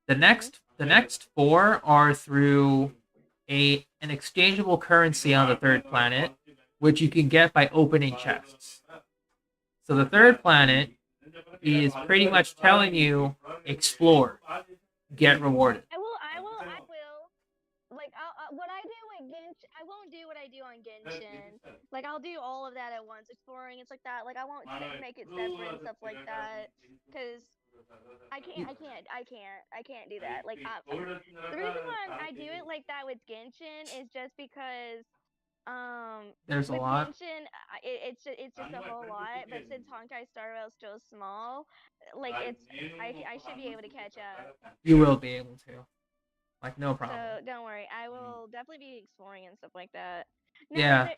The next 4 are through an exchangeable currency on the 3rd planet, which you can get by opening chests. So the 3rd planet is pretty much telling you, explore, get rewarded. I will. Like, what I do with Genshin, I won't do what I do on Genshin. Like, I'll do all of that at once, exploring and stuff like that. Like, I won't make it separate and stuff like that, because I can't do that. Like, the reason why I do it like that with Genshin is just because there's a with lot. Genshin, it's just a whole lot. But since Honkai Star Rail is still small, like I should be able to catch up. You will be able to. Like, no problem. So don't worry, I will definitely be exploring and stuff like that. Now, yeah.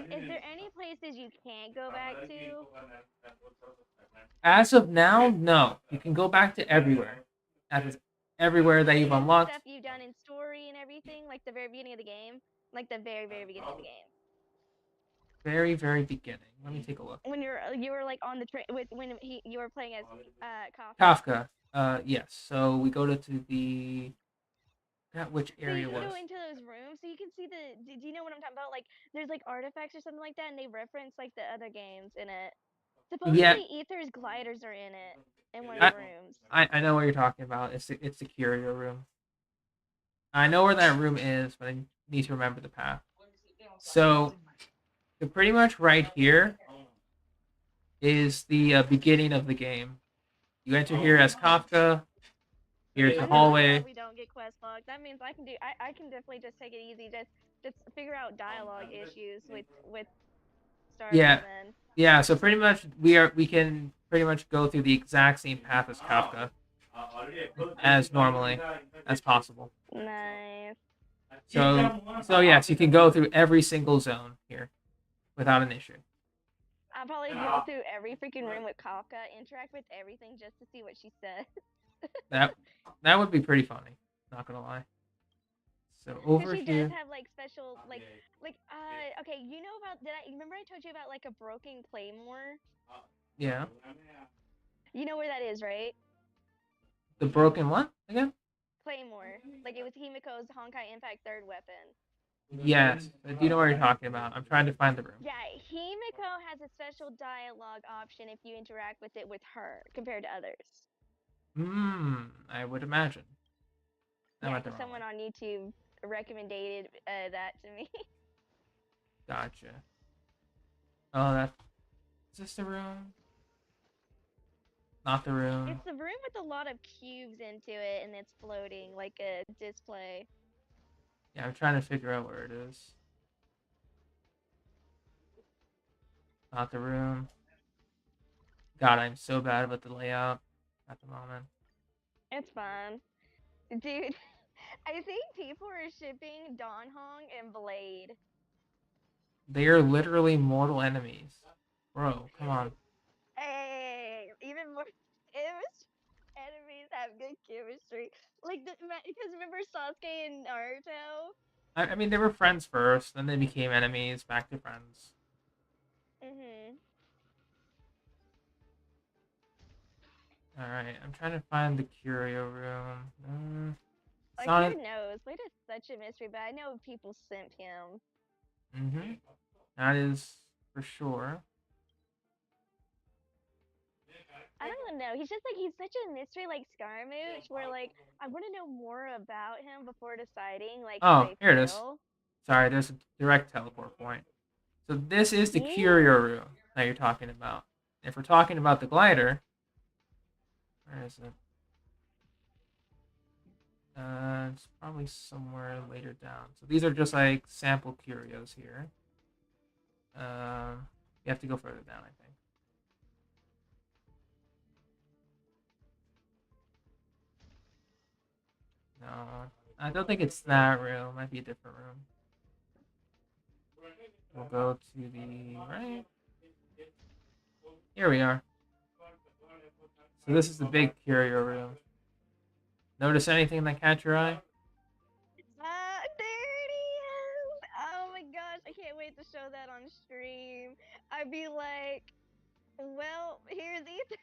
Is there any places you can't go back to? As of now, no. You can go back to everywhere. Everywhere that you've unlocked. Stuff you've done in story and everything, like the very beginning of the game, like the very beginning of the game. Very, very beginning. Let me take a look. When you were like on the train you were playing as Kafka. Yes. So we go to the. Which area was? So you go into those rooms, so you can see do you know what I'm talking about? Like, there's like artifacts or something like that, and they reference like the other games in it. Supposedly, Aether's gliders are in it in one of the rooms. I know what you're talking about. It's the curio room. I know where that room is, but I need to remember the path. So, pretty much right here is the beginning of the game. You enter here as Kafka. Here's the hallway. We don't get quest logs. That means I can definitely just take it easy. Just figure out dialogue issues with Star Rail then. Yeah. So pretty much we can pretty much go through the exact same path as Kafka, as normally as possible. Nice. So yes, you can go through every single zone here without an issue. I'll probably go through every freaking room with Kafka, interact with everything just to see what she says. That would be pretty funny. Not gonna lie. So over she here. does have like special okay, you know about remember I told you about like a broken claymore? Yeah. You know where that is, right? The broken what again? Claymore. Like, it was Himiko's Honkai Impact 3rd weapon. Yes, I do know what you're talking about. I'm trying to find the room. Yeah, Himiko has a special dialogue option if you interact with it with her compared to others. I would imagine. Yeah, someone on YouTube recommended that to me. Gotcha. Oh, is this the room? Not the room. It's the room with a lot of cubes into it, and it's floating like a display. Yeah, I'm trying to figure out where it is. Not the room. God, I'm so bad with the layout. at the moment. It's fun. Dude, I think people are shipping Don Hong and Blade. They are literally mortal enemies. Bro, come on. Hey, even more enemies have good chemistry. Like, because remember Sasuke and Naruto? I mean, they were friends first, then they became enemies, back to friends. Mm-hmm. Alright, I'm trying to find the curio room. It's Like, not. who knows? Blade is such a mystery, but I know people simp him. That is for sure. I don't know. He's just like, he's such a mystery, like Scaramouche, where like I want to know more about him before deciding like how Oh, I here it is. feel. Sorry, there's a direct teleport point. So this is the Yeah. curio room that you're talking about. If we're talking about the glider, where is it? It's probably somewhere later down. So these are just like sample curios here. You have to go further down, I think. No, I don't think it's that room. It might be a different room. We'll go to the right. Here we are. So this is the big curio room. Notice anything that catch your eye? There it is. Oh my gosh, I can't wait to show that on stream. I'd be like, well, here these.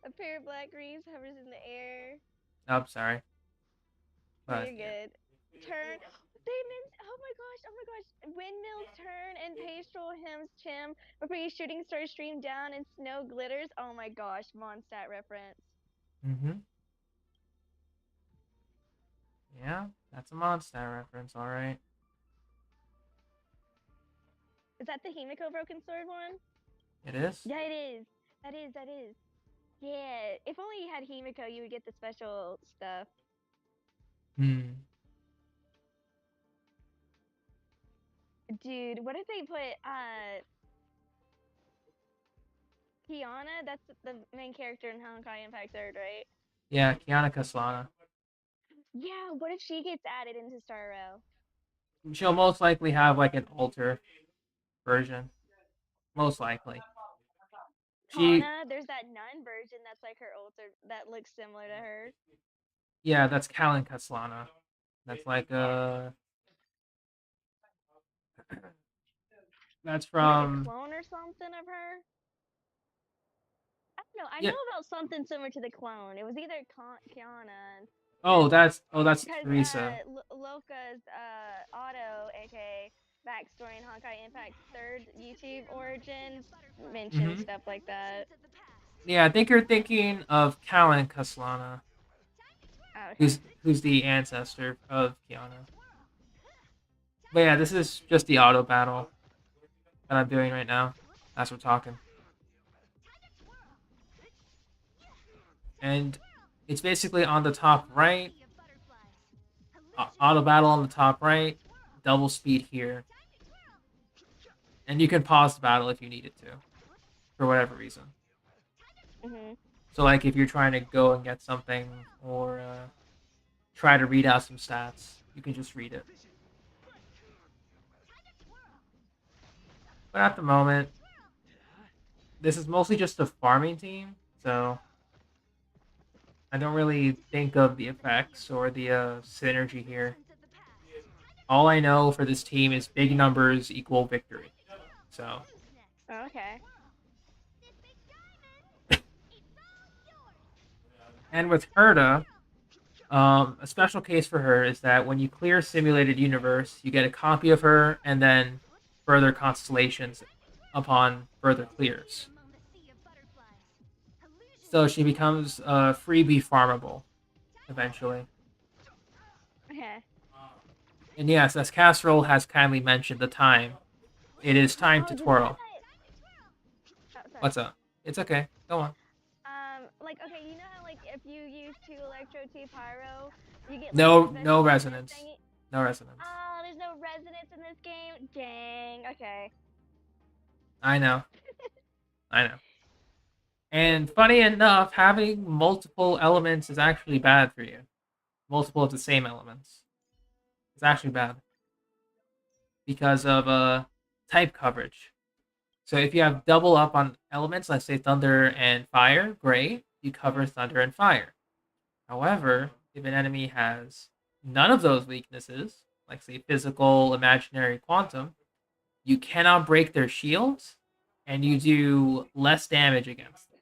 A pair of black rings hovers in the air. Oh, sorry. No, But you're good. Turn. Oh my gosh, oh my gosh. Windmills turn and pastoral hymns chim before you shooting stars stream down and snow glitters. Oh my gosh, Mondstadt reference. Yeah, that's a Mondstadt reference, alright. Is that the Himiko Broken Sword one? It is? Yeah, it is. That is. Yeah, if only you had Himiko, you would get the special stuff. Dude, what if they put Kiana? That's the main character in Honkai Impact 3rd, right? Yeah, Kiana Kaslana. Yeah, what if she gets added into Star Rail? She'll most likely have like an alter version. Most likely. Kana, there's that nun version that's like her alter that looks similar to her. Yeah, that's Kalin Kaslana. That's like that's from Like a clone or something of her. I don't know. I yeah. know about something similar to the clone. It was either Kiana. Oh, that's Because Teresa. Loka's Auto, aka backstory in Honkai Impact 3rd YouTube origins, mentions stuff like that. Yeah, I think you're thinking of Kalin Kaslana. Oh, okay. Who's the ancestor of Kiana. But yeah, this is just the auto battle that I'm doing right now as we're talking. And it's basically on the top right. Auto battle on the top right. Double speed here. And you can pause the battle if you needed to. For whatever reason. So like if you're trying to go and get something or try to read out some stats, you can just read it. But at the moment, this is mostly just a farming team, so I don't really think of the effects or the synergy here. All I know for this team is big numbers equal victory. So. Okay. And with Herta, a special case for her is that when you clear Simulated Universe, you get a copy of her and then further constellations upon further clears. So she becomes freebie farmable eventually. Okay. And yes, as Casserole has kindly mentioned the time, it is time to twirl. What's up? It's okay. Go on. Like, okay, you know how, like, if you use 2 Electro, 2 Pyro, you get, like, no resonance. No resonance. Oh, there's no resonance in this game? Dang, okay. I know. And funny enough, having multiple elements is actually bad for you. Multiple of the same elements. It's actually bad. Because of type coverage. So if you have double up on elements, let's say thunder and fire, great. You cover thunder and fire. However, if an enemy has none of those weaknesses, like say physical, imaginary, quantum, you cannot break their shields, and you do less damage against them.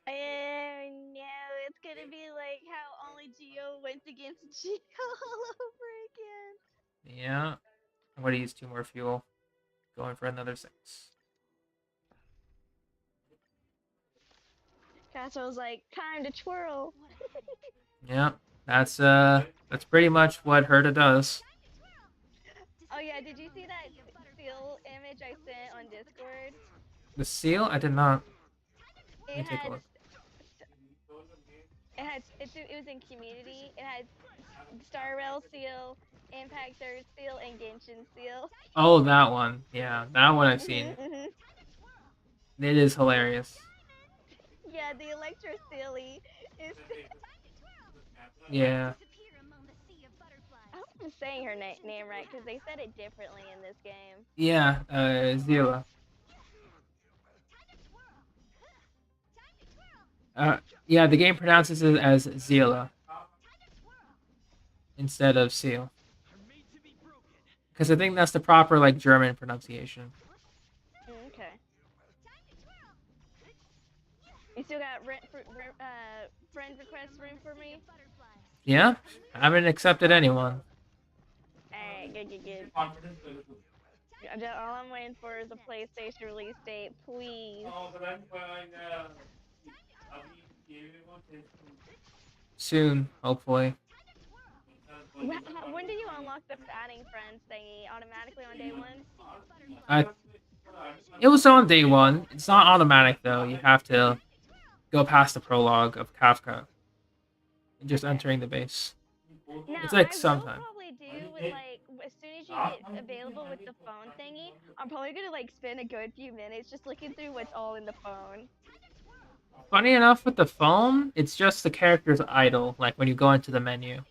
No, it's gonna be like how only Geo went against Geo all over again. Yeah. I'm going to use 2 more fuel. Going for another 6. Castle's like, time to twirl. Yeah. That's pretty much what Herta does. Oh yeah, did you see that seal image I sent on Discord? The seal? I did not. Let me It take a had, look. it was in community. It had Star Rail seal, Impact Third seal, and Genshin seal. Oh, that one. Yeah, that one I've seen. Mhm. It is hilarious. Yeah, the Electro Silly is. Yeah. I hope I'm saying her name right because they said it differently in this game. Yeah, Zila. Yeah, the game pronounces it as Zila instead of Seal. Because I think that's the proper like German pronunciation. Okay. You still got friend request room for me? Yeah, I haven't accepted anyone. Alright, good. All I'm waiting for is a PlayStation release date, please. Soon, hopefully. When do you unlock the adding friends thingy? Automatically on day 1? It was on day 1. It's not automatic though. You have to go past the prologue of Kafka. And just entering the base. Now, It's like I sometime. will probably do with like as soon as you get available with the phone thingy, I'm probably gonna like spend a good few minutes just looking through what's all in the phone. Funny enough, with the phone, it's just the character's idle. Like when you go into the menu,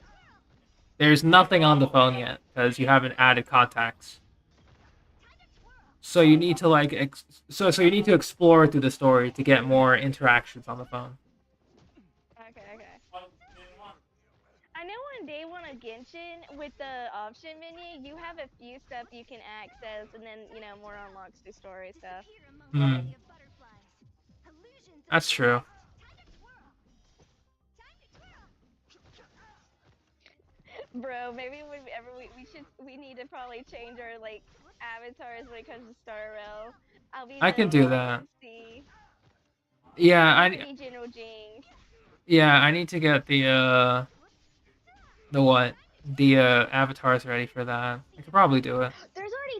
there's nothing on the phone yet because you haven't added contacts. So you need to like so you need to explore through the story to get more interactions on the phone. Okay. I know on day 1 of Genshin, with the option menu, you have a few stuff you can access, and then, more unlocks through story stuff. That's true. Bro, maybe we need to probably change our, like, avatars when it comes to Star Rail. I'll be I can do that. MC. Yeah, I be General Jing. Yeah, I need to get the what? The avatars ready for that. I could probably do it. There's already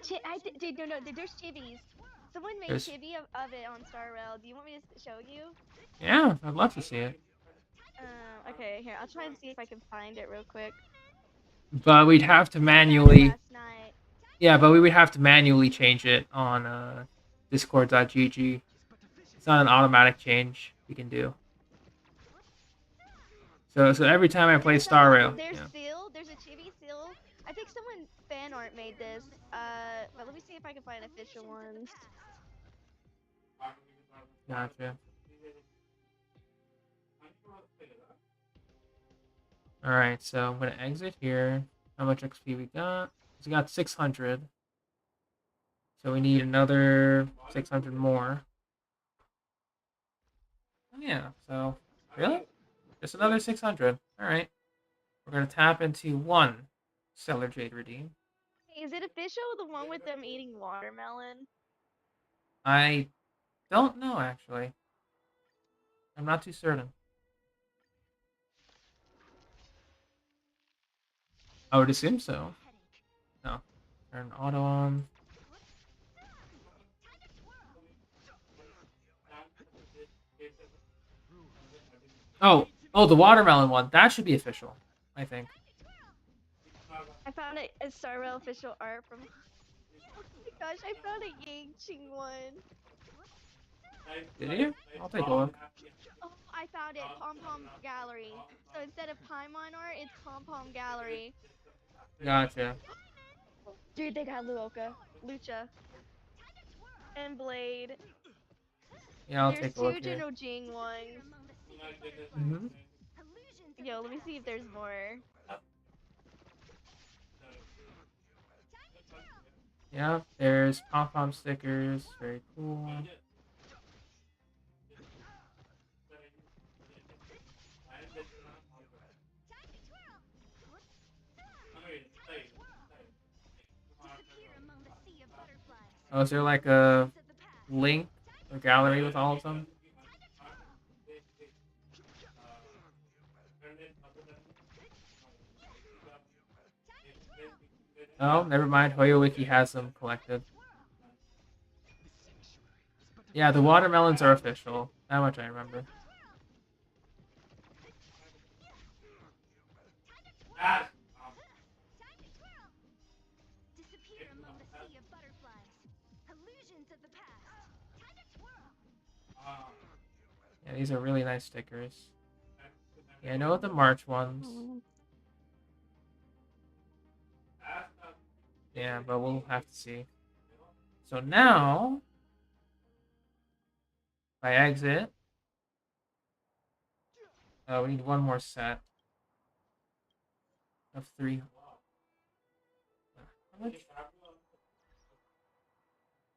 no, there's chibis. Someone made chibi of it on Star Rail. Do you want me to show you? Yeah, I'd love to see it. Okay, here, I'll try and see if I can find it real quick. But we'd have to manually. Yeah, but we would have to manually change it on discord.gg. It's not an automatic change we can do. So every time I play Star Rail. There's a chibi seal. I think someone fan art made this. But let me see if I can find official ones. Gotcha. Alright, so I'm gonna exit here. How much XP we got? We got 600. So we need another 600 more. Oh yeah, so really? Just another 600. Alright. We're gonna tap into 1 Stellar Jade Redeem. Hey, is it official, the one with them eating watermelon? I don't know, actually. I'm not too certain. I would assume so. No. Turn auto on. Oh, the watermelon one. That should be official, I think. I found it as Star Rail official art from. Oh my gosh, I found a Jing one. Did you? I'll take a look. Oh, I found it. Pom Pom Gallery. So instead of Paimon art, it's Pom Pom Gallery. Gotcha. Dude, they got Lucha, and Blade. Yeah, I'll There's take a look two here. General Jing ones. Mm-hmm. Yo, let me see if there's more. Yeah, there's pom-pom stickers. Very cool. Oh, is there like a link, a gallery with all of them? Oh, never mind. HoYoWiki has them collected. Yeah, the watermelons are official. That much I remember. Disappear among the sea of butterflies. Illusions of the past. Yeah, these are really nice stickers. Yeah, I know the March ones. Yeah, but we'll have to see. So now, if I exit, we need one more set of 3. How much?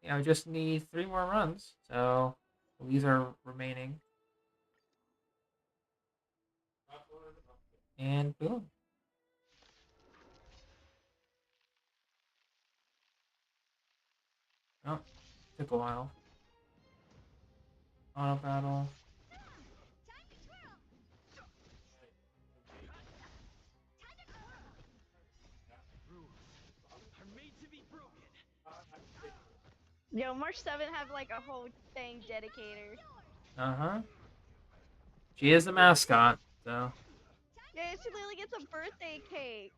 Yeah, I just need 3 more runs. So these are remaining. And boom. Oh, took a while. Auto battle. Are made to be broken. Yo, March 7th have like a whole thing dedicated. Uh-huh. She is the mascot, so. Yeah, she literally gets a birthday cake.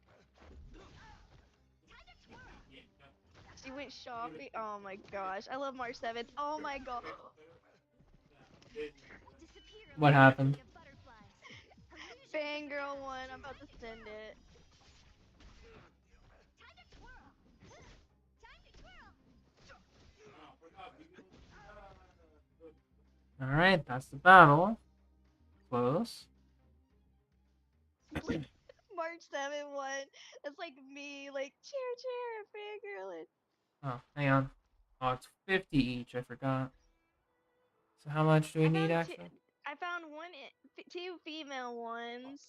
She went shopping. Oh my gosh. I love March 7th. Oh my god. What happened? Fangirl one. I'm about to send it. Alright, that's the battle. Close. March 7th one. That's like me, like cheer, fangirling. Oh, hang on. Oh, it's 50 each. I forgot. So how much do we need, actually? I found two female ones.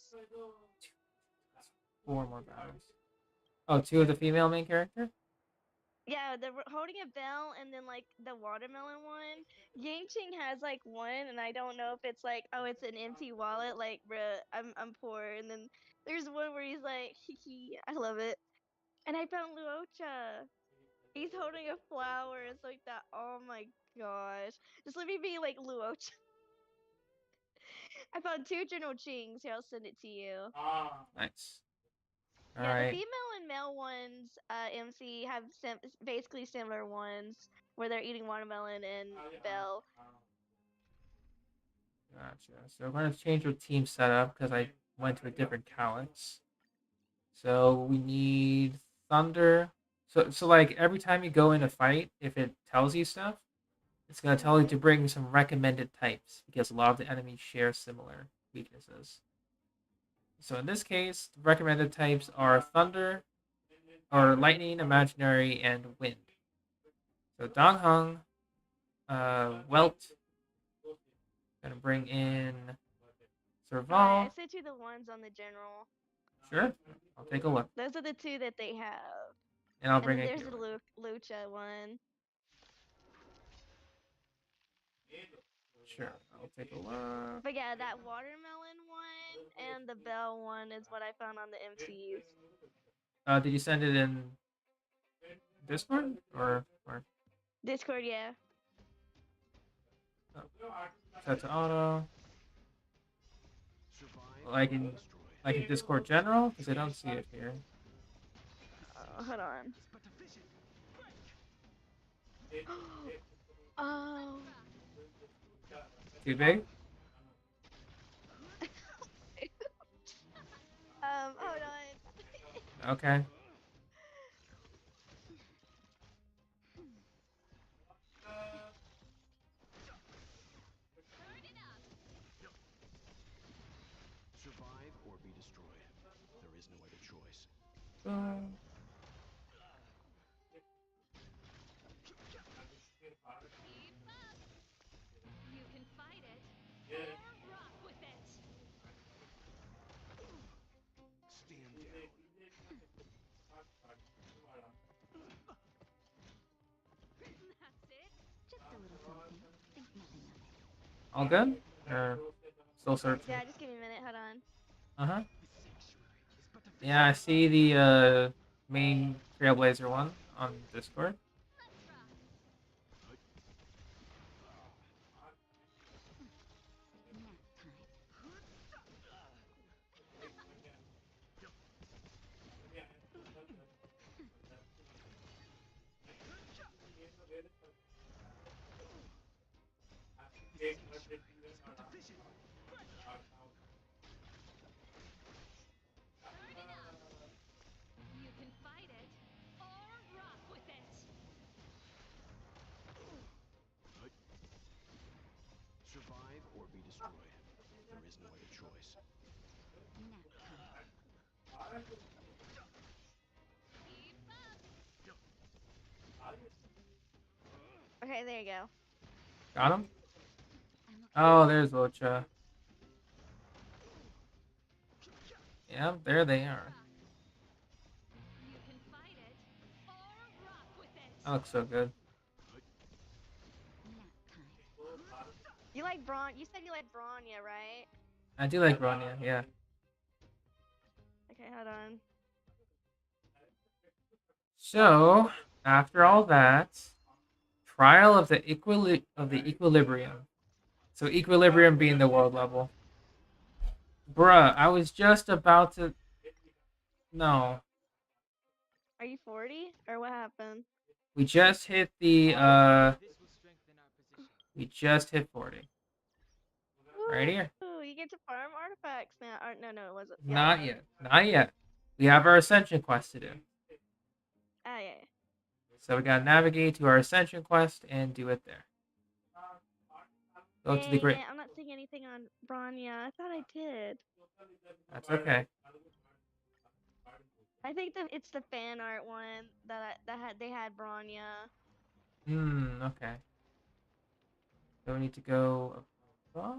4 more battles. Oh, 2 of the female main character? Yeah, they're holding a bell, and then like the watermelon one. Yangqing has like one, and I don't know if it's like, oh, it's an empty wallet. Like, bruh, I'm poor. And then there's one where he's like, hee, I love it. And I found Luocha. He's holding a flower. It's like that. Oh my gosh. Just let me be like Luocha. I found 2 General Chings. Here, I'll send it to you. Nice. Yeah, Alright. the female and male ones, MC, have basically similar ones where they're eating watermelon and bell. Gotcha. So we're going to change our team setup because I went to a different Calyx. So we need Thunder. So like every time you go in a fight, if it tells you stuff, it's going to tell you to bring some recommended types because a lot of the enemies share similar weaknesses. So in this case, the recommended types are Thunder, or Lightning, Imaginary, and Wind. So Dongheng, Welt, gonna bring in Serval. I sent you the ones on the general. Sure, I'll take a look. Those are the 2 that they have. And I'll bring and in there's the Lucha one. Sure, I'll take a look. But yeah, that watermelon one and the bell one is what I found on the MCs. Did you send it in Discord or where? Discord, yeah. Oh. Set to auto. Like in Discord general, because I don't see it here. Hold on. Oh. Too big? Hold on. Okay. Survive or be destroyed. There is no other choice. You can fight it or rock with it. Stand down. That's it. Just a little something. Think nothing of it. All good? Or still searching? Yeah, just give me a minute. Hold on. Uh-huh. The sanctuary is but a Yeah, I see the main Trailblazer one on Discord. Let's rock. Nap time. is but a vision. You can fight it or rock with it. Survive or be destroyed. There is no other choice. Nap time. Keep up. Okay, there you go. Got him? I'm okay. Oh, there's Ocha. Yeah, there they are. You can fight it or rock with it. That looks so good. Nap time. You like Bron? You said you like Bronya, right? I do like Bronya, yeah. Okay, hold on. So, after all that, trial of the equilibrium. So equilibrium being the world level. Bruh, I was just about to. No, Are you 40 or what happened? we just hit the This will strengthen our position. we just hit 40. Right here. Ooh, you get to farm artifacts now. Or, no, it wasn't. Not yet. Not yet. We have our ascension quest to do. Ah, yeah. So we gotta navigate to our ascension quest and do it there. Go to the Dang great. it, I'm not seeing anything on Bronya. I thought I did. That's okay. I think that it's the fan art one they had Bronya. Okay. So we need to go above.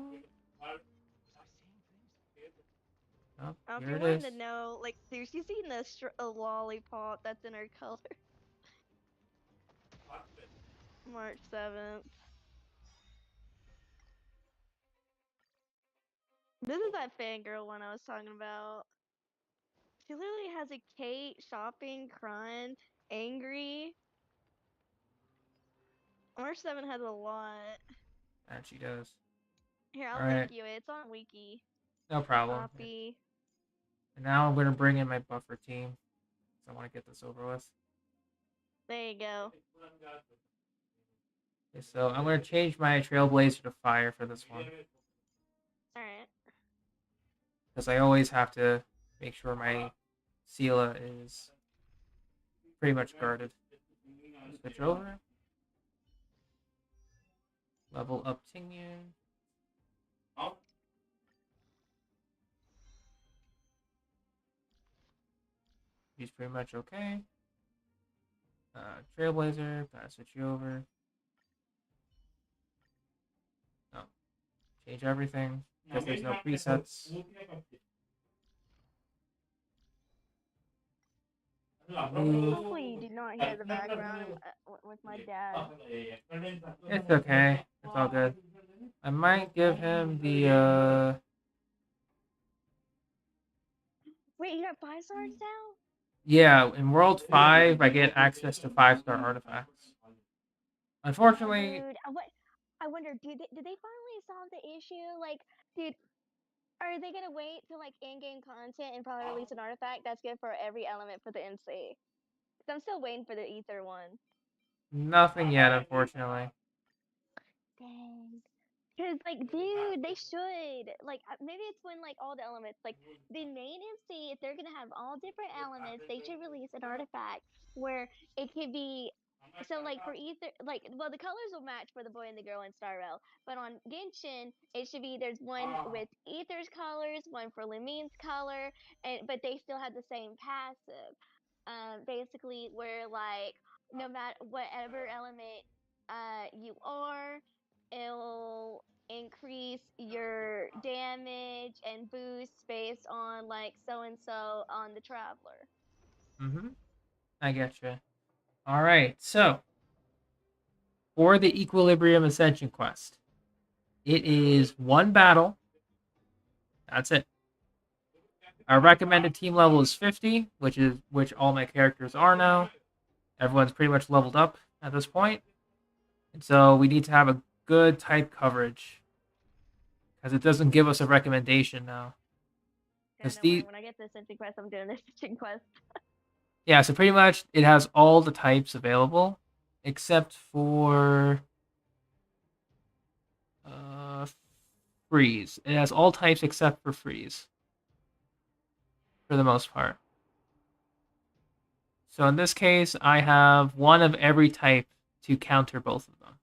Oh, If here you it wanted is. to know, like, seriously, you seen a lollipop that's in her color? March 7th. This is that fangirl one I was talking about. She literally has a Kate shopping, crying, angry. March 7th has a lot. And she does. Here, I'll Alright. link you it. It's on Wiki. No problem. Copy. And now I'm going to bring in my buffer team. So I want to get this over with. There you go. Okay, so I'm going to change my Trailblazer to fire for this one. Alright. Because I always have to make sure my Sela is pretty much guarded. Switch over. Level up Tingyun. He's pretty much okay. Trailblazer, gotta switch you over. No. Change everything. Because there's no presets. Hopefully you did not hear the background with my dad. It's okay. It's all good. I might give him the Wait, you got 5 stars now? yeah, in World 5 I get access to 5-star artifacts. Unfortunately, Dude, I wonder, did they finally solve the issue? Like, dude, are they gonna wait till like in-game content and probably release an artifact that's good for every element for the MC? Cause I'm still waiting for the Ether one. nothing yet, unfortunately. Dang. Cause like, dude, they should like maybe it's when like all the elements like the main MC, if they're gonna have all different elements, they should release an artifact where it could be so like for ether like well the colors will match for the boy and the girl in Star Rail, but on Genshin it should be there's one with ether's colors, one for Lumine's color, and but they still have the same passive. Basically where like no matter whatever element you are, it'll increase your damage and boost based on like so and so on the traveler. Mm-hmm. I getcha. All right, so for the Equilibrium Ascension quest, it is one battle. That's it. Our recommended team level is 50, which all my characters are now. Everyone's pretty much leveled up at this point. And so we need to have a good type coverage. Because it doesn't give us a recommendation now. Yeah, no, when I get the Ascension quest, I'm doing the Ascension quest. Yeah, so pretty much it has all the types available. Except for freeze. It has all types except for freeze. For the most part. So in this case, I have one of every type to counter both of them.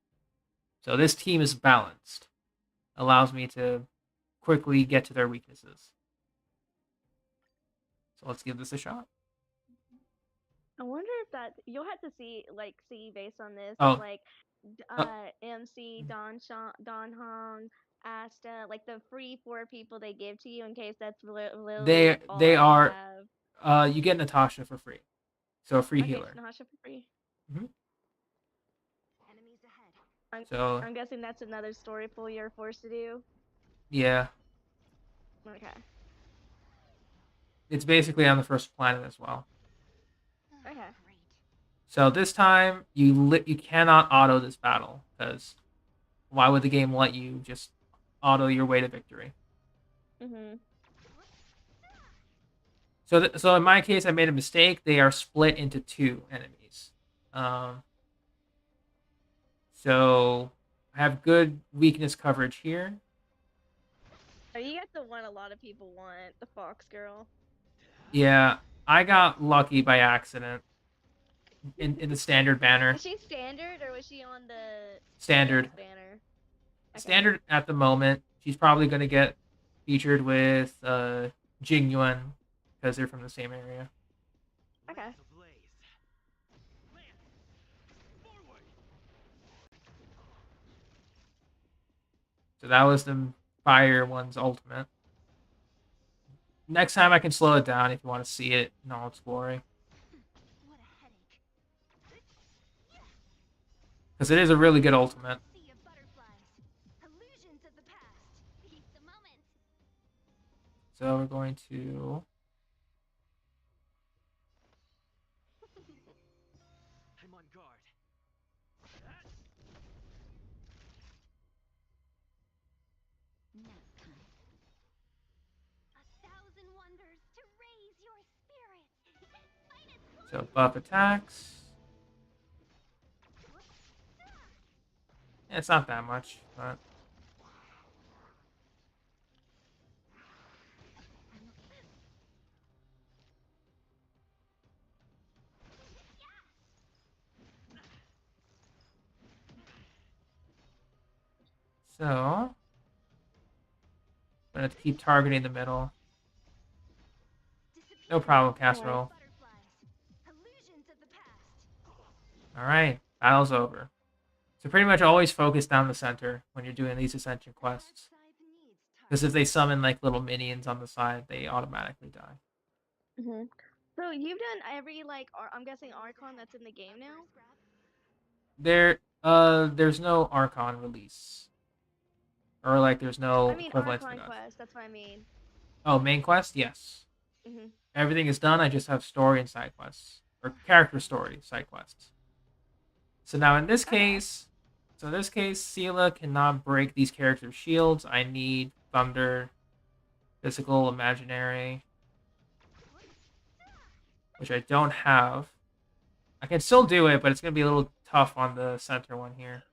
So this team is balanced. Allows me to quickly get to their weaknesses. So let's give this a shot. I wonder if that you'll have to see based on this like MC Don Hong Asta like the free 4 people they give to you in case that's really they are you get Natasha for free. So a free healer. Natasha for free. Mm-hmm. Enemies ahead. I'm guessing that's another story pull you're forced to do. Yeah. Okay. It's basically on the first planet as well. Okay. So this time you cannot auto this battle because why would the game let you just auto your way to victory? Mhm. So in my case, I made a mistake. They are split into 2 enemies. So I have good weakness coverage here. Oh, you got the one a lot of people want, the Fox girl. Yeah, I got lucky by accident in the standard banner. Was she standard or was she on the standard banner? Okay. Standard at the moment. She's probably going to get featured with Jing Yuan because they're from the same area. Okay. So that was the fire one's ultimate. Next time I can slow it down if you want to see it in all its glory. What a headache. Because it is a really good ultimate. Sea of butterflies. Illusions of the past. Heat the moment. So we're going to... I'm on guard. Nap time. 1,000 wonders to raise your spirit. So buff attacks. Yeah, it's not that much, but... So, I'm going to keep targeting the middle. No problem, casserole. Alright, battle's over. So pretty much always focus down the center when you're doing these Ascension quests. Because if they summon like little minions on the side, they automatically die. Mhm. So you've done every I'm guessing Archon that's in the game now? There's no Archon release. Or like there's no equivalent Archon to that. quest, that's what I mean. Oh, main quest? Yes. Mhm. Everything is done, I just have story and side quests. Or character story, side quests. So now in this case, Seela cannot break these characters' shields. I need Thunder, Physical, Imaginary, which I don't have. I can still do it, but it's going to be a little tough on the center one here.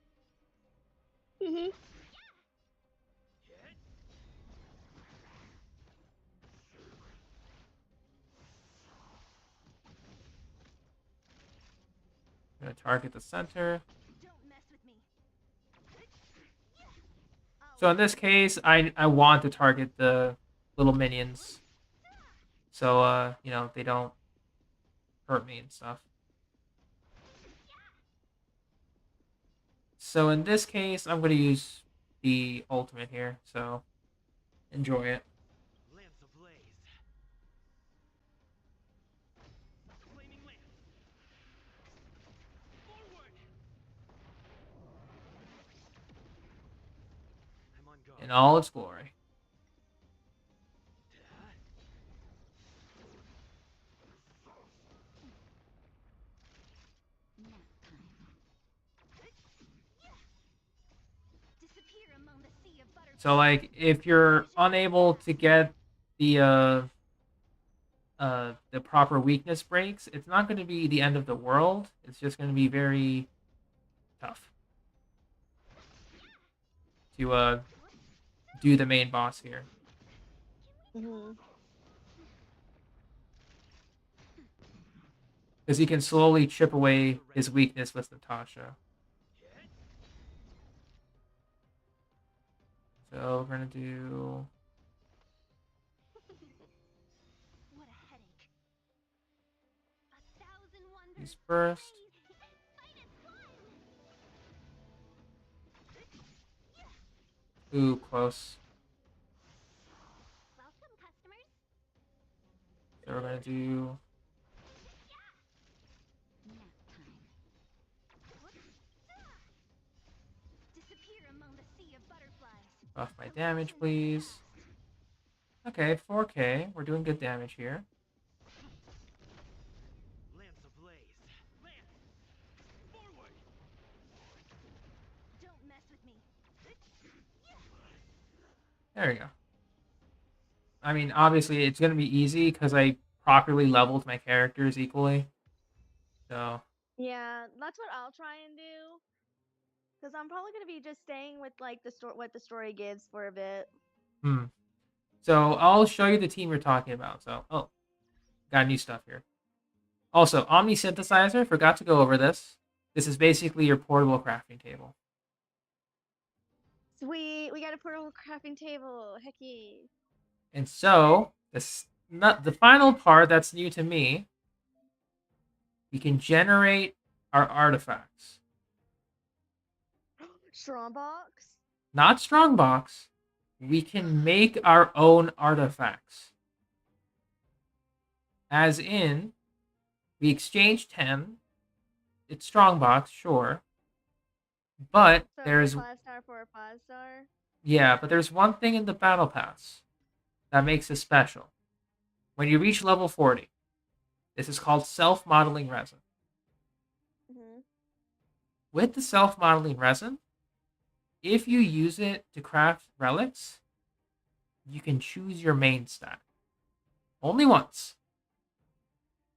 Mhm. Gonna target the center. Don't mess with me. So in this case, I want to target the little minions. So, you know, they don't hurt me and stuff. So in this case, I'm going to use the ultimate here. So enjoy it. Lance ablaze. Flaming lance. Forward. I'm on guard. In all its glory. Disappear among the sea of butterflies. So like if you're unable to get the proper weakness breaks, it's not going to be the end of the world. It's just going to be very tough to do the main boss here. Mhm. Because he can slowly chip away his weakness with Natasha. So we're gonna do What a headache. 1,000 wonders. these first. Fight is fun. Ooh, close. Welcome, customers. So we're gonna do Disappear among the sea of butterflies. buff my damage, please. Okay, 4K. We're doing good damage here. Lance ablaze. Lance. Forward. Don't mess with me. There we go. I mean, obviously, it's going to be easy because I properly leveled my characters equally. So, Yeah, that's what I'll try and do. Because I'm probably gonna be just staying with like the story, what the story gives for a bit. so I'll show you the team we're talking about. So, oh, got new stuff here. Also, Omni Synthesizer, forgot to go over this. This is basically your portable crafting table. Sweet, we got a portable crafting table. Heck yeah. And so, this not the final part that's new to me. We can generate our artifacts. Strongbox. Not Strongbox. We can make our own artifacts. As in, we exchange 10. It's Strongbox, sure. But So there's 5-star for a 5-star. yeah, but there's one thing in the battle pass that makes it special. When you reach level 40, this is called self-modeling resin. Mhm. With the self-modeling resin, if you use it to craft relics, you can choose your main stat. Only once.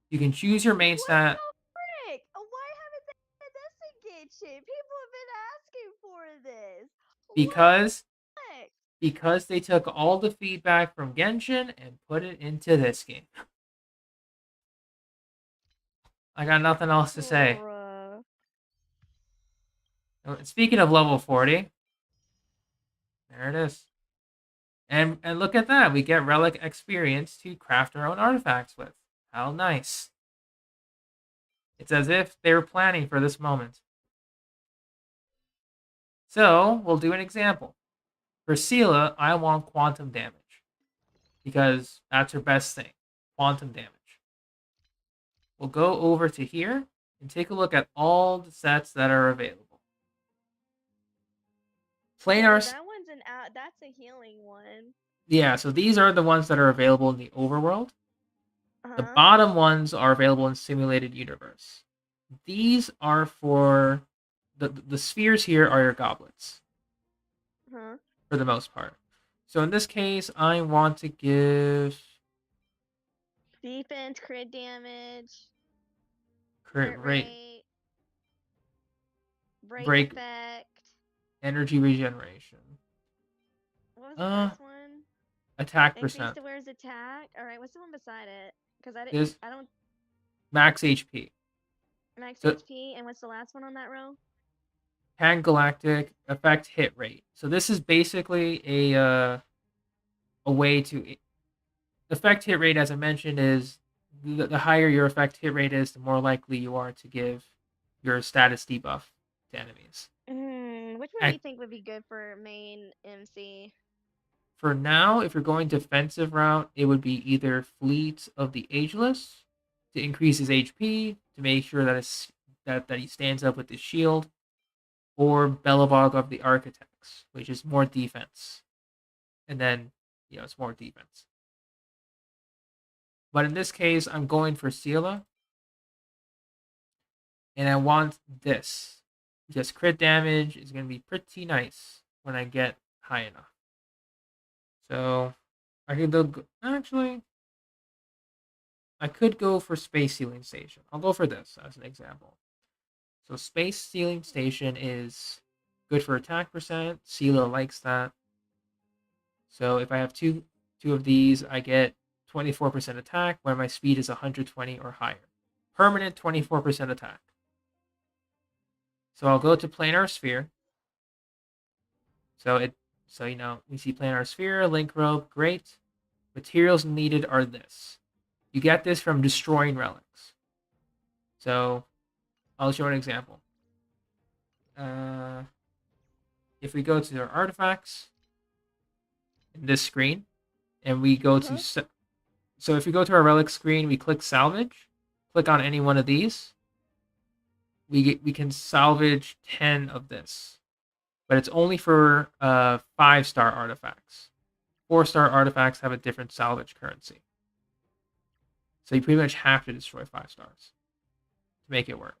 You can choose your main stat. What the frick? Why haven't they done this in Genshin? People have been asking for this. Because What the heck? because they took all the feedback from Genshin and put it into this game. I got nothing else to say. Bruh. Speaking of level 40, there it is. And look at that. We get relic experience to craft our own artifacts with. How nice. It's as if they were planning for this moment. So, we'll do an example. For Sela, I want quantum damage. Because that's her best thing. Quantum damage. We'll go over to here and take a look at all the sets that are available. Planar. That one's that's a healing one. Yeah, so these are the ones that are available in the overworld. The Uh-huh. bottom ones are available in simulated universe. These are for the spheres here are your goblets. Uh-huh. For the most part. So in this case, I want to give Defense, crit damage, crit rate, break effect. energy regeneration, What was the first one? attack Increase percent, the wearer's attack. All right, what's the one beside it? Because This- I don't. max HP. Max So- HP, and what's the last one on that row? Pan-galactic effect hit rate. So this is basically a way to effect hit rate, as I mentioned, is the higher your effect hit rate is, the more likely you are to give your status debuff to enemies. Which one do you think would be good for main MC? For now, if you're going defensive route, it would be either Fleet of the Ageless to increase his HP to make sure that he stands up with his shield, or Belobog of the Architects, which is more defense, and then it's more defense. But in this case, I'm going for Sela, and I want this. Just crit damage is going to be pretty nice when I get high enough. So I could actually, I could go for Space Sealing Station. I'll go for this as an example. So Space Sealing Station is good for attack percent. Sela likes that. So if I have two of these, I get 24% attack when my speed is 120 or higher. Permanent 24% attack. So I'll go to Planar Sphere. So we see Planar Sphere, Link Rope, great. Materials needed are this. You get this from destroying relics. So I'll show an example. If we go to our artifacts in this screen, and we go to so if we go to our relic screen, we click salvage, click on any one of these, we can salvage 10 of this, but it's only for 5-star artifacts. 4-star artifacts have a different salvage currency, so you pretty much have to destroy 5 stars to make it work.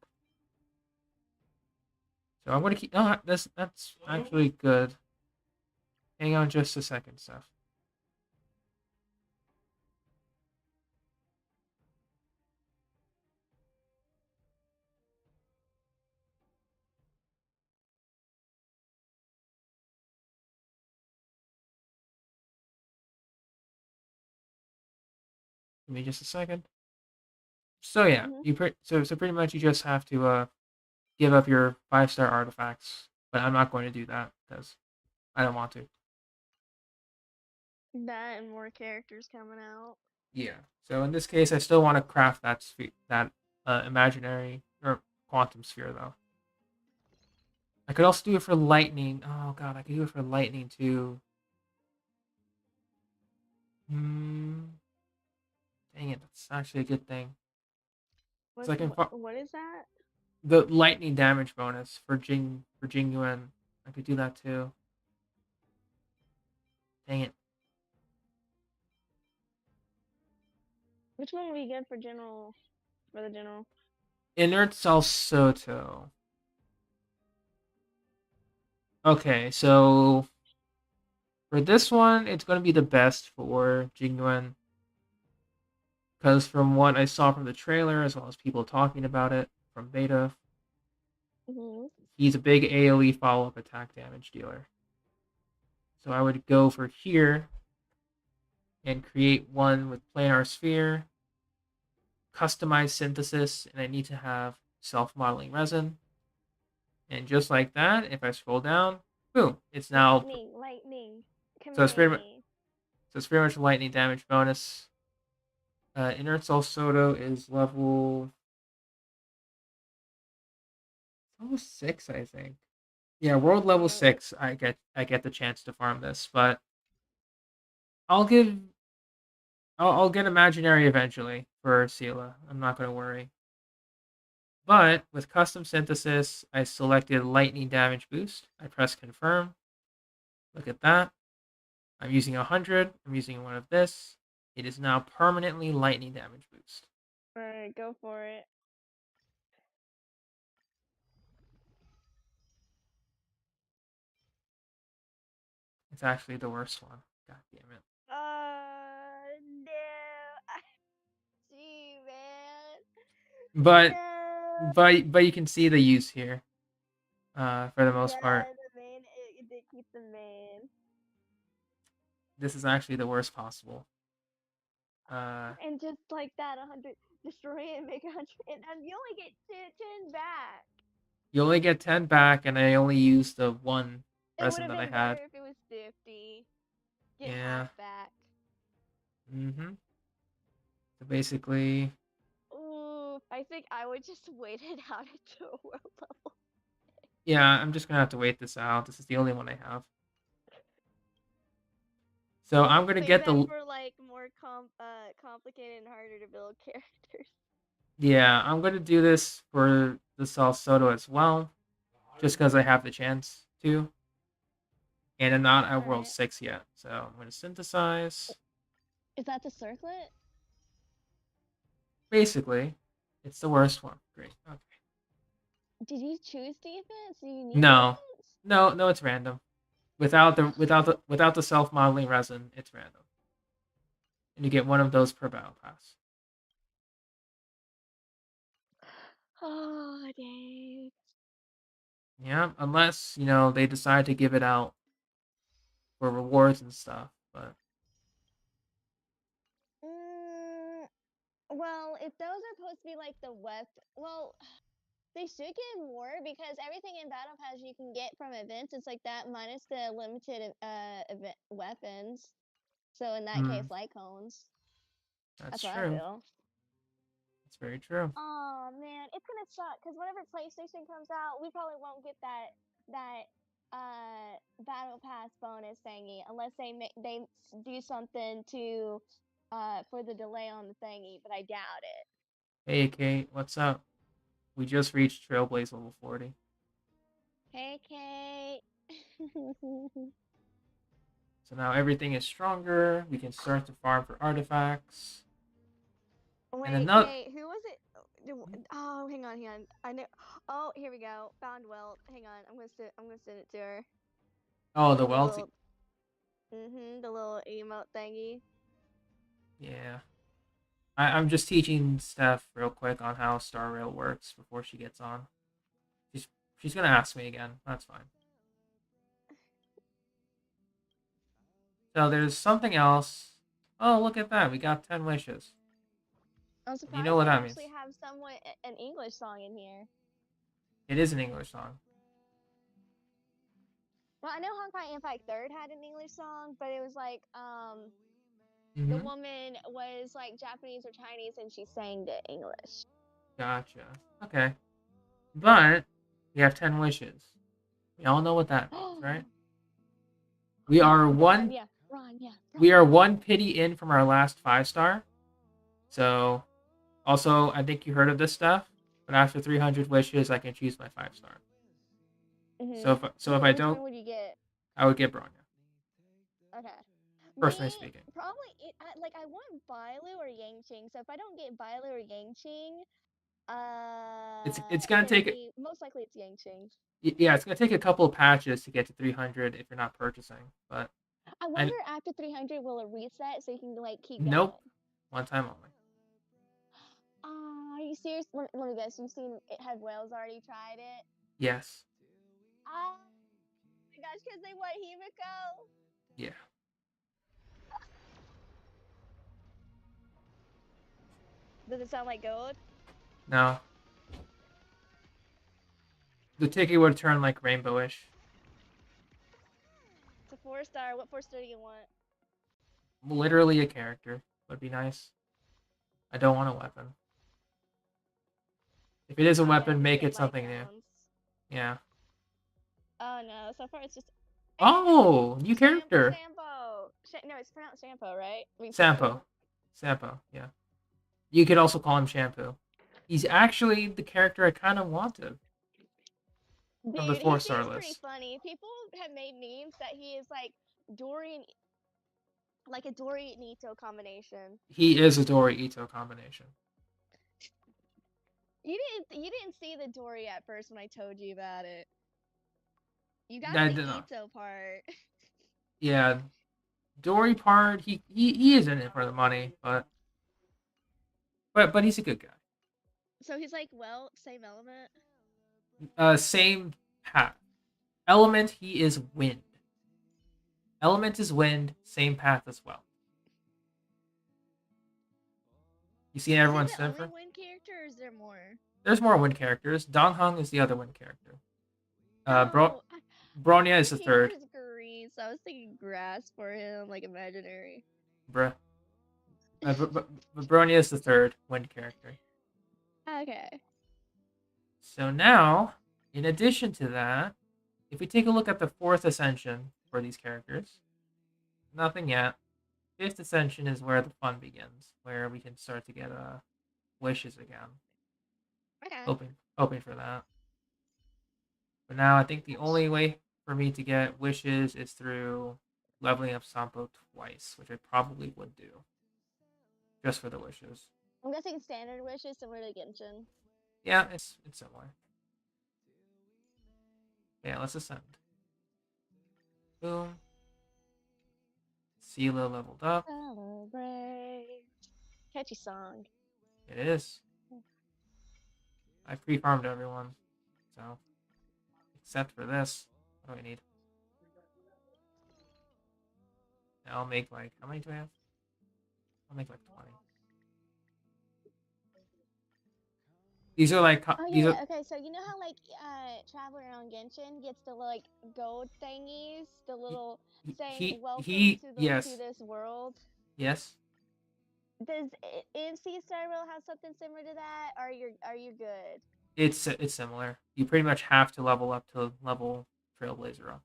So I'm going to keep. Oh, that's actually good. Hang on just a second, Steph. Give me just a second. So yeah, so pretty much you just have to give up your 5-star artifacts, but I'm not going to do that because I don't want to. That and more characters coming out. Yeah. So in this case, I still want to craft that imaginary or quantum sphere though. I could also do it for lightning. Oh god, I could do it for lightning too. Dang it, that's actually a good thing. What is that? The lightning damage bonus for Jing Yuan. I could do that too. Dang it. Which one would be good for general? For the general. Inert Salsoto. Okay, so for this one, it's going to be the best for Jing Yuan. Because from what I saw from the trailer, as well as people talking about it from beta, he's a big AoE follow-up attack damage dealer. So I would go for here and create one with Planar Sphere, customize synthesis, and I need to have self-modeling resin. And just like that, if I scroll down, boom, it's now lightning. So it's pretty much lightning damage bonus. Inert Soto is level almost 6, I think. Yeah, world level 6. I get the chance to farm this, but I'll get imaginary eventually for Sela. I'm not gonna worry. But with custom synthesis, I selected lightning damage boost. I press confirm. Look at that. I'm using 100. I'm using one of this. It is now permanently lightning damage boost. Alright, go for it. It's actually the worst one. God damn it. No. Gee, man. But no. but you can see the use here. For the most part. The main, it did keep the main. This is actually the worst possible. And just like that, 100 destroy it and make 100, and you only get 10 back. You only get 10 back, and I only used the one It would resin have that I been better had. if it was 50. Get Yeah. half back. So basically, Ooh, I think I would just wait it out until a world level. yeah, I'm just gonna have to wait this out. This is the only one I have. So I'm gonna Save get that the. for like more complicated and harder to build characters. Yeah, I'm gonna do this for the Soto as well, just because I have the chance to. And I'm not at World Alright. 6 yet, so I'm gonna synthesize. Is that the circlet? Basically, it's the worst one. Great. Okay. Did you choose defense? Do you need No, defense? no, it's random. Without the self modeling resin, it's random. And you get one of those per battle pass. Oh, dang. Yeah, unless they decide to give it out for rewards and stuff. But Well, if those are supposed to be like the well, they should get more because everything in Battle Pass you can get from events. It's like that minus the limited event weapons. So in that case, light cones. That's what true. I feel. That's very true. Oh man, it's gonna suck because whenever PlayStation comes out, we probably won't get that Battle Pass bonus thingy unless they do something to for the delay on the thingy, but I doubt it. Hey Kate, what's up? We just reached Trailblaze level 40. Hey Kate. So now everything is stronger. We can start to farm for artifacts. Wait, and another. Kate, who was it? Oh, hang on. I know. Oh, here we go. Found Welt. Hang on. I'm gonna send it to her. Oh, the Welty. The little emote thingy. Yeah. I'm just teaching Steph real quick on how Star Rail works before she gets on. She's gonna ask me again. That's fine. So there's something else. Oh, look at that. We got 10 wishes. I'm surprised you know what they that actually means. have somewhat an English song in here. It is an English song. Well, I know Honkai Impact 3rd had an English song, but it was like, the woman was like Japanese or Chinese and she sang the English. Gotcha. Okay. But we have 10 wishes. We all know what that means, right? We are one. We are one pity in from our last 5-star. So, also, I think you heard of this stuff. But after 300 wishes, I can choose my 5-star. So if I don't, which one would you get? I would get Bronya. Okay. Personally speaking. Probably, I want Bailu or Yangqing. So if I don't get Bailu or Yangqing, it's gonna take most likely it's Yangqing. Yeah, it's gonna take a couple of patches to get to 300 if you're not purchasing. But I wonder after 300 will it reset so you can keep going? Nope. One time only. Are you serious? Let me guess. You've seen it? Have whales already tried it? Yes. Oh my gosh, because they want Himiko. Yeah. Does it sound like gold? No. The ticket would turn like rainbowish. It's a 4-star. What 4-star do you want? Literally a character would be nice. I don't want a weapon. If it is a weapon, make it something new. Yeah. Oh no, so far it's just. Oh, new character. Sampo. No, it's pronounced Sampo, right? Sampo. Sampo, yeah. You could also call him Shampoo. He's actually the character I kind of wanted. Dude, From the 4-star list. Pretty funny. People have made memes that he is like Dory and like a Dory and Ito combination. He is a Dory Ito combination. You didn't see the Dory at first when I told you about it. You got the Ito part. Yeah, Dory part. He is in it for the money, but he's a good guy. So he's like, well, same element. Same path. Element. He is wind. Element is wind. Same path as well. You see Is everyone's it the only different. wind character, or is there more? There's more wind characters. Dong Hung is the other wind character. No, Bronya is the he third. wears green, so I was thinking grass for him, like imaginary. Bruh. Bronya is the third wind character. Okay. So now, in addition to that, if we take a look at the fourth ascension for these characters, nothing yet. Fifth ascension is where the fun begins, where we can start to get wishes again. Okay. Hoping for that. But now I think the only way for me to get wishes is through leveling up Sampo twice, which I probably would do. Just for the wishes. I'm guessing standard wish is similar to Genshin. Yeah, it's similar. Yeah, let's ascend. Boom. Sela leveled up. Celebrate. Catchy song. It is. I pre-farmed everyone. So, except for this. What do I need? I'll make like, how many do I have? I'll make like 20. These are like, Oh these yeah, are, okay, so you know how like Traveler on Genshin gets the like gold thingies, the little saying welcome to this world? Yes. Does MC Star Rail have something similar to that? Or are you good? It's similar. You pretty much have to level up to level Trailblazer up.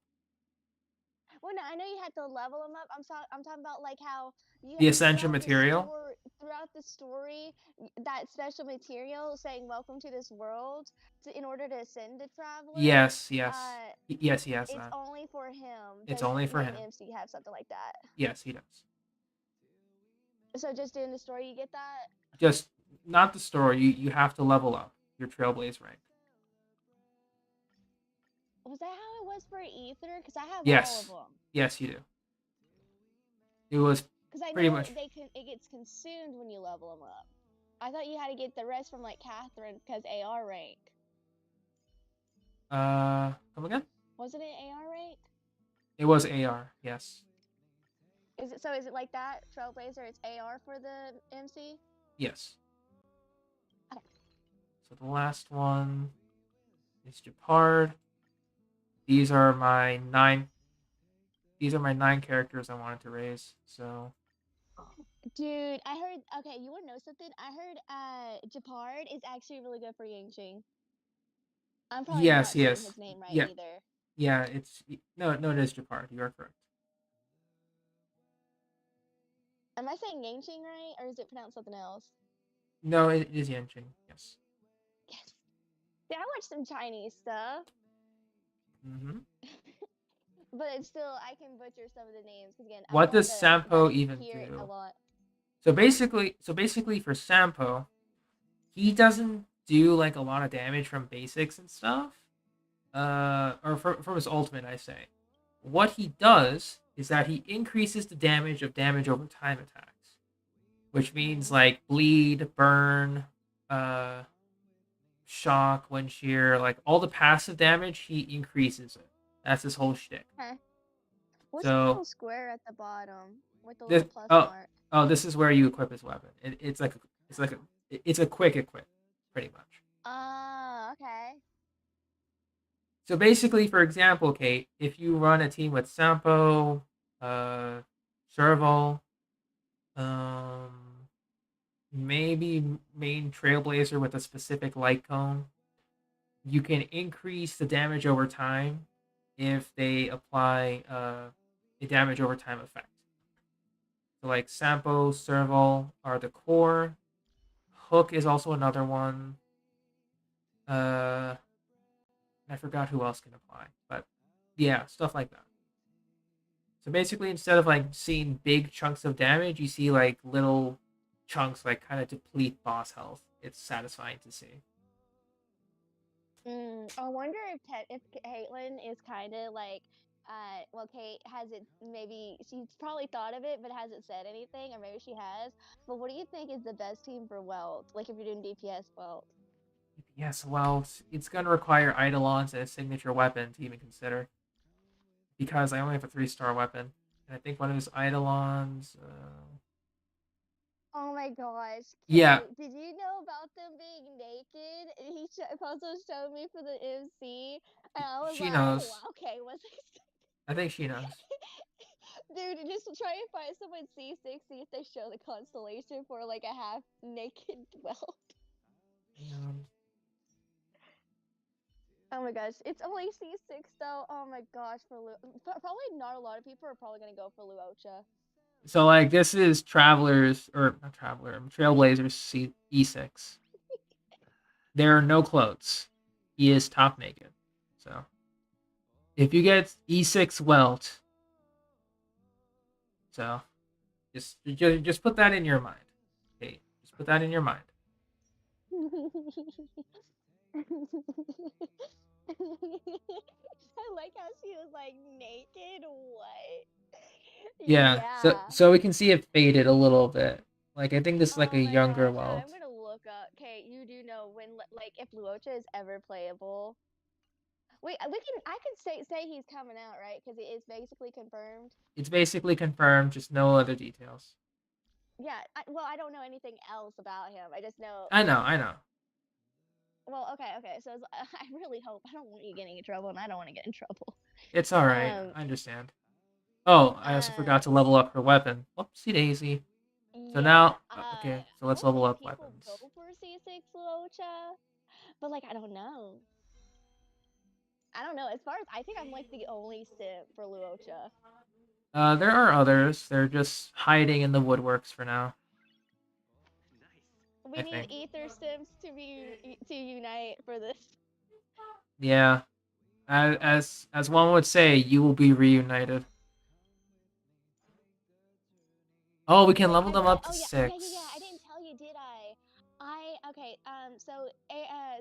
Well, no, I know you had to level them up. I'm talking about like how you The ascension material. Throughout the story, that special material saying "Welcome to this world" in order to ascend the Traveler. Yes. It's that. only for him. It's only for him. MC have something like that? Yes, he does. So just doing the story, you get that? Just not the story. You have to level up your Trailblaze rank. Was that how it was for Ether? Because I have Yes. all of them. Yes, you do. It was pretty much. It gets consumed when you level them up. I thought you had to get the rest from like Catherine because AR rank. Come again? Wasn't it AR rank? It was AR. Yes. Is it like that? Trailblazer, it's AR for the MC? Yes. Okay. So the last one is Japard. These are my 9 characters I wanted to raise. So dude, I heard, okay, you want to know something? I heard Japard is actually really good for Yangqing. I'm probably not saying his name right either. Yeah, it's no, it is Japard. You are correct. Am I saying Yangqing right, or is it pronounced something else? No, it is Yangqing. Yes. Yes. See, I watch some Chinese stuff. But it's still, I can butcher some of the names because again. What does Sampo even do? A lot. So basically for Sampo, he doesn't do like a lot of damage from basics and stuff. Or from his ultimate, I say. What he does is that he increases the damage over time attacks, which means like bleed, burn, shock, wind shear, like all the passive damage, he increases it. That's his whole shtick. Okay. What's the little square at the bottom with the little plus mark? Oh, this is where you equip his weapon. It's a quick equip, pretty much. Okay. So basically, for example, Kate, if you run a team with Sampo, Serval, maybe main Trailblazer with a specific light cone, you can increase the damage over time if they apply a damage over time effect. So like Sampo, Serval are the core. Hook is also another one. I forgot who else can apply, but yeah, stuff like that. So basically, instead of like seeing big chunks of damage, you see like little chunks like kind of deplete boss health. It's satisfying to see. I wonder if Caitlyn is kind of like, well, Kate hasn't, maybe she's probably thought of it, but hasn't said anything, or maybe she has. But what do you think is the best team for Welt? Like if you're doing DPS Welt? Yes, well, it's going to require Eidolons and a signature weapon to even consider. Because I only have a 3-star weapon. And I think one of his Eidolons... Oh my gosh. Yeah. Kate, did you know about them being naked? And he also showed me for the MC, and I was She like, oh knows. wow, okay, what's I think she knows. Dude, just try and find someone C6, see if they show the constellation for like a half naked whelp. Hang on. Oh my gosh, it's only C6 though. Oh my gosh, probably not a lot of people are probably gonna go for Luocha. So like this is Travelers or not Traveler, Trailblazers E6. There are no clothes. He is top naked. So if you get E6 welt, so just put that in your mind. Okay, just put that in your mind. I like how she was like naked. What? Yeah. Yeah. So we can see it faded a little bit. Like I think this is like Oh a my younger gosh, welt. I'm gonna look up. Okay, you do know when like if Luocha is ever playable. Wait, I could say he's coming out, right? Because it is basically confirmed. It's basically confirmed, just no other details. Yeah. Well, I don't know anything else about him. I just know. I know, I know. Well, okay. So I really hope I don't want you getting in trouble, and I don't want to get in trouble. It's all right. Um. I understand. Oh, I also Uh. forgot to level up her weapon. Whoopsie daisy. So Yeah. now, okay, so I let's don't level think up people weapons. go for C6 Luocha, but like I don't know. I don't know. As far as I think, I'm like the only simp for Luocha. There are others. They're just hiding in the woodworks for now. Nice. We I need think. ether simps to unite for this. Yeah. As one would say, you will be reunited. Oh, we can Wait, level them up to oh yeah, 6. yeah. I didn't tell you, did I? Okay. So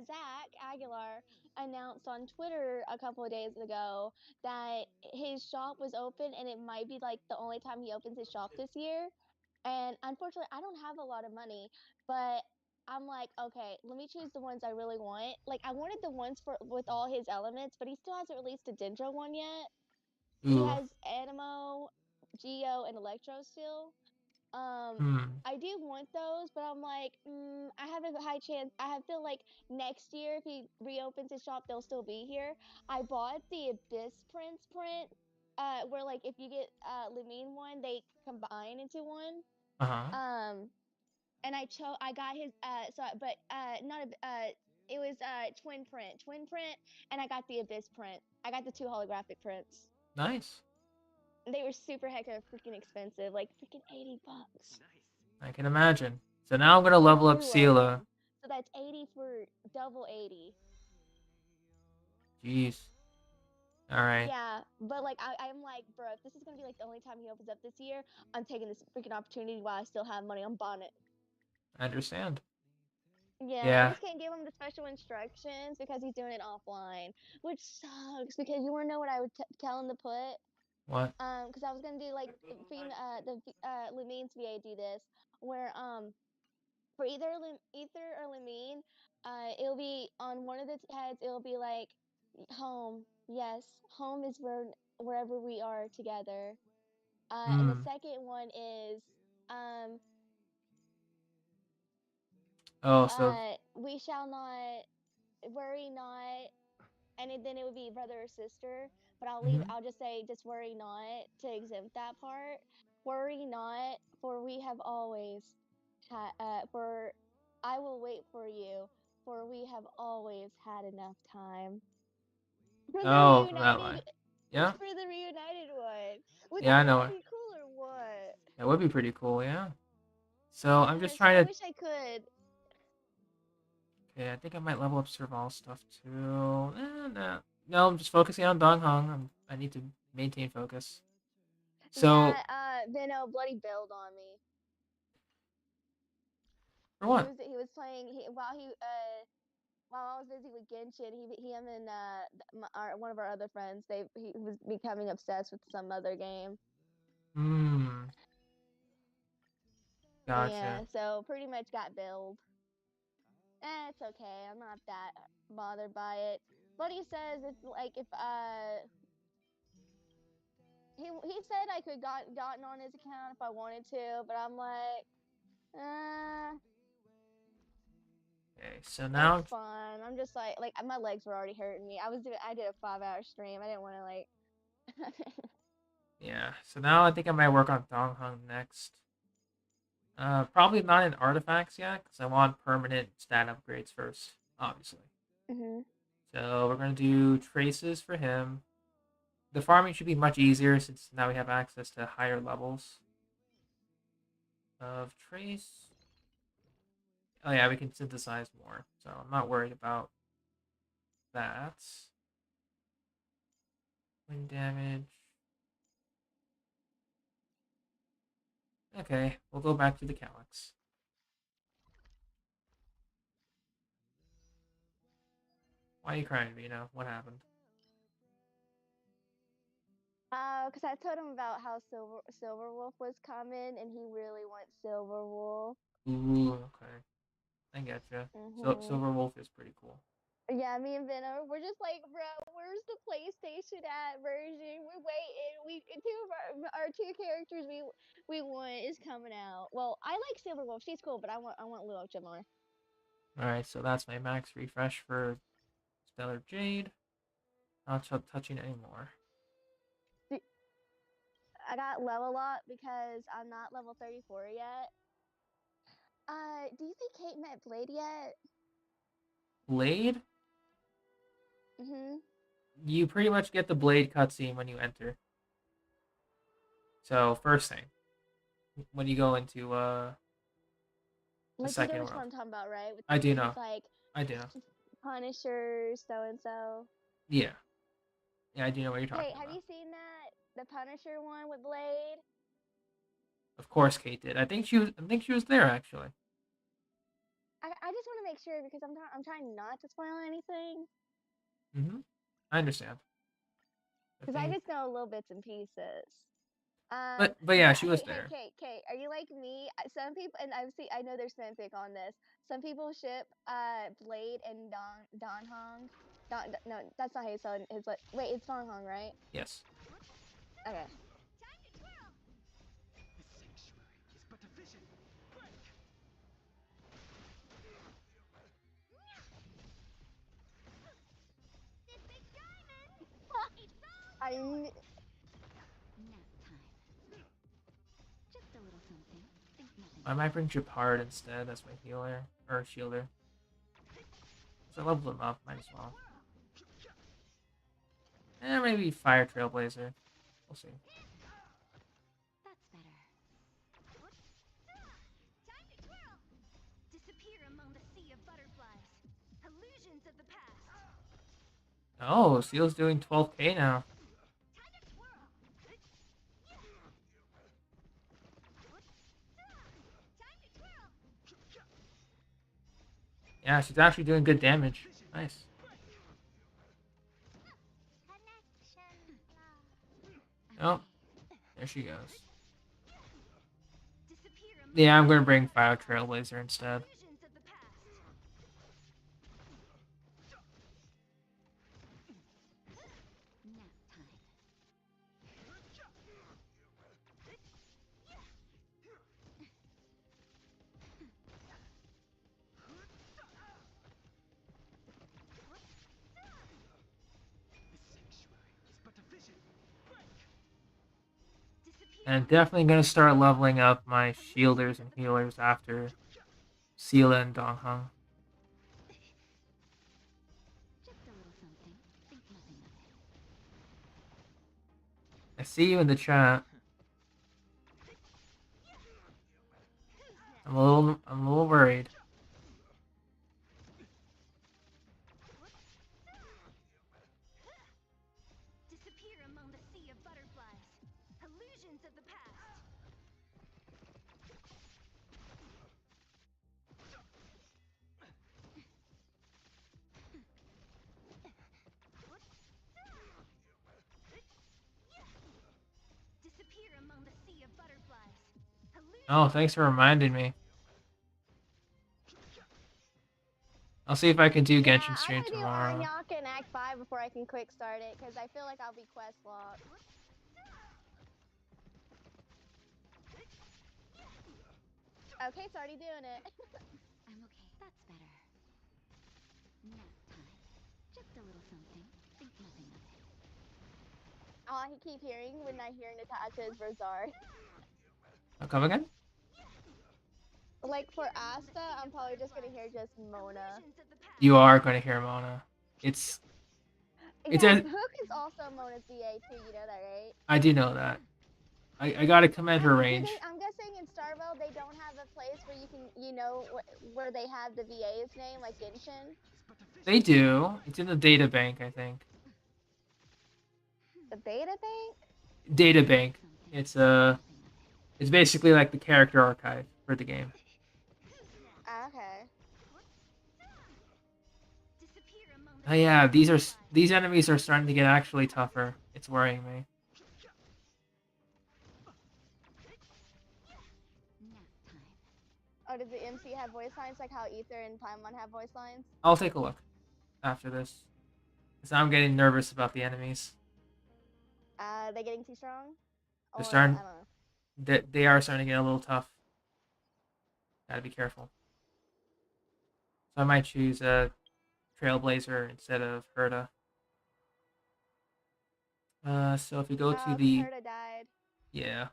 Zach Aguilar announced on Twitter a couple of days ago that his shop was open, and it might be like the only time he opens his shop this year. And unfortunately, I don't have a lot of money, but I'm like, okay, let me choose the ones I really want. Like, I wanted the ones for with all his elements, but he still hasn't released a Dendro one yet. He Ooh. has Animo, Geo, and Electro still. Hmm. I do want those, but I'm like, I have a high chance. Feel like next year, if he reopens his shop, they'll still be here. I bought the Abyss Prince print, where like if you get Lumine one, they combine into one. Uh-huh. And I got his but not a it was twin print, and I got the Abyss print. I got the two holographic prints. Nice. They were super hecka freaking expensive, like freaking $80. I can imagine. So now I'm gonna For level up two of Sela. them. So that's 80 for double 80. Jeez. Alright. Yeah, but like I'm like, bro, if this is gonna be like the only time he opens up this year, I'm taking this freaking opportunity while I still have money. I'm buying it. I understand. Yeah, I Yeah. just can't give him the special instructions because he's doing it offline, which sucks. Because you wanna know what I would tell him to put? What? Because I was gonna do like the Lumine's VA do this, where for Ether or Lumine, it'll be on one of the heads. It'll be like home. Yes, home is wherever we are together. And the Hmm. second one is um Oh, so we shall not worry not, and then it would be brother or sister. But mhm. I'll just say just worry not to exempt that part. Worry not, for we have always for I will wait for you, for we have always had enough time. For the Oh, that reunited line. Yeah? for the reunited one. Would Yeah, that I know not it. be cool or what? That would be pretty cool, yeah. So I'm just Yes, I trying to wish I could. okay, I think I might level up Serval stuff too. Nah. No, I'm just focusing on Dong Hong. I need to maintain focus. Yeah, So Vino bloody bailed on me. for what? He was playing while I was busy with Genshin. Him and one of our other friends, he was becoming obsessed with some other game. Hmm. Yeah, Gotcha. so pretty much got billed. It's okay. I'm not that bothered by it. But he says if he said I could gotten on his account if I wanted to, but I'm like, Okay, so now It's fun. I'm just like my legs were already hurting me. I did a 5-hour stream. I didn't want to like. yeah, so now I think I might work on Donghung next. Probably not in artifacts yet, because I want permanent stat upgrades first, obviously. Mhm. So we're gonna do traces for him. The farming should be much easier since now we have access to higher levels of trace. Oh yeah, we can synthesize more, so I'm not worried about that. Wind damage. Okay, we'll go back to the Calyx. Why are you crying, Vino? What happened? Because I told him about how Silver Wolf was coming, and he really wants Silver Wolf. Ooh, okay. I getcha. So Mhm. Silver Wolf is pretty cool. Yeah, me and Venom, we're just like, bro, where's the PlayStation at version? We're waiting. Two of our two characters we want is coming out. Well, I like Silver Wolf. She's cool, but I want Luocha more. Alright, so that's my max refresh for Stellar Jade. Not touching anymore. I got level up because I'm not level 34 yet. Do you think Kate met Blade yet? Blade? Mhm. You pretty much get the Blade cutscene when you enter. So, first thing, when you go into the Like, you know second which one world. I'm talking about, right? I do When know. he's like, I do know. Punisher, so and so. Yeah. Yeah, I do know what you're Hey, talking have about. you seen that? The Punisher one with Blade? Of course Kate did. I think she was there actually. I just want to make sure because I'm trying not to spoil anything. Mhm. I understand. Because I just know little bits and pieces. But yeah, she was Hey, there. Kate, are you like me? Some people, and I know there's fanfic on this. Some people ship Blade and Don Hong. No, that's not how you spell his. Wait, it's Don Hong, right? Yes. Okay. The sanctuary is but a vision. Break! This big diamond! It's all I yours! Nap time. Just a little something. Think nothing I of might bring Japard instead as my healer or shielder. So I leveled him up, might as well. Maybe Fire Trailblazer. We'll see. That's better. Time to twirl! Disappear among the sea of butterflies. Illusions of the past. Oh, Seal's doing 12k now. Time to twirl! Time to twirl! Yeah, she's actually doing good damage. Nice. Connection Oh, there she goes. Disappear among Yeah, I'm the gonna sea bring of Fire butterflies. Trailblazer instead. Illusions of the past. Nap time. The sanctuary is but a vision. Break! Disappear And among the definitely gonna sea of start butterflies. leveling up my shielders Illusions of and the healers past. after Seala and Donghung. Just a little something. Think nothing of it. I see you in the chat. I'm a little worried. Disappear among the sea of butterflies. Illusions of the past. Disappear among the sea of butterflies. Oh, Illusions thanks of for the past. reminding me. I'll see if I can do Yeah, Genshin I stream gotta do tomorrow. Arnyak in Act 5 before I can quick start it, because I feel like I'll be quest locked. Okay, it's already doing it. I'm okay. That's better. Nap time. Just a little something. Think nothing of it. All I keep hearing when I hear Natasha is Rosard. Come again? Like for Asta, I'm probably just gonna hear just Mona. Illusions of the past. You are going to hear Mona. It's Yeah, a- Hook is also Mona's VA too. You know that, right? I do know that. I gotta commend her range. I'm guessing in Starville they don't have a place where you can, where they have the VA's name, like Genshin. They do. It's in the data bank, I think. The data bank? Data bank. It's it's basically like the character archive for the game. Okay. Disappear among the Oh yeah, these enemies are starting to get actually tougher. It's worrying me. Nap time. Oh, does the MC have voice lines like how Ether and Paimon have voice lines? I'll take a look after this. Because I'm getting nervous about the enemies. They getting too strong? They're Or, starting. I don't know. They are starting to get a little tough. Gotta be careful. So I might choose a Trailblazer instead of Herta. So if you go to the Herta died. yeah.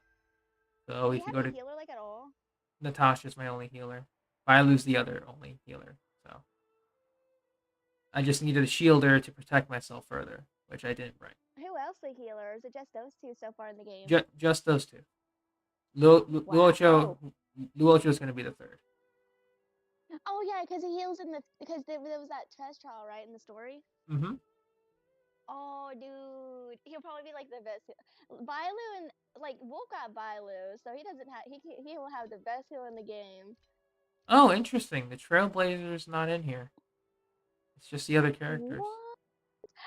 So Do if you you have go a to healer like at all? Natasha's my only healer. If I lose the other only healer, so I just needed a shielder to protect myself further, which I didn't right. Who else the healer? Or is it just those two so far in the game? Just those two. Wow. Luocho's gonna be the third. Oh yeah, because he heals because there was that test trial, right, in the story. Mm-hmm. Oh, dude, he'll probably be like the best. Bailu and like Wolf got Bailu, so he doesn't have he will have the best heal in the game. Oh, interesting. The Trailblazer's not in here. It's just the other characters. What?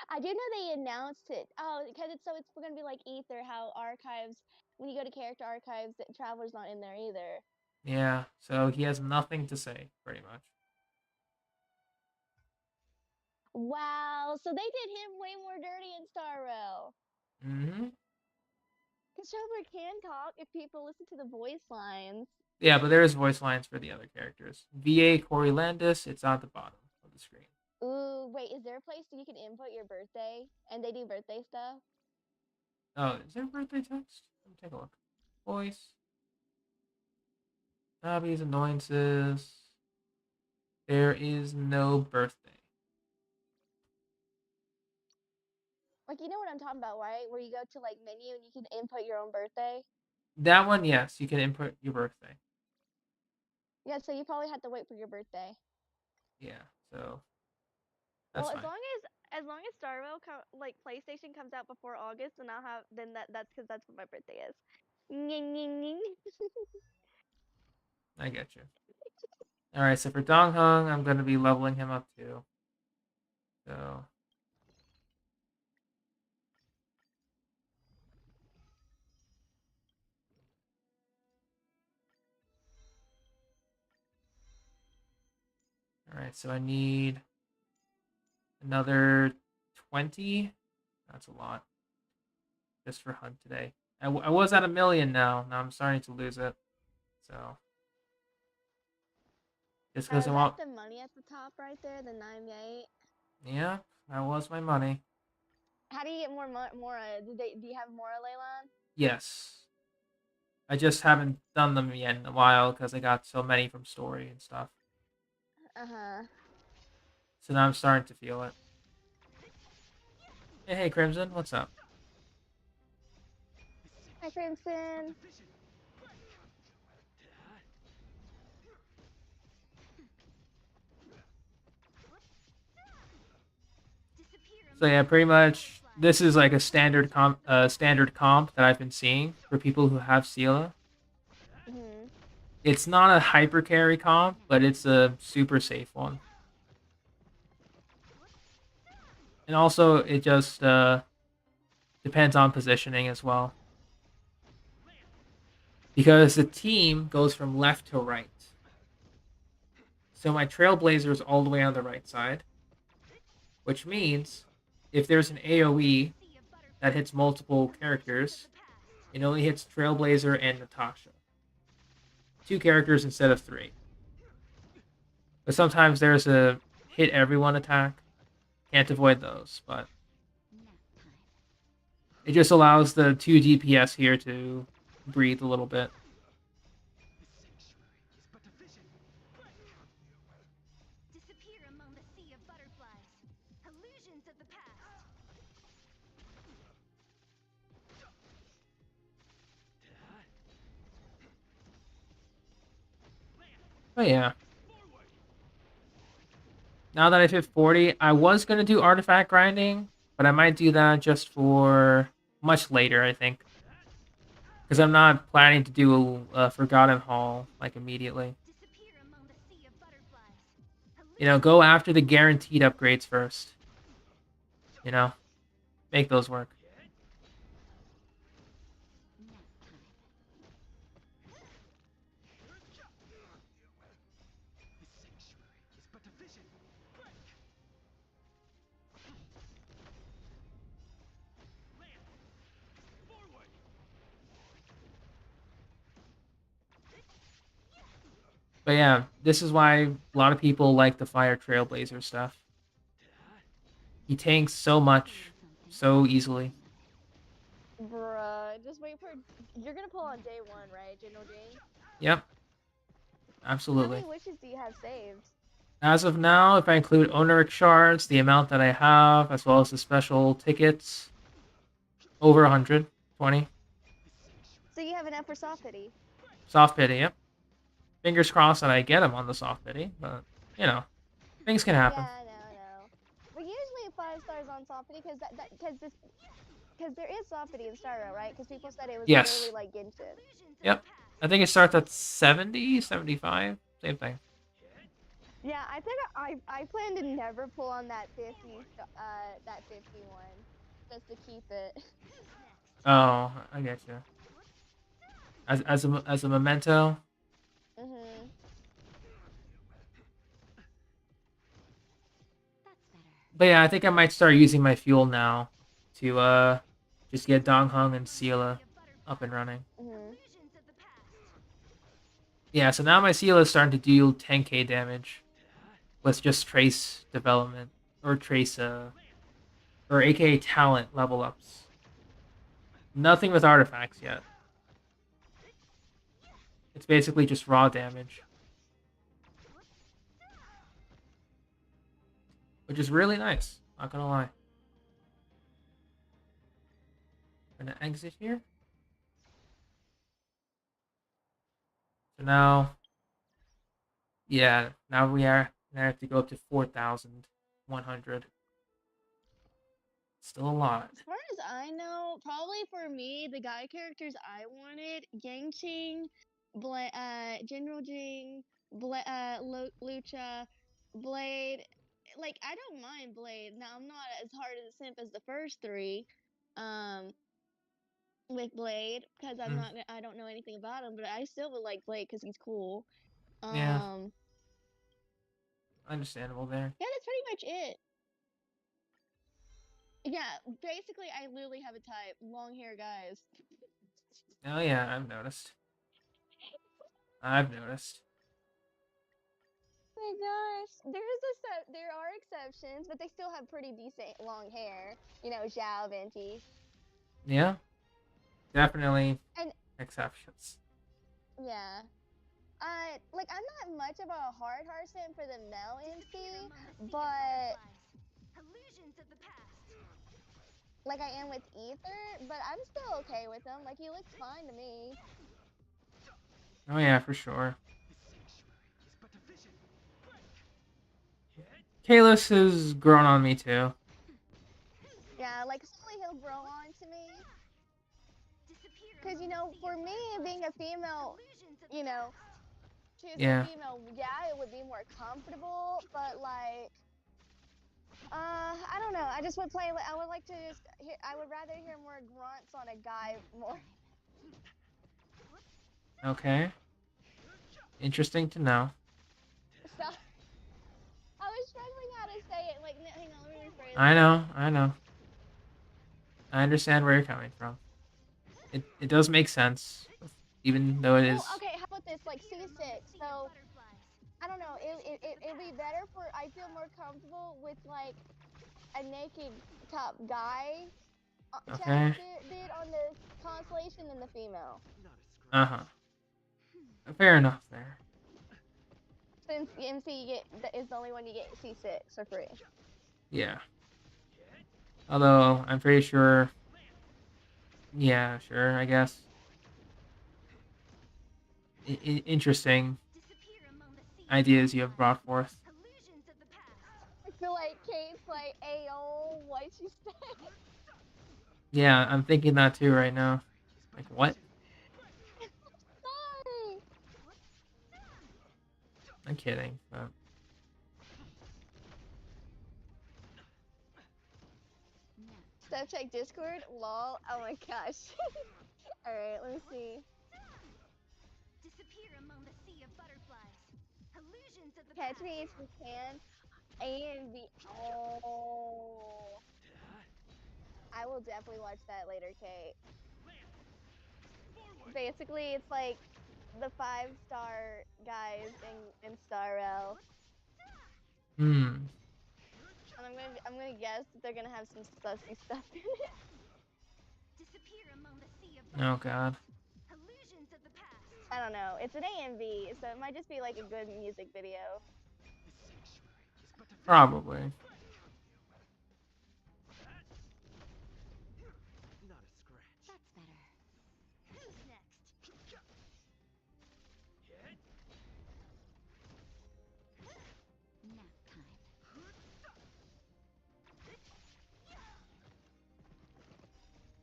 I do know they announced it. Oh, because it's gonna be like Ether, how archives when you go to character archives, that Traveler's not in there either. Yeah, so he has nothing to say, pretty much. Wow, so they did him way more dirty in Star Rail. Mm-hmm. Because Traveler can talk if people listen to the voice lines. Yeah, but there is voice lines for the other characters. VA Corey Landis, it's on the bottom of the screen. Ooh, wait, is there a place that you can input your birthday and they do birthday stuff? Oh, is there a birthday text? Let me take a look. Voice. Hobbies, annoyances. There is no birthday. Like, you know what I'm talking about, right? Where you go to like menu and you can input your own birthday. That one, yes, you can input your birthday. Yeah, so you probably have to wait for your birthday. Yeah, so that's Well, fine. as long as Star Rail like PlayStation comes out before August, then I'll have that's because that's what my birthday is. Nying, nying, nying. I get you. All right, so for Dong Hung, I'm going to be leveling him up too. So all right, so I need another 20. That's a lot. Just for Hunt today. I was at 1,000,000 now. Now I'm starting to lose it. So just because I want. That's the money at the top right there, the 98. Yeah, that was my money. How do you get more Mora? Do you have Mora Leyland? Yes. I just haven't done them yet in a while because I got so many from story and stuff. Uh-huh. So now I'm starting to feel it. Hey, Crimson, what's up? Hi, Crimson. So yeah, pretty much this is like a standard comp that I've been seeing for people who have Sela. Mm-hmm. It's not a hyper carry comp, but it's a super safe one. And also, it just depends on positioning as well. Because the team goes from left to right. So my Trailblazer is all the way on the right side. Which means, if there's an AoE that hits multiple characters, it only hits Trailblazer and Natasha. 2 characters instead of 3. But sometimes there's a hit everyone attack. Can't avoid those, but it just allows the 2 DPS here to breathe a little bit. Disappear among the sea of butterflies. Illusions of the past. But yeah. Now that I've hit 40, I was going to do artifact grinding, but I might do that just for much later, I think. Because I'm not planning to do a Forgotten Hall, like, immediately. Disappear among the sea of butterflies. You know, go after the guaranteed upgrades first. You know? Make those work. But yeah, this is why a lot of people like the Fire Trailblazer stuff. He tanks so much, so easily. Bruh, just wait for. You're gonna pull on day 1, right, General Jing? Yep. How Absolutely. many wishes do you have saved? As of now, if I include Oneric shards, the amount that I have, as well as the special tickets, over 120. So you have enough for soft pity. Soft pity, yep. Fingers crossed that I get him on the soft pity, but, you know, things can happen. Yeah, I know. But usually 5 stars on soft pity because there is soft pity in Star Rail, right? Because people said it was Yes. literally like Genshin. Yep. I think it starts at 70, 75, same thing. Yeah, I think I plan to never pull on that 51 just to keep it. Oh, I get you. As a memento. Mhm. But yeah, I think I might start using my fuel now to just get Dong Hung and Sela up and running. Mhm. Yeah, so now my Sela is starting to deal 10k damage with just trace development or trace or aka talent level ups. Nothing with artifacts yet. It's basically just raw damage. Which is really nice, not gonna lie. I'm gonna exit here. So now, yeah, now I have to go up to 4,100. Still a lot. As far as I know, probably for me, the guy characters I wanted, Genshin, General Jing, Lucha, Blade. Like, I don't mind Blade. Now, I'm not as hard as a simp as the first 3. With Blade, because I don't know anything about him, but I still would like Blade because he's cool. Yeah. Understandable there. Yeah, that's pretty much it. Yeah, basically, I literally have a type: long hair guys. Oh yeah, I've noticed. I've noticed. Oh my gosh, there are exceptions, but they still have pretty decent long hair. You know, Zhao, Venti. Yeah, definitely And exceptions. yeah, like I'm not much of a hard simp for the male MC, but like I am with Ether, but I'm still okay with him. Like he looks fine to me. Oh yeah, for sure. Kalis has grown on me too. Yeah, like slowly he'll grow on to me. Cause you know, for me being a female, you know, choosing a female, yeah, it would be more comfortable. But like, I don't know. I just would play. I would like to just. I would rather hear more grunts on a guy more. Okay. Interesting to know. So, I was struggling how to say it. Like, hang on, let me rephrase. I know. I understand where you're coming from. It does make sense, even though it is. Okay, how with this like C6, so I don't know. It'd be better for. I feel more comfortable with like a naked top guy Okay. did on the constellation than the female. Uh-huh. Fair enough there. Since MC is the only one you get C6 for free. Yeah. Although, I'm pretty sure... Yeah, sure, I guess. Interesting ideas you have brought forth. I feel like Kate's like, ayo, what'd she say? Yeah, I'm thinking that too right now. Like, what? Sorry. I'm kidding, but... Step check Discord? Lol. Oh my gosh. Alright, let me see. Disappear among the sea of butterflies. Illusions of the Catch me if you can. A and B. Oh. I will definitely watch that later, Kate. Basically, it's like the 5-star guys in Star Rail. Hmm. And I'm gonna guess that they're gonna have some sussy stuff in it. Disappear among the sea of Oh, God. illusions of the past. I don't know. It's an AMV, so it might just be like a good music video. Probably. Not a scratch. That's better. Who's next? Nap time.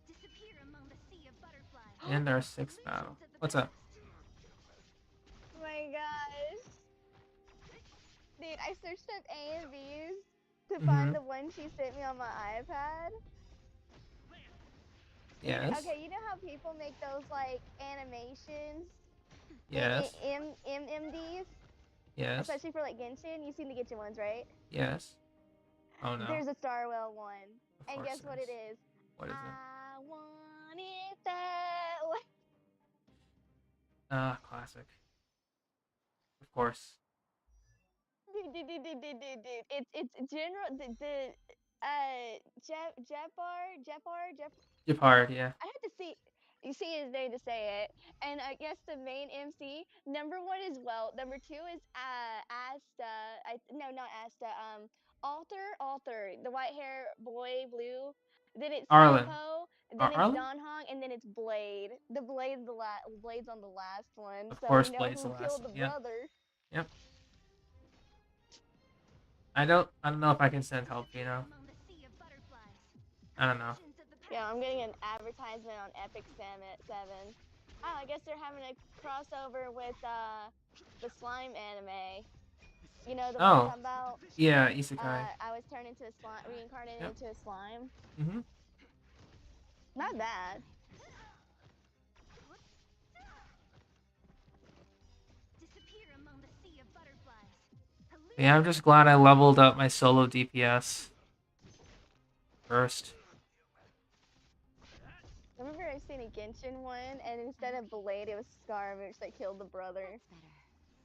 Disappear among the sea of butterflies. And our 6th battle. What's up? Oh my gosh. Dude, I searched up AMVs to find the one she sent me on my iPad. Yes. Okay, you know how people make those like animations? Yes. MMDs? Yes. Especially for like Genshin. You've seen the Genshin ones, right? Yes. Oh, no. There's a Star Rail one. Of And course guess what there it is? What is it? I want it that way. Classic. Of course. Dude. It's general the Jepar. Jepard, yeah. I had to see. You see his name to say it, and I guess the main MC number 1 is Welt. Number 2 is Asta. No, not Asta. Alter, the white hair boy, blue. Then it's Arlen. Simpo. Then it's Arlen? Don Hong, and then it's Blade. The Blade's on the last one. Of So course, we know Blade's who the last killed one, the yeah. brother. Yep. I don't know if I can send help, you know. I don't know. Yeah, I'm getting an advertisement on Epic 7. Oh, I guess they're having a crossover with the slime anime. You know the one I'm talking about? Yeah, Isekai. I was turned into a slime, reincarnated into a slime. Mm-hmm. Not bad. Disappear among the sea of butterflies. Yeah, I'm just glad I leveled up my solo DPS first. Remember I seen a Genshin one, and instead of Blade, it was Scarvage that killed the brother.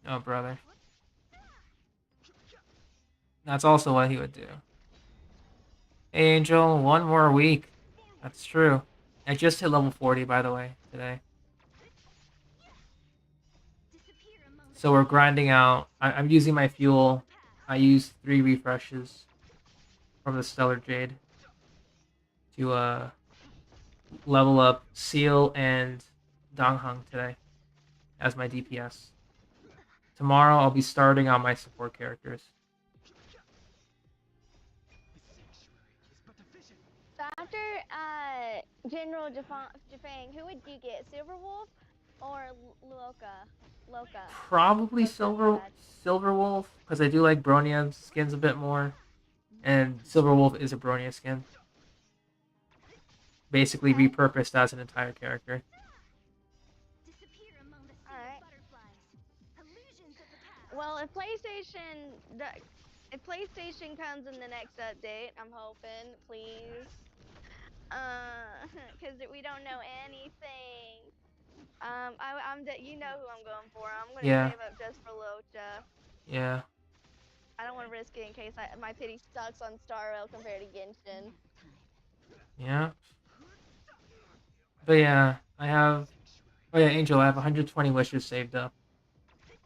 Oh, brother. That's also what he would do. Hey, Angel, 1 more week. That's true. I just hit level 40, by the way, today. So we're grinding out. I'm using my fuel. I used 3 refreshes from the Stellar Jade to level up Seal and Donghung today as my DPS. Tomorrow I'll be starting on my support characters. So after General Jafang, who would you get? Silverwolf or Loka? Probably Loka Silverwolf, because I do like Bronia skins a bit more. And Silverwolf is a Bronia skin. Basically repurposed as an entire character. Alright. Well, if PlayStation comes in the next update, I'm hoping, please. Because we don't know anything. You know who I'm going for. I'm gonna Yeah. save up just for Locha. Yeah. I don't want to risk it in case my pity sucks on Star Rail compared to Genshin. Yeah. But yeah, I have. Oh yeah, Angel, I have 120 wishes saved up,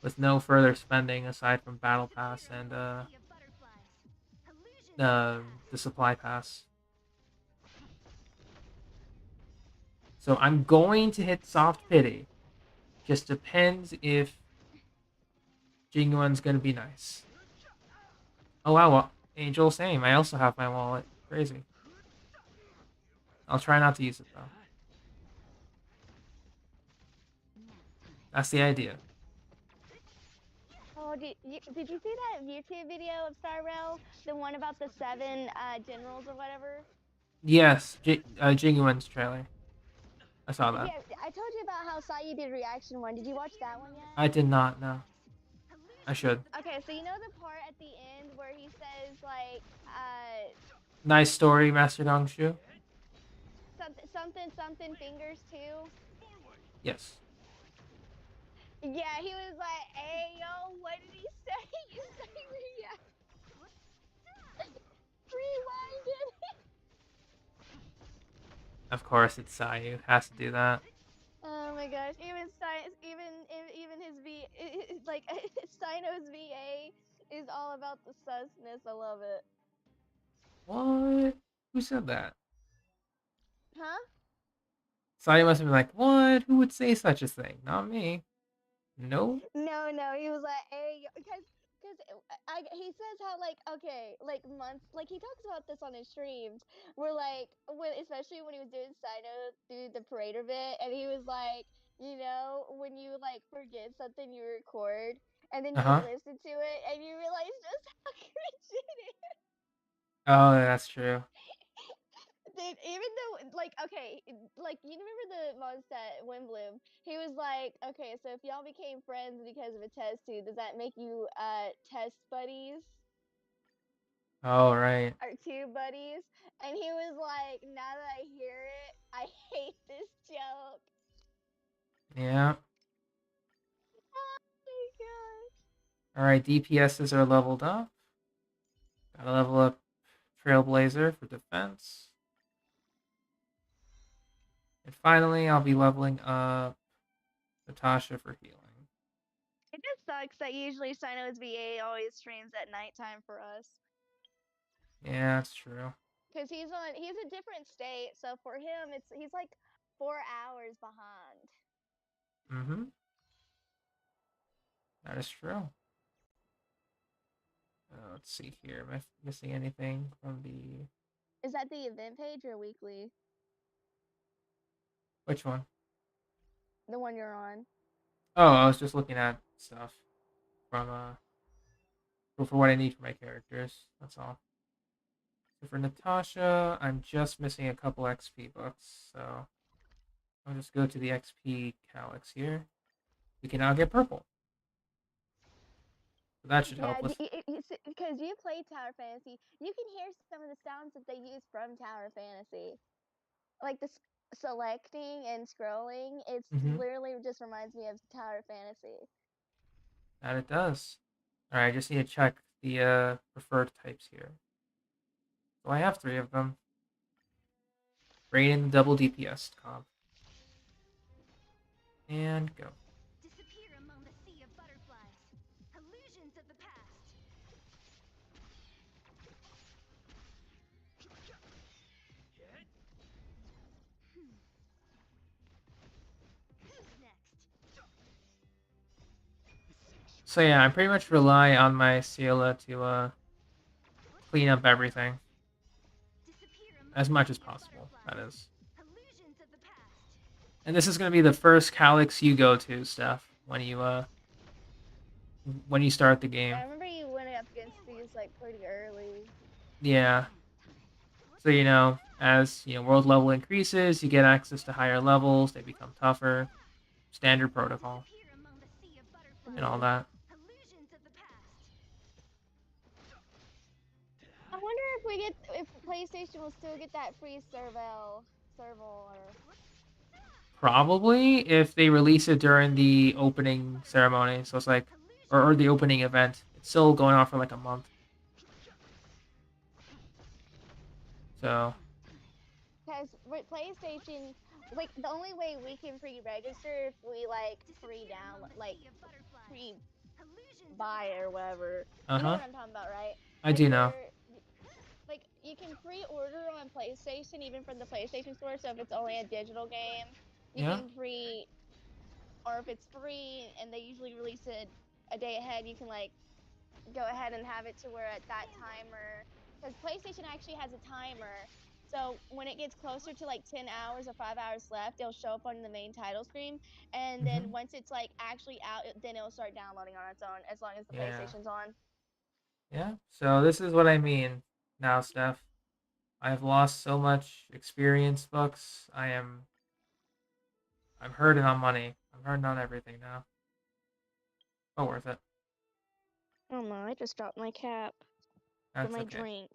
with no further spending aside from Battle Pass and the Supply Pass. So I'm going to hit Soft Pity. Just depends if Jing Yuan's gonna be nice. Oh wow, well, Angel, same. I also have my wallet. Crazy. I'll try not to use it though. That's the idea. Oh, did you see that YouTube video of Star Rail? The one about the 7 generals or whatever? Yes, Jing Yuan's trailer. I saw that. Yeah, I told you about how Sayu did reaction one. Did you watch that one yet? I did not know. I should. Okay, so you know the part at the end where he says like, Nice story, Master Gongshu. something fingers too. Yes. Yeah, he was like, "Hey yo, what did he say?" You say rewind it. Of course, it's Sayu. Has to do that. Oh my gosh! Even his like Sino's VA is all about the susness. I love it. What? Who said that? Huh? Sayu must have been like, what? Who would say such a thing? Not me. No. No, he was like, "Hey," because he says how like okay, like months, like he talks about this on his streams, where like especially when he was doing Sino through the parader bit, and he was like, when you like forget something you record, and then you listen to it, and you realize just how cringe it is. Oh, that's true. Dude, even though, like, okay, like, you remember the Mondstadt Windbloom? He was like, okay, so if y'all became friends because of a test tube, does that make you, test buddies? Oh, right. Or tube buddies? And he was like, now that I hear it, I hate this joke. Yeah. Oh my gosh. Alright, DPSs are leveled up. Gotta level up Trailblazer for defense. And finally, I'll be leveling up Natasha for healing. It just sucks that usually Sino's VA always streams at nighttime for us. Yeah, that's true. Because he's a different state, so for him, he's like 4 hours behind. Mm-hmm. That is true. Let's see here. Am I missing anything from the... Is that the event page or weekly? Which one? The one you're on. Oh, I was just looking at stuff from for what I need for my characters. That's all. So for Natasha, I'm just missing a couple XP books, so I'll just go to the XP calyx here. We can now get purple. So that should help with... Because you play Tower Fantasy, you can hear some of the sounds that they use from Tower Fantasy. Like the selecting and scrolling, it's literally just reminds me of Tower Fantasy. That it does. Alright, I just need to check the preferred types here. So I have 3 of them. Bring in the double DPS comp. And go. Disappear among the sea of butterflies. Illusions of the past. Who's next? So yeah, I pretty much rely on my Ciela to clean up everything. As much as possible, that is. And this is going to be the first calyx you go to, Steph, when you start the game. I remember you went up against these like pretty early. Yeah. So, as, world level increases, you get access to higher levels, they become tougher, standard protocol, and all that. I wonder if PlayStation will still get that free serval or... Probably if they release it during the opening ceremony. So it's like, or the opening event. It's still going on for like a month. So. Because with PlayStation, like the only way we can pre-register if we like pre-download, like pre-buy or whatever. You know what I'm talking about, right? I do know. Like you can pre-order on PlayStation even from the PlayStation Store. So if it's only a digital game, you can pre, or if it's free and they usually release it a day ahead, you can like go ahead and have it to where at that timer, because PlayStation actually has a timer. So when it gets closer to like 10 hours or 5 hours left, it'll show up on the main title screen. And then once it's like actually out, then it'll start downloading on its own as long as the PlayStation's on. Yeah, so this is what I mean now, Steph. I've lost so much experience books. I'm hurting on money. I'm hurting on everything now. But worth it. Oh no, I just dropped my cap for my drink.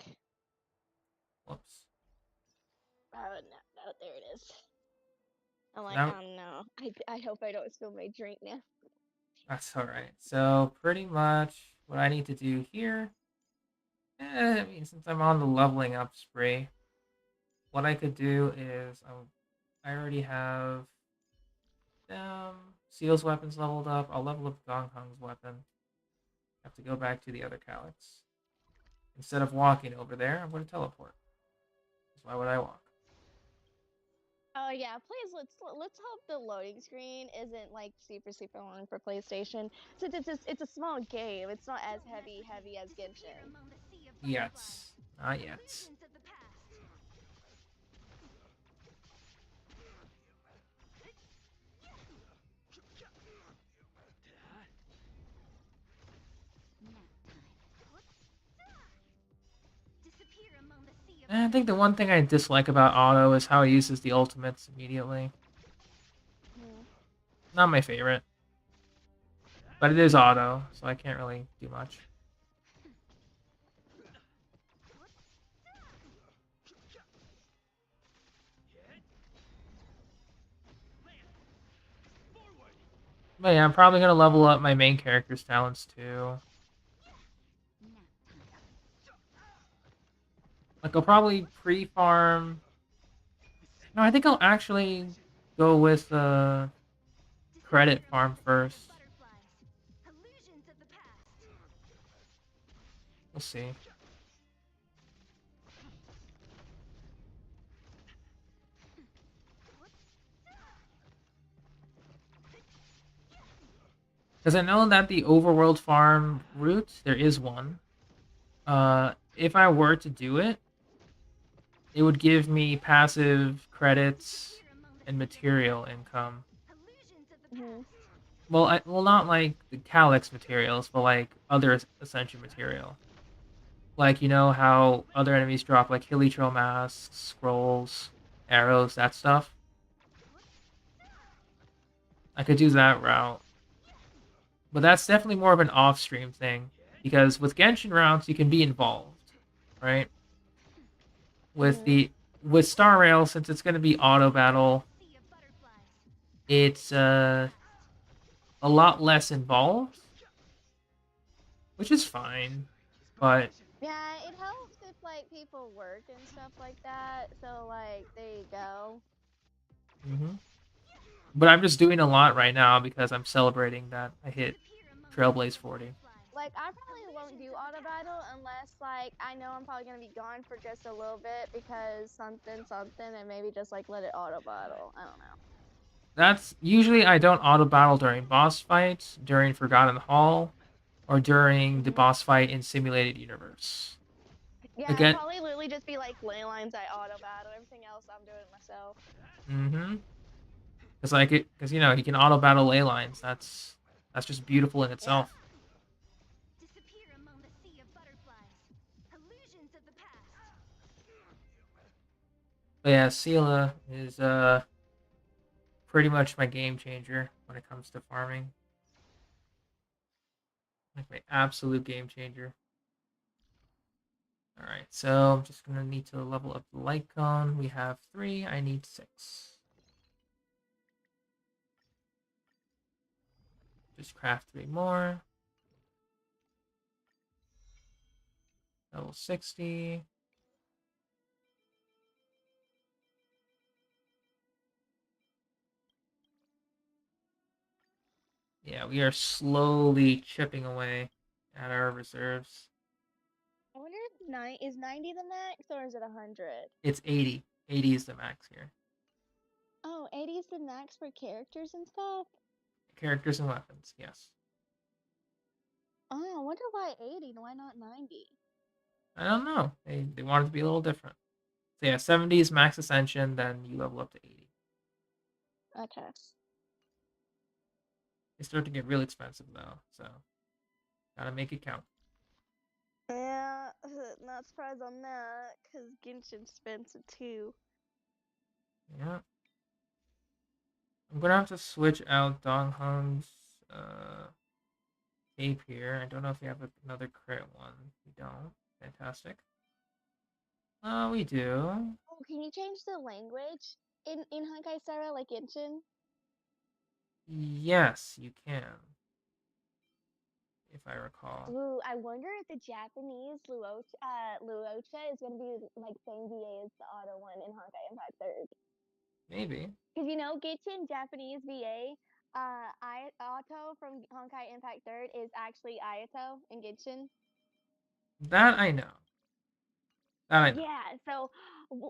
Whoops. Oh no, there it is. I'm like, oh no, I hope I don't spill my drink now. That's alright. So pretty much what I need to do here, I mean, since I'm on the leveling up spree, what I could do is I already have Seal's weapons leveled up. I'll level up Gong Hung's weapon. I have to go back to the other calyx. Instead of walking over there, I'm going to teleport. So why would I walk? Oh yeah, please let's hope the loading screen isn't like super long for PlayStation. Since it's a small game, it's not as heavy as Genshin. Yet. Not yet. I think the one thing I dislike about Auto is how he uses the ultimates immediately. Not my favorite. But it is Auto, so I can't really do much. But yeah, I'm probably going to level up my main character's talents too. Like, I'll probably pre-farm... No, I think I'll actually go with credit farm first. We'll see. Because I know that the overworld farm route, there is one. If I were to do it, it would give me passive credits and material income. Well, not like the Calyx materials, but like other Ascension material. Like, you know how other enemies drop like Hilichurl masks, scrolls, arrows, that stuff? I could do that route. But that's definitely more of an off-stream thing. Because with Genshin routes, you can be involved, right? With Star Rail, since it's going to be auto battle, it's a lot less involved, which is fine. But yeah, it helps if like people work and stuff like that. So like, there you go. But I'm just doing a lot right now because I'm celebrating that I hit Trailblaze 40. Like, I probably won't do auto battle unless, like, I know I'm probably gonna be gone for just a little bit because something, and maybe just, like, let it auto battle. I don't know. That's usually I don't auto battle during boss fights, during Forgotten Hall, or during the boss fight in Simulated Universe. Yeah, it'll probably literally just be, like, ley lines I auto battle. Everything else I'm doing it myself. Because you know, he can auto battle ley lines. That's just beautiful in itself. But yeah, Seela is pretty much my game changer when it comes to farming. Like my absolute game changer. Alright, so I'm just gonna need to level up the light cone. We have 3, I need 6. Just craft 3 more. Level 60. Yeah, we are slowly chipping away at our reserves. I wonder if is 90 the max or is it 100? It's 80. 80 is the max here. Oh, 80 is the max for characters and stuff? Characters and weapons, yes. Oh, I wonder why 80 and why not 90? I don't know. They wanted to be a little different. So yeah, 70 is max ascension, then you level up to 80. Okay. They start to get real expensive though, so gotta make it count. Yeah, not surprised on that, because Genshin's expensive too. Yeah. I'm gonna have to switch out Dong Hong's cape here. I don't know if we have another crit one. We don't. Fantastic. We do. Oh, can you change the language in Honkai Star Rail like Genshin? Yes, you can. If I recall. Ooh, I wonder if the Japanese Luocha is gonna be like same VA as the auto one in Honkai Impact 3rd. Maybe. Because you know, Genshin Japanese VA, Auto from Honkai Impact 3rd is actually Ayato in Genshin. That I know. That I know. Yeah, so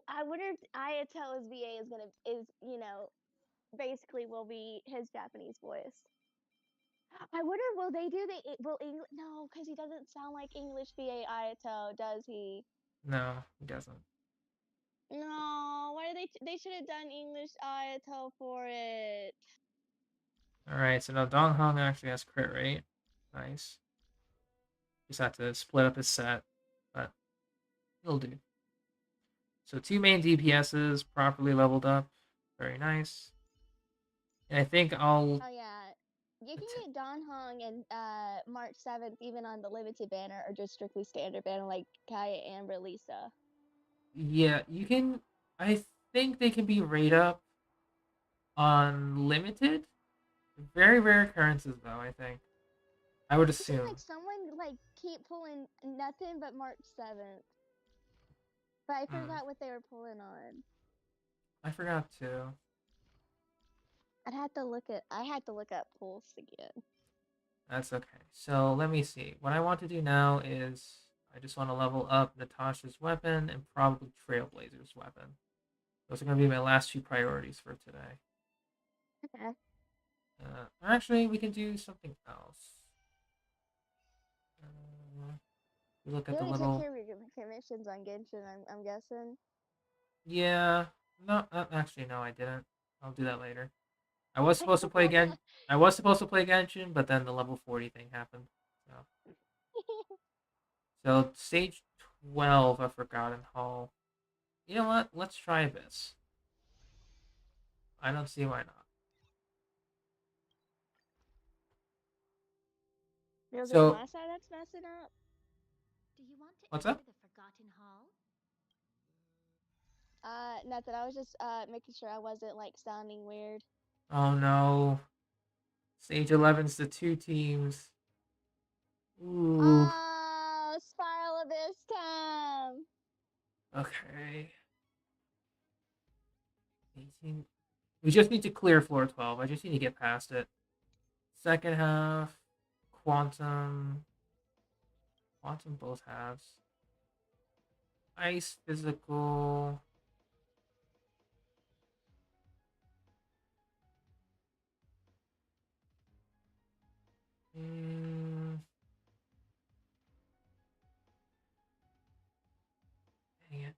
I wonder if Ayato's VA is basically will be his Japanese voice. I wonder will they do will English no, because he doesn't sound like English VA Ayato, does he? No, he doesn't. No, why they should have done English Ayato for it. Alright, so now Dong Hong actually has crit rate. Nice. Just have to split up his set, but it'll do. So 2 main DPSs properly leveled up. Very nice. And I think I'll... Oh yeah. You can get Don Hong and March 7th even on the limited banner or just strictly standard banner like Kaya, Amber, Lisa. Yeah, you can... I think they can be rate up on limited. Very rare occurrences though, I think. I would It seems assume. like someone like keep pulling nothing but March 7th. But I forgot what they were pulling on. I forgot too. I had to look up pulls again. That's okay. So let me see. What I want to do now is I just want to level up Natasha's weapon and probably Trailblazer's weapon. Those are going to be my last 2 priorities for today. Okay. Actually, we can do something else. We look at the You little... already took care of your commissions on Genshin, I'm guessing. Yeah. No, actually, no, I didn't. I'll do that later. I was supposed to play again. I was supposed to play Genshin, but then the level 40 thing happened. So stage 12 of Forgotten Hall. You know what? Let's try this. I don't see why not. Is So, it my side that's messing up? Do you want to what's enter up? the Forgotten Hall? Nothing. I was just making sure I wasn't like sounding weird. Oh no. Stage 11's the 2 teams. Ooh. Oh, Spiral Abyss time. Okay. 18. We just need to clear floor 12. I just need to get past it. Second half. Quantum. Quantum both halves. Ice physical. Dang it.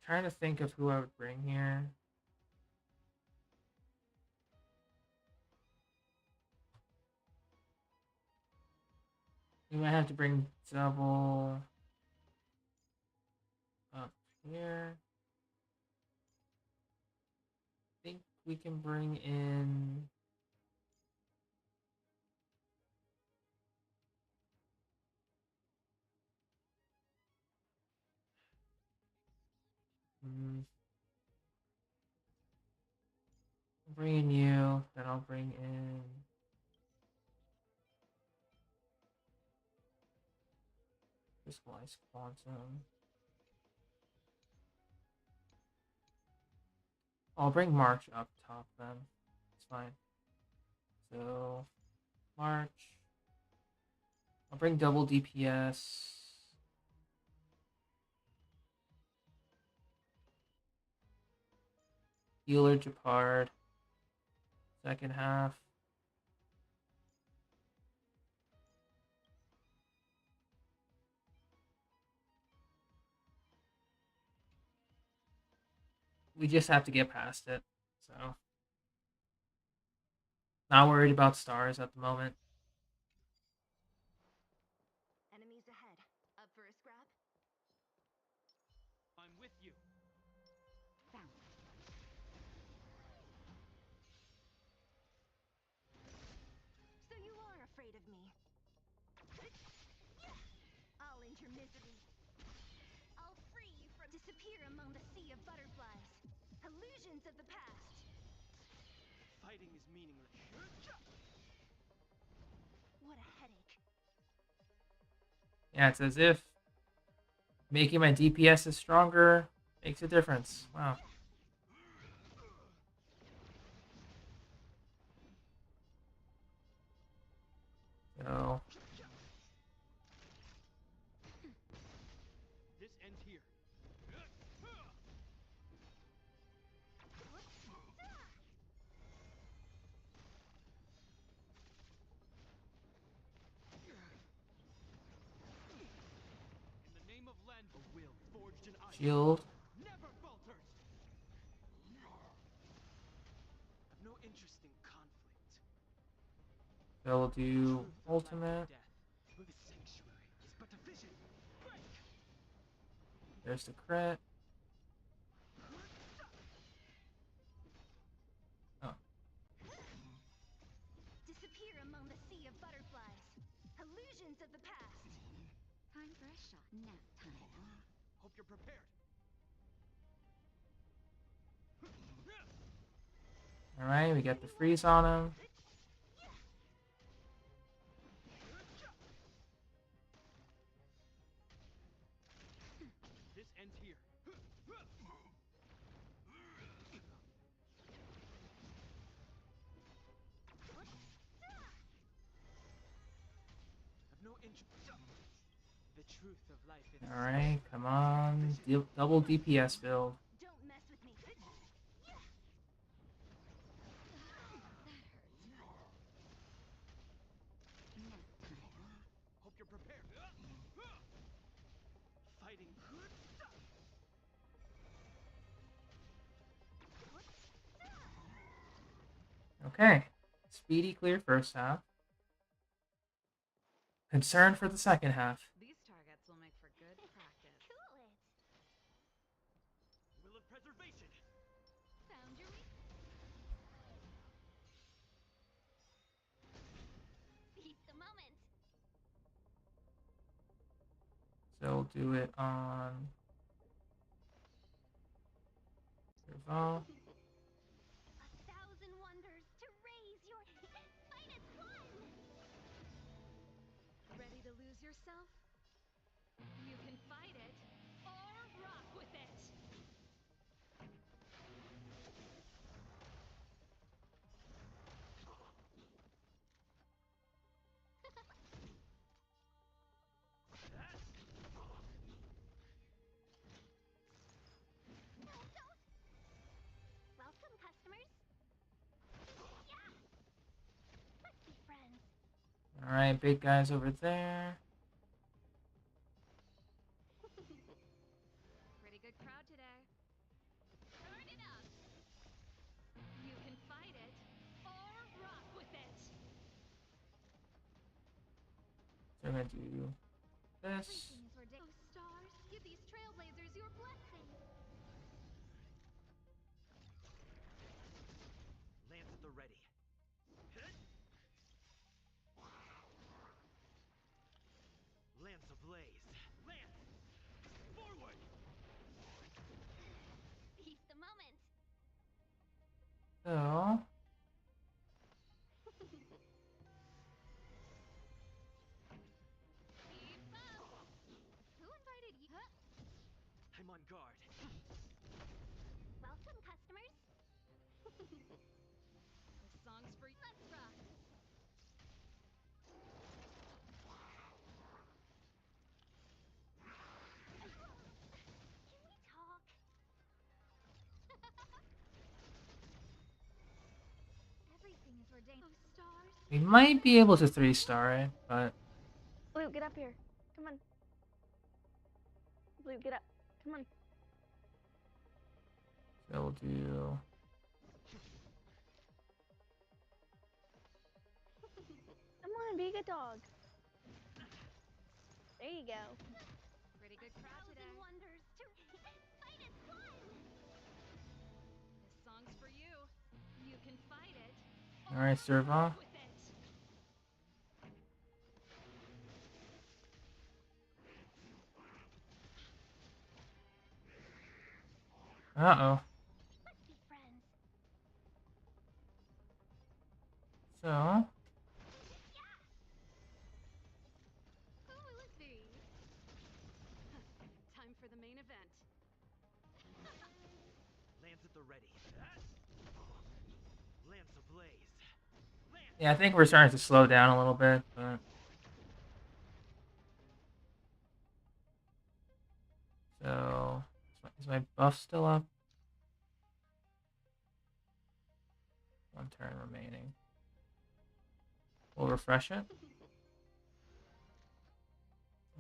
Trying to think of who I would bring here. We might have to bring double up here. I think we can bring in... I'll bring in you, then I'll bring in Crystallized Quantum. I'll bring March up top then. It's fine. So, March. I'll bring double DPS. Healer Japard. Second half. We just have to get past it. So, not worried about stars at the moment. Enemies ahead. Up for a scrap? I'm with you. Found. So you are afraid of me. I'll end your misery. I'll free you from disappear among the sea of butterflies. Illusions of the past. Fighting is meaningless. What a headache. Yeah, it's as if making my DPS stronger makes a difference. Wow. So, This ends here. In the name of land, a will forged in ice shield. never falters. I've no interest in conflict. So we'll do Truth of life and ultimate. death. The sanctuary is but a vision. Break! There's the crit. Oh, Disappear among the sea of butterflies. Illusions of the past. Time for a shot. Nap time. Hope you're prepared. all right. We get the freeze on him. This ends here. I've no interest. The truth of life in All right, come on. Double DPS build. Don't mess with me. Nap time. Hope you're prepared. Fighting. Okay. Speedy clear first half. Concern for the second half. These targets will make for good practice. Cool it. Will of preservation. Found your weak. Seize the moment. So we'll do it on Serval. 1,000 wonders to raise your fight is fun. Ready to lose yourself? You can fight it or rock with it. Welcome, customers. Yeah. Let's be friends. All right, big guys over there. Pretty good crowd today. Turn it up. You can fight it or rock with it. So we're gonna do this. Everything is ridiculous. Oh, stars, give these trailblazers your blessing. Lance at the ready. Lance ablaze. Lance! Forward! So, Keep up. Who invited you? Huh? I'm on guard. Welcome, customers. This song's for you. Let's rock. Can we talk? Everything is ordained. Oh, stars. we might be able to 3-star it, but Blue, get up here. Come on. Blue, get up. Come on. so we'll do. Come on, be a good dog. There you go. Pretty good crowd today. Thousand wonders to fight is fun. This song's for you. You can fight it. All right, Serval. With it. Uh-oh. Let's be friends. So, Who will it be? Time for the main event. Lance at the ready. Lance ablaze. Lance. yeah, I think we're starting to slow down a little bit, but so is my buff still up? 1 turn remaining. We'll refresh it.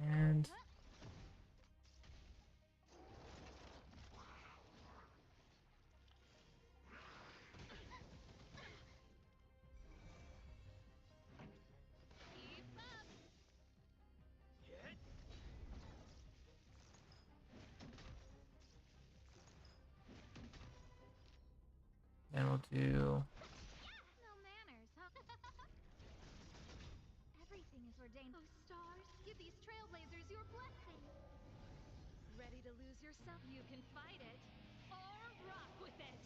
And Keep up. Hit. then we'll do. No manners, huh? Everything is ordained. Oh, stars. Give these trailblazers your blessing. Ready to lose yourself? You can fight it. Or rock with it.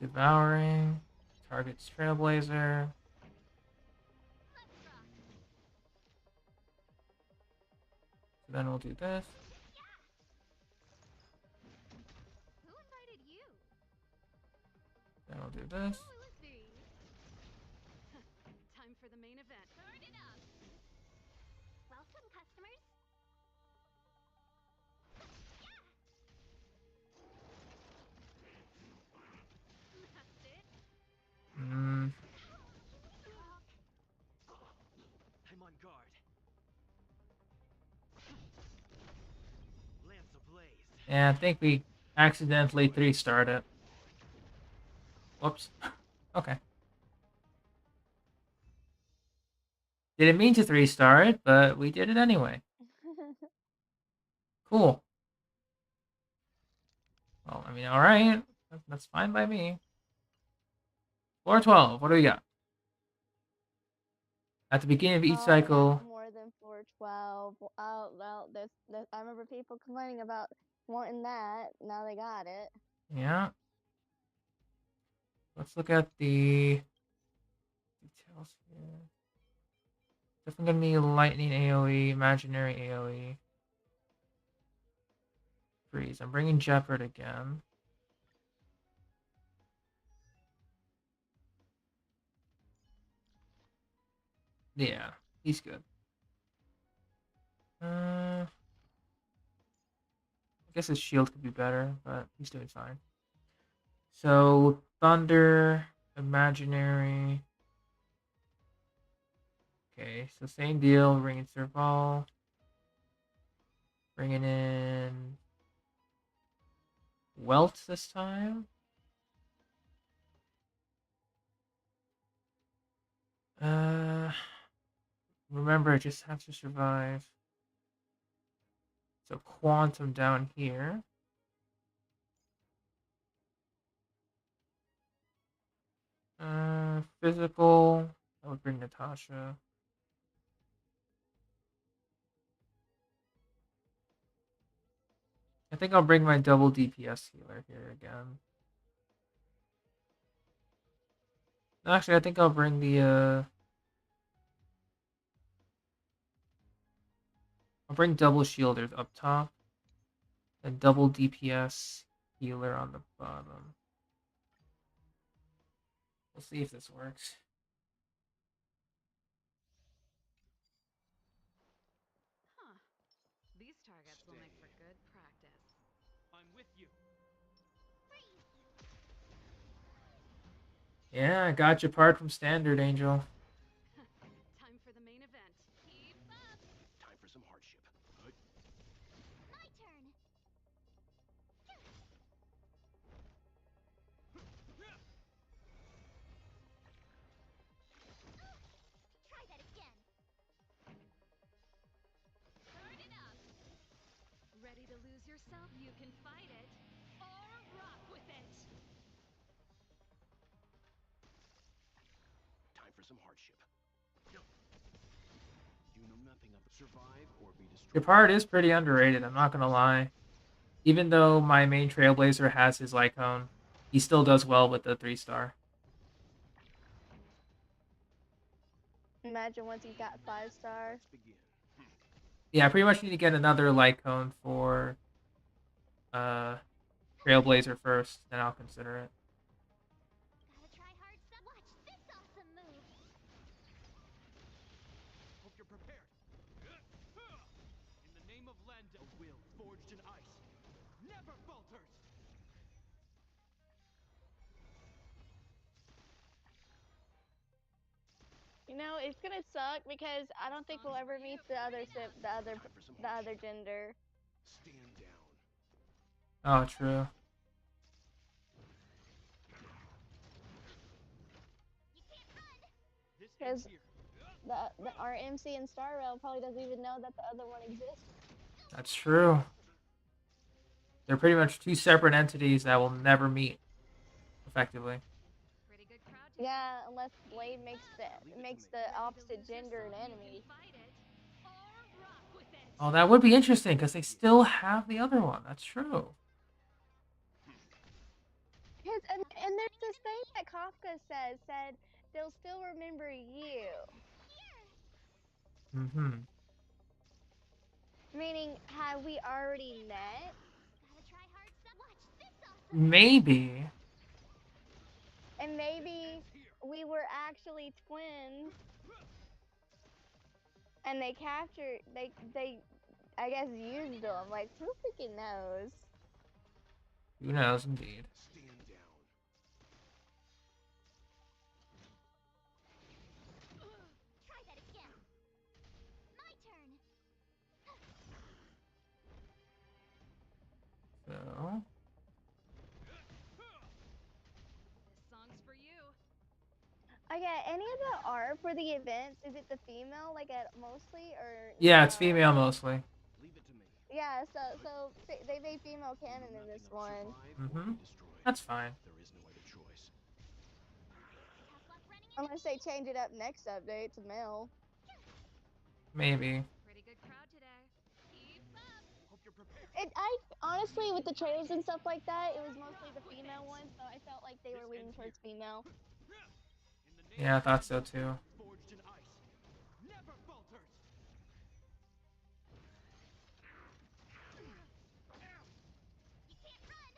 Devouring. Targets Trailblazer. Let's rock. So then we'll do this. Who invited you? Then we'll do this. Who will it be? Time for the main event. Turn it up. Welcome, customers. That's it. Mm, I'm on guard. Lance ablaze. yeah, I think we accidentally 3-starred it. Whoops. Okay. Didn't mean to 3-star it, but we did it anyway. Cool. Well, I mean, all right. That's fine by me. 412. What do we got? At the beginning of each Oh, cycle. that's more than 412. Oh, well, I remember people complaining about wanting that. Now they got it. Yeah. Let's look at the details here. Definitely gonna be lightning AoE, imaginary AoE. Freeze. I'm bringing Jeopard again. Yeah, he's good. I guess his shield could be better, but he's doing fine. So, Thunder, Imaginary. Okay, so same deal. Bringing Serval. Bringing in Welt this time. Remember, I just have to survive. So Quantum down here. Physical. I would bring Natasha. I think I'll bring my double DPS healer here again. Actually, I think I'll bring the I'll bring double shielders up top and double DPS healer on the bottom. We'll see if this works. Huh. These targets will make for good practice. I'm with you. Yeah, I got you part from standard, Angel. Time for the main event. Keep up. Time for some hardship. My turn. Try that again. Turn it up. Ready to lose yourself? You can fight it or rock with it. Time for some hardship. You know nothing of survive or be destroyed. Your part is pretty underrated, I'm not gonna lie. Even though my main Trailblazer has his Lycone, he still does well with the 3-star. Imagine once he's got 5-star. Let's begin. Yeah, I pretty much need to get another Lycone for Trailblazer first, then I'll consider it. Gotta try hard stuff. Watch this awesome move. Hope you're prepared. In the name of Land, a will forged in ice never falters. You know, it's gonna suck because I don't think we'll ever meet the other gender. Stand down. Oh, true. This Because ends here. our MC in Star Rail probably doesn't even know that the other one exists. That's true. They're pretty much two separate entities that will never meet effectively. Pretty good crowd today. Yeah, unless Blade makes the Ready to opposite lose gender an yourself? You enemy. can fight it or rock with it. Oh, that would be interesting because they still have the other one. That's true. And there's this thing that Kafka said they'll still remember you. Mm-hmm. Meaning, have we already met? Gotta try hard stuff. Watch this awesome. Maybe. And maybe we were actually twins. And they captured, they I guess used them. Like, who freaking knows? Who knows, indeed. Stand down. Try that again. My turn. So, This song's for you. Okay, any of the art for the events, is it the female, like, mostly, or yeah, it's female mostly. Leave it to me. Yeah, so they made female canon in this one. Mm-hmm. That's fine. There is no other choice. Tough luck running into Unless they change it up next update to male. Maybe. Pretty good crowd today. Keep up. Hope you're prepared. I honestly, with the trailers and stuff like that, it was mostly the female ones, so I felt like they were leaning towards female. In the name Yeah, I of thought so Land, too. forged in ice never falters. You can't run.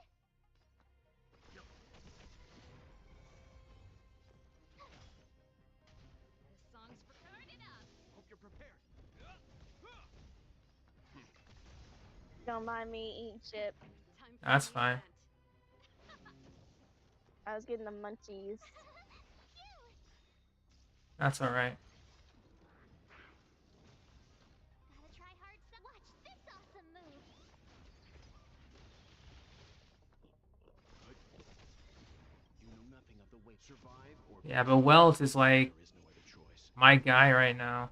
This song's for turn it up. Hope you're prepared. Don't mind me eating chip. Time for That's the fine. event. I was getting the munchies. That's alright. Gotta try hard stuff. Watch this awesome move. You know nothing of the way. Survive or Yeah, but Welt is like there is no other choice. my guy right now.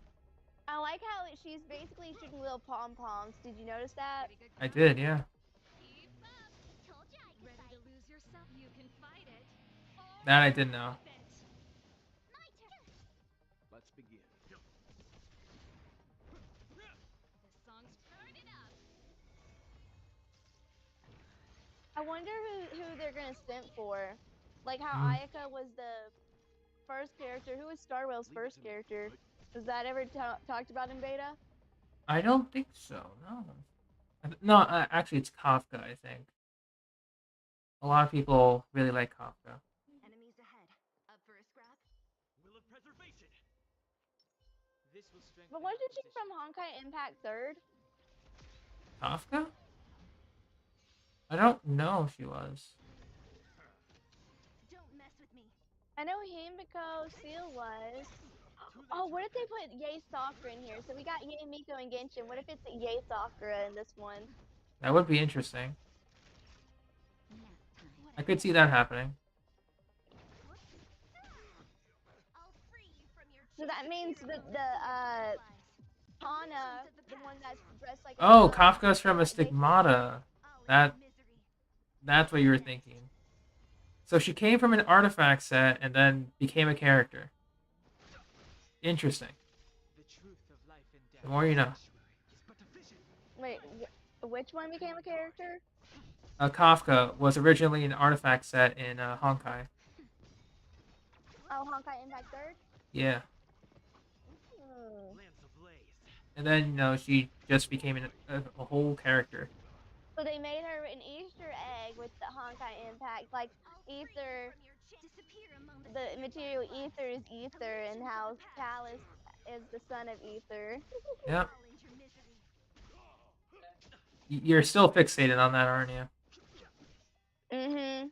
I like how she's basically shooting little pom-poms. Did you notice that? Pretty good I crowd did, today. yeah. Keep up. Told ya I could Ready to fight. lose yourself? You can fight it or That I did know. rock with it. My turn. Let's begin. This song's turn it up. I wonder who they're gonna simp for. Like how Hmm. Ayaka was the first character. Who was Star Rail's Leave it first to me, character? right? Was that ever talked about in beta? I don't think so. No. No, actually, it's Kafka. I think a lot of people really like Kafka. Enemies ahead. Up for a scrap? Will of preservation. This will strengthen But our wasn't she position. from Honkai Impact 3rd? Kafka? I don't know if she was. Don't mess with me. I know Himiko Seal was. To the Oh, what if turret. they put Yae Sakura in here? So we got Yae Miko and Genshin. What if it's Yae Sakura in this one? That would be interesting. Nap time. I could see that happening. I'll free you from your So that means that Hana, the one that's dressed like a Oh, nun, Kafka's from a basically- Stigmata. That that's what you were thinking. So she came from an artifact set and then became a character. Interesting. The truth of life and death. The more you know. Is but a vision. Wait, which one became a character? Kafka was originally an artifact set in Honkai. Oh, Honkai Impact 3rd? Yeah. Lamps ablaze. And then, she just became a whole character. So they made her an Easter egg with the Honkai Impact, like Ether. The material Ether is Ether, and how Chalice is the son of Ether. Yep. You're still fixated on that, aren't you? Mhm.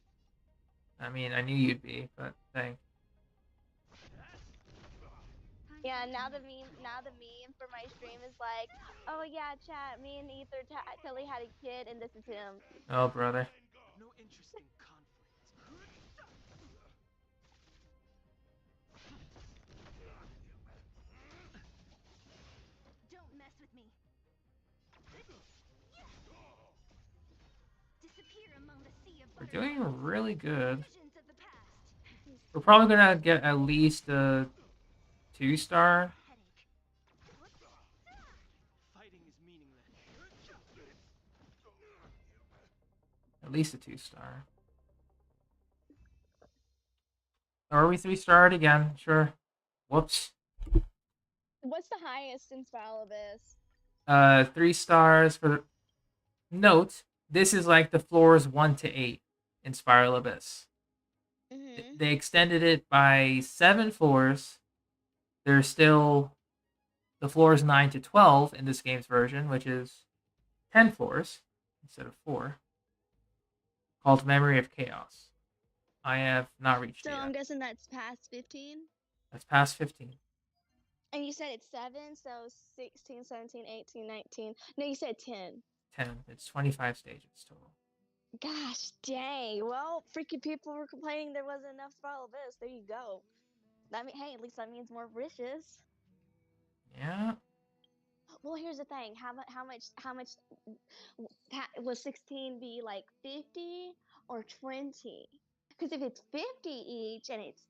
I mean, I knew you'd be, but dang. Yeah. Now the meme for my stream is like, oh yeah, chat. Me and Ether totally had a kid, and this is him. Oh, brother. No interest in conflict. Don't mess with me. Disappear among the sea of We're doing really good. visions of the past. We're probably gonna get at least a 2-star. Headache. Fighting is meaningless. At least a 2-star. Or are we 3-starred again? Sure. Whoops. What's the highest in Spiral Abyss? 3 stars for the... Note, this is like the floors 1 to 8 in Spiral Abyss. Mhm. They extended it by 7 floors. There's still the floors 9 to 12 in this game's version, which is 10 floors instead of 4. Called Memory of Chaos. I have not reached So it yet. I'm guessing that's past 15. That's past 15. And you said it's 7, so 16, 17, 18, 19. No, you said 10. 10. It's 25 stages total. Gosh dang. Well, freaking people were complaining there wasn't enough Spiral Abyss. There you go. Hey, at least that means more wishes. Yeah. Well, here's the thing. How much will 16 be, like 50 or 20? Because if it's 50 each and it's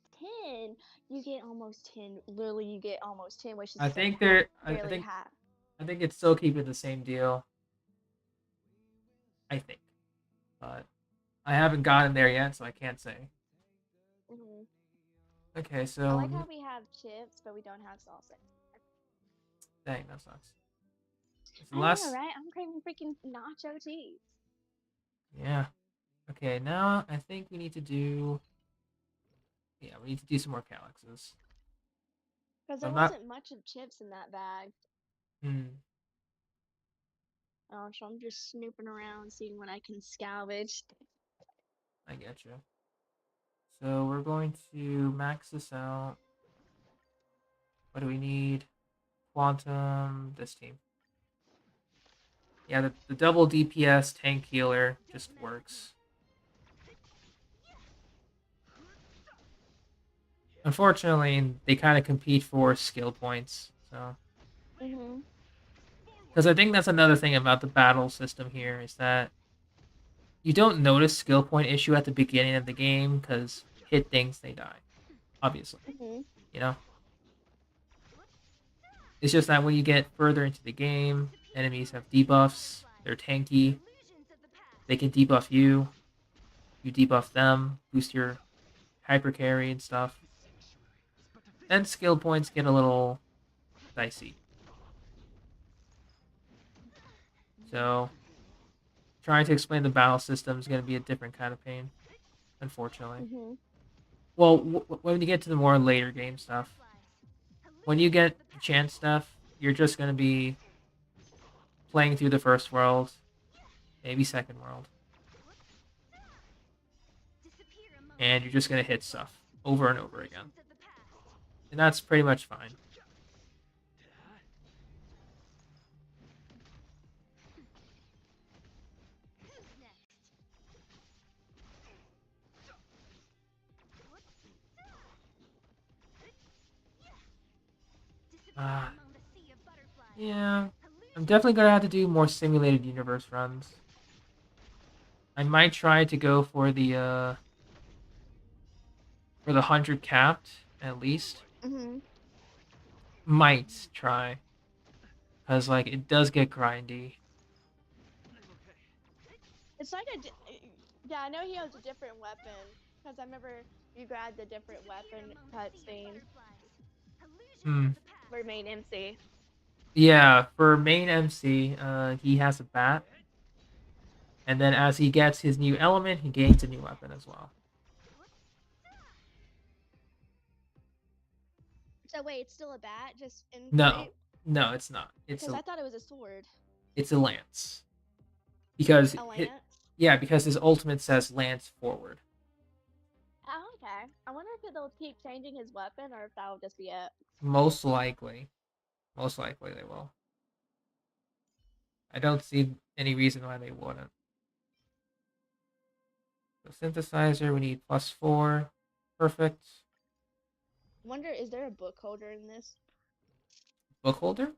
10, you get almost 10. Literally, you get almost 10, which is I think they're barely half. I think it's still keeping the same deal. I think. But I haven't gotten there yet, so I can't say. Mm-hmm. Okay, so I like how we have chips, but we don't have salsa. dang, that sucks. It's I know, right? I'm craving freaking nacho cheese. Yeah. Okay, now I think we need to do... Yeah, we need to do some more calyxes. Because there I'm not- wasn't much of chips in that bag. Oh, so I'm just snooping around, seeing what I can salvage. I get you. So we're going to max this out. What do we need? Quantum, this team. Yeah, the double DPS tank healer just works. Unfortunately, they kind of compete for skill points. So, Mm-hmm. because I think that's another thing about the battle system here is that you don't notice skill point issue at the beginning of the game because hit things, they die. Obviously, Mm-hmm. you know. It's just that when you get further into the game, enemies have debuffs. They're tanky. They can debuff you. you debuff them, boost your hyper carry and stuff. Then skill points get a little dicey. So, trying to explain the battle system is going to be a different kind of pain, unfortunately. Well, when you get to the more later game stuff, when you get chance stuff, you're just going to be playing through the first world, maybe second world. And you're just going to hit stuff over and over again. And that's pretty much fine. Yeah, I'm definitely going to have to do more simulated universe runs. I might try to go for the 100 capped, at least. Might try. Because, like, it does get grindy. It's like yeah, I know he has a different weapon. Because I remember you grabbed a different weapon cutscene. For main MC. Yeah, for main MC, he has a bat. And then as he gets his new element, he gains a new weapon as well. So wait, it's still a bat? Just in No, it's not. Because I thought it was a sword. It's a lance. Because a lance? Yeah, because his ultimate says lance forward. Oh, okay. I wonder if they'll keep changing his weapon or if that'll just be it. Most likely. Most likely they will. I don't see any reason why they wouldn't. So synthesizer, we need +4. Perfect. I wonder, is there a book holder in this? Book holder?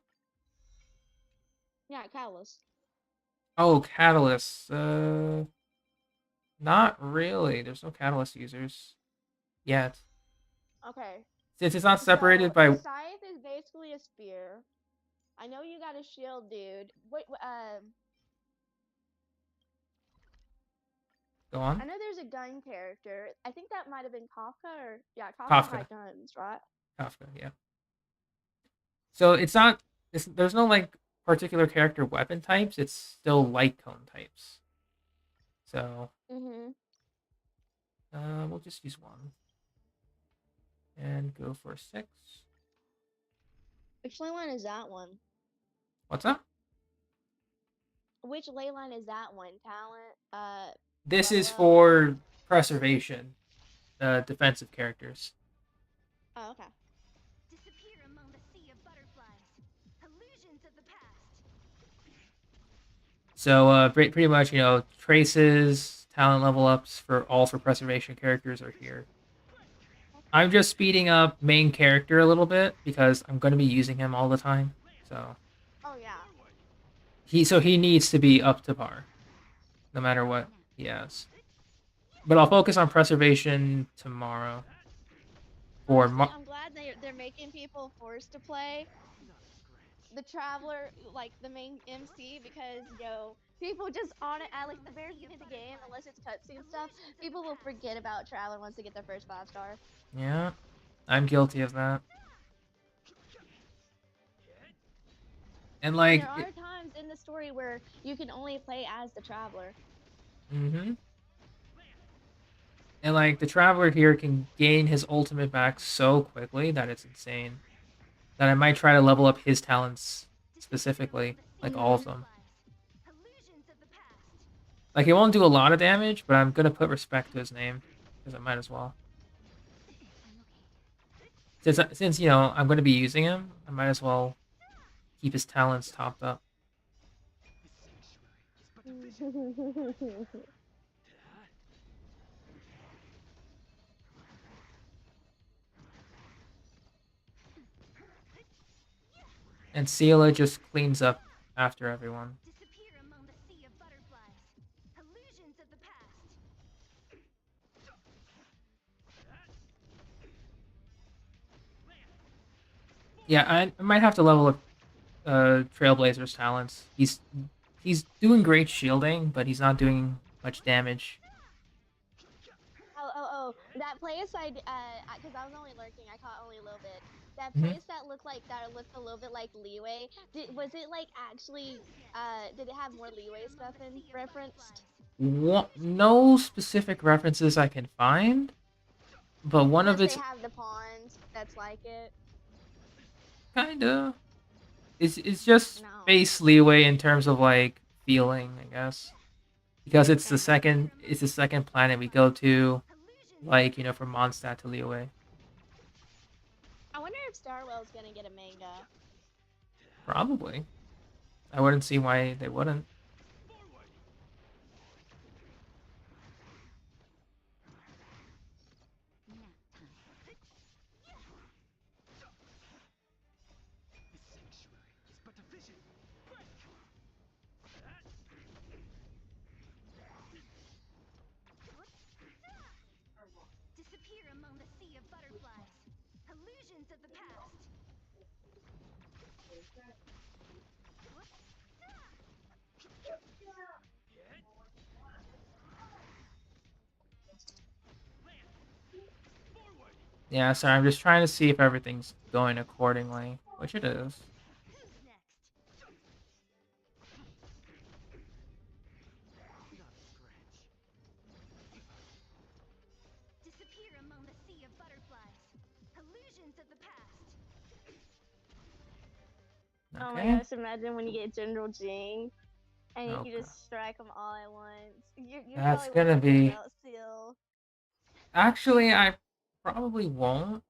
Yeah, catalyst. Oh, catalyst. Not really. There's no catalyst users yet. Okay. Since it's not separated by. The scythe is basically a spear. I know you got a shield, dude. Wait, Go on. I know there's a gun character. I think that might have been Kafka or Kafka had guns, right? Kafka, yeah. So it's not. There's no like particular character weapon types. It's still light cone types. So. We'll just use 1. And go for 6. Which ley line is that one? What's up? Which ley line is that one? Talent? This is for preservation. Defensive characters. Oh, okay. Disappear among the sea of butterflies. Illusions of the past. So pretty much, traces, talent level ups for preservation characters are here. I'm just speeding up main character a little bit because I'm going to be using him all the time. So. Oh yeah. He needs to be up to par, no matter what he has. But I'll focus on preservation tomorrow. I'm glad they're making people forced to play the Traveler, like the main MC, because people just on it at like the very beginning of the game, unless it's cutscene stuff, people will forget about Traveler once they get their first 5-star. Yeah, I'm guilty of that. And like there are times in the story where you can only play as the Traveler. And like the Traveler here can gain his ultimate back so quickly that it's insane. That I might try to level up his talents specifically, like all of them. Like he won't do a lot of damage, but I'm gonna put respect to his name because I might as well. Since I'm gonna be using him, I might as well keep his talents topped up. And Seela just cleans up after everyone. Disappear among the sea of butterflies. Illusions of the past. Yeah, I might have to level up Trailblazer's talents. He's doing great shielding, but he's not doing much damage. That place because I was only lurking, I caught only a little bit. That Mhm. place that looked a little bit like Leeway. Was it like actually? Did it have more Leeway stuff in referenced? No specific references I can find, but one of Unless they its have the pond that's like it. kinda it's just No. space leeway in terms of like feeling, I guess, because it's the Okay. second planet we go to, like, you know, from Mondstadt to Leeway. I wonder if Starwell's gonna get a manga. Probably. I wouldn't see why they wouldn't. The sanctuary is but a vision. Disappear among the sea of butterflies. Illusions of the past. Yeah, sorry, I'm just trying to see if everything's going accordingly, which it is. Who's next? Not a scratch. Disappear among the sea of butterflies. Illusions of the past. Oh my Okay. gosh! Imagine when you get General Jing, and you can Okay. just strike them all at once. You That's probably won't gonna forget be. about Seal. Actually, I probably won't,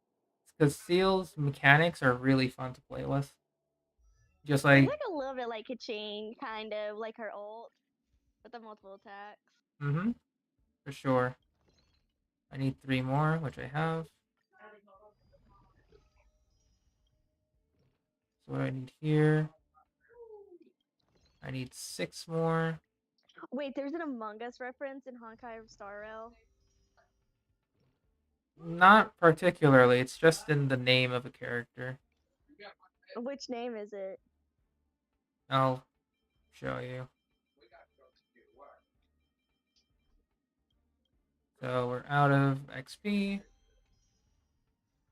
because Seal's mechanics are really fun to play with. Just It's like, like a little bit like Kaching, kind of like her ult with the multiple attacks. for sure. I need 3 more, which I have. So what do I need here? I need 6 more. Wait, there's an Among Us reference in Honkai Star Rail. Not particularly, it's just in the name of a character. Which name is it? I'll show you. So we're out of XP.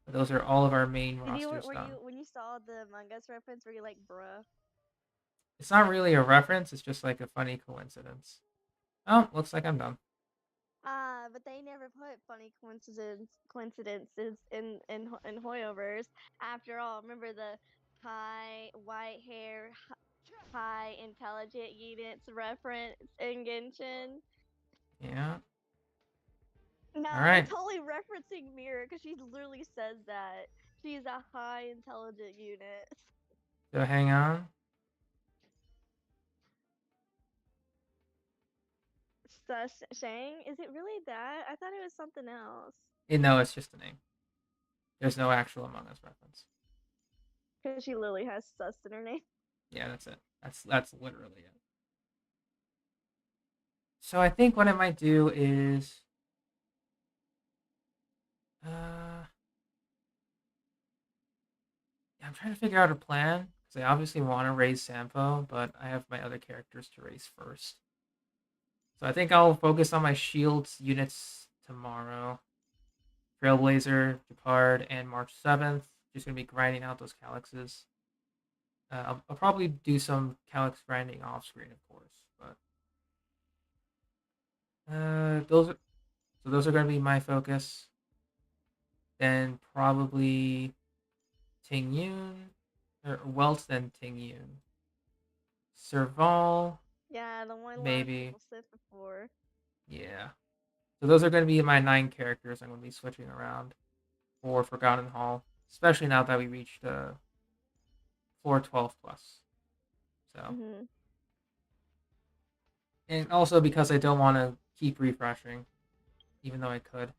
Those are all of our main rosters done. When you saw the Among Us reference, were you like, bruh? It's not really a reference, it's just like a funny coincidence. Oh, looks like I'm done. But they never put funny coincidences in Hoyoverse. After all, remember the high white hair, high intelligent units reference in Genshin? Yeah. No, they're Alright. totally referencing Mirror because she literally says that she's a high intelligent unit. So hang on. Shang, is it really that? I thought it was something else. No, it's just a name. There's no actual Among Us reference. Because she literally has sus in her name. Yeah, that's it. That's literally it. So I think what I might do is I'm trying to figure out a plan because I obviously want to raise Sampo, but I have my other characters to raise first. So I think I'll focus on my shields units tomorrow. Trailblazer, Japard, and March 7th. Just gonna be grinding out those Calyxes. I'll probably do some Calyx grinding off screen, of course, but those are gonna be my focus. Then probably Ting Yun, or Welts, then Ting Yun. Serval, Yeah, the one maybe. people said before. Yeah. So those are going to be my 9 characters I'm going to be switching around for Forgotten Hall, especially now that we reached 412 plus. So, and also because I don't want to keep refreshing, even though I could.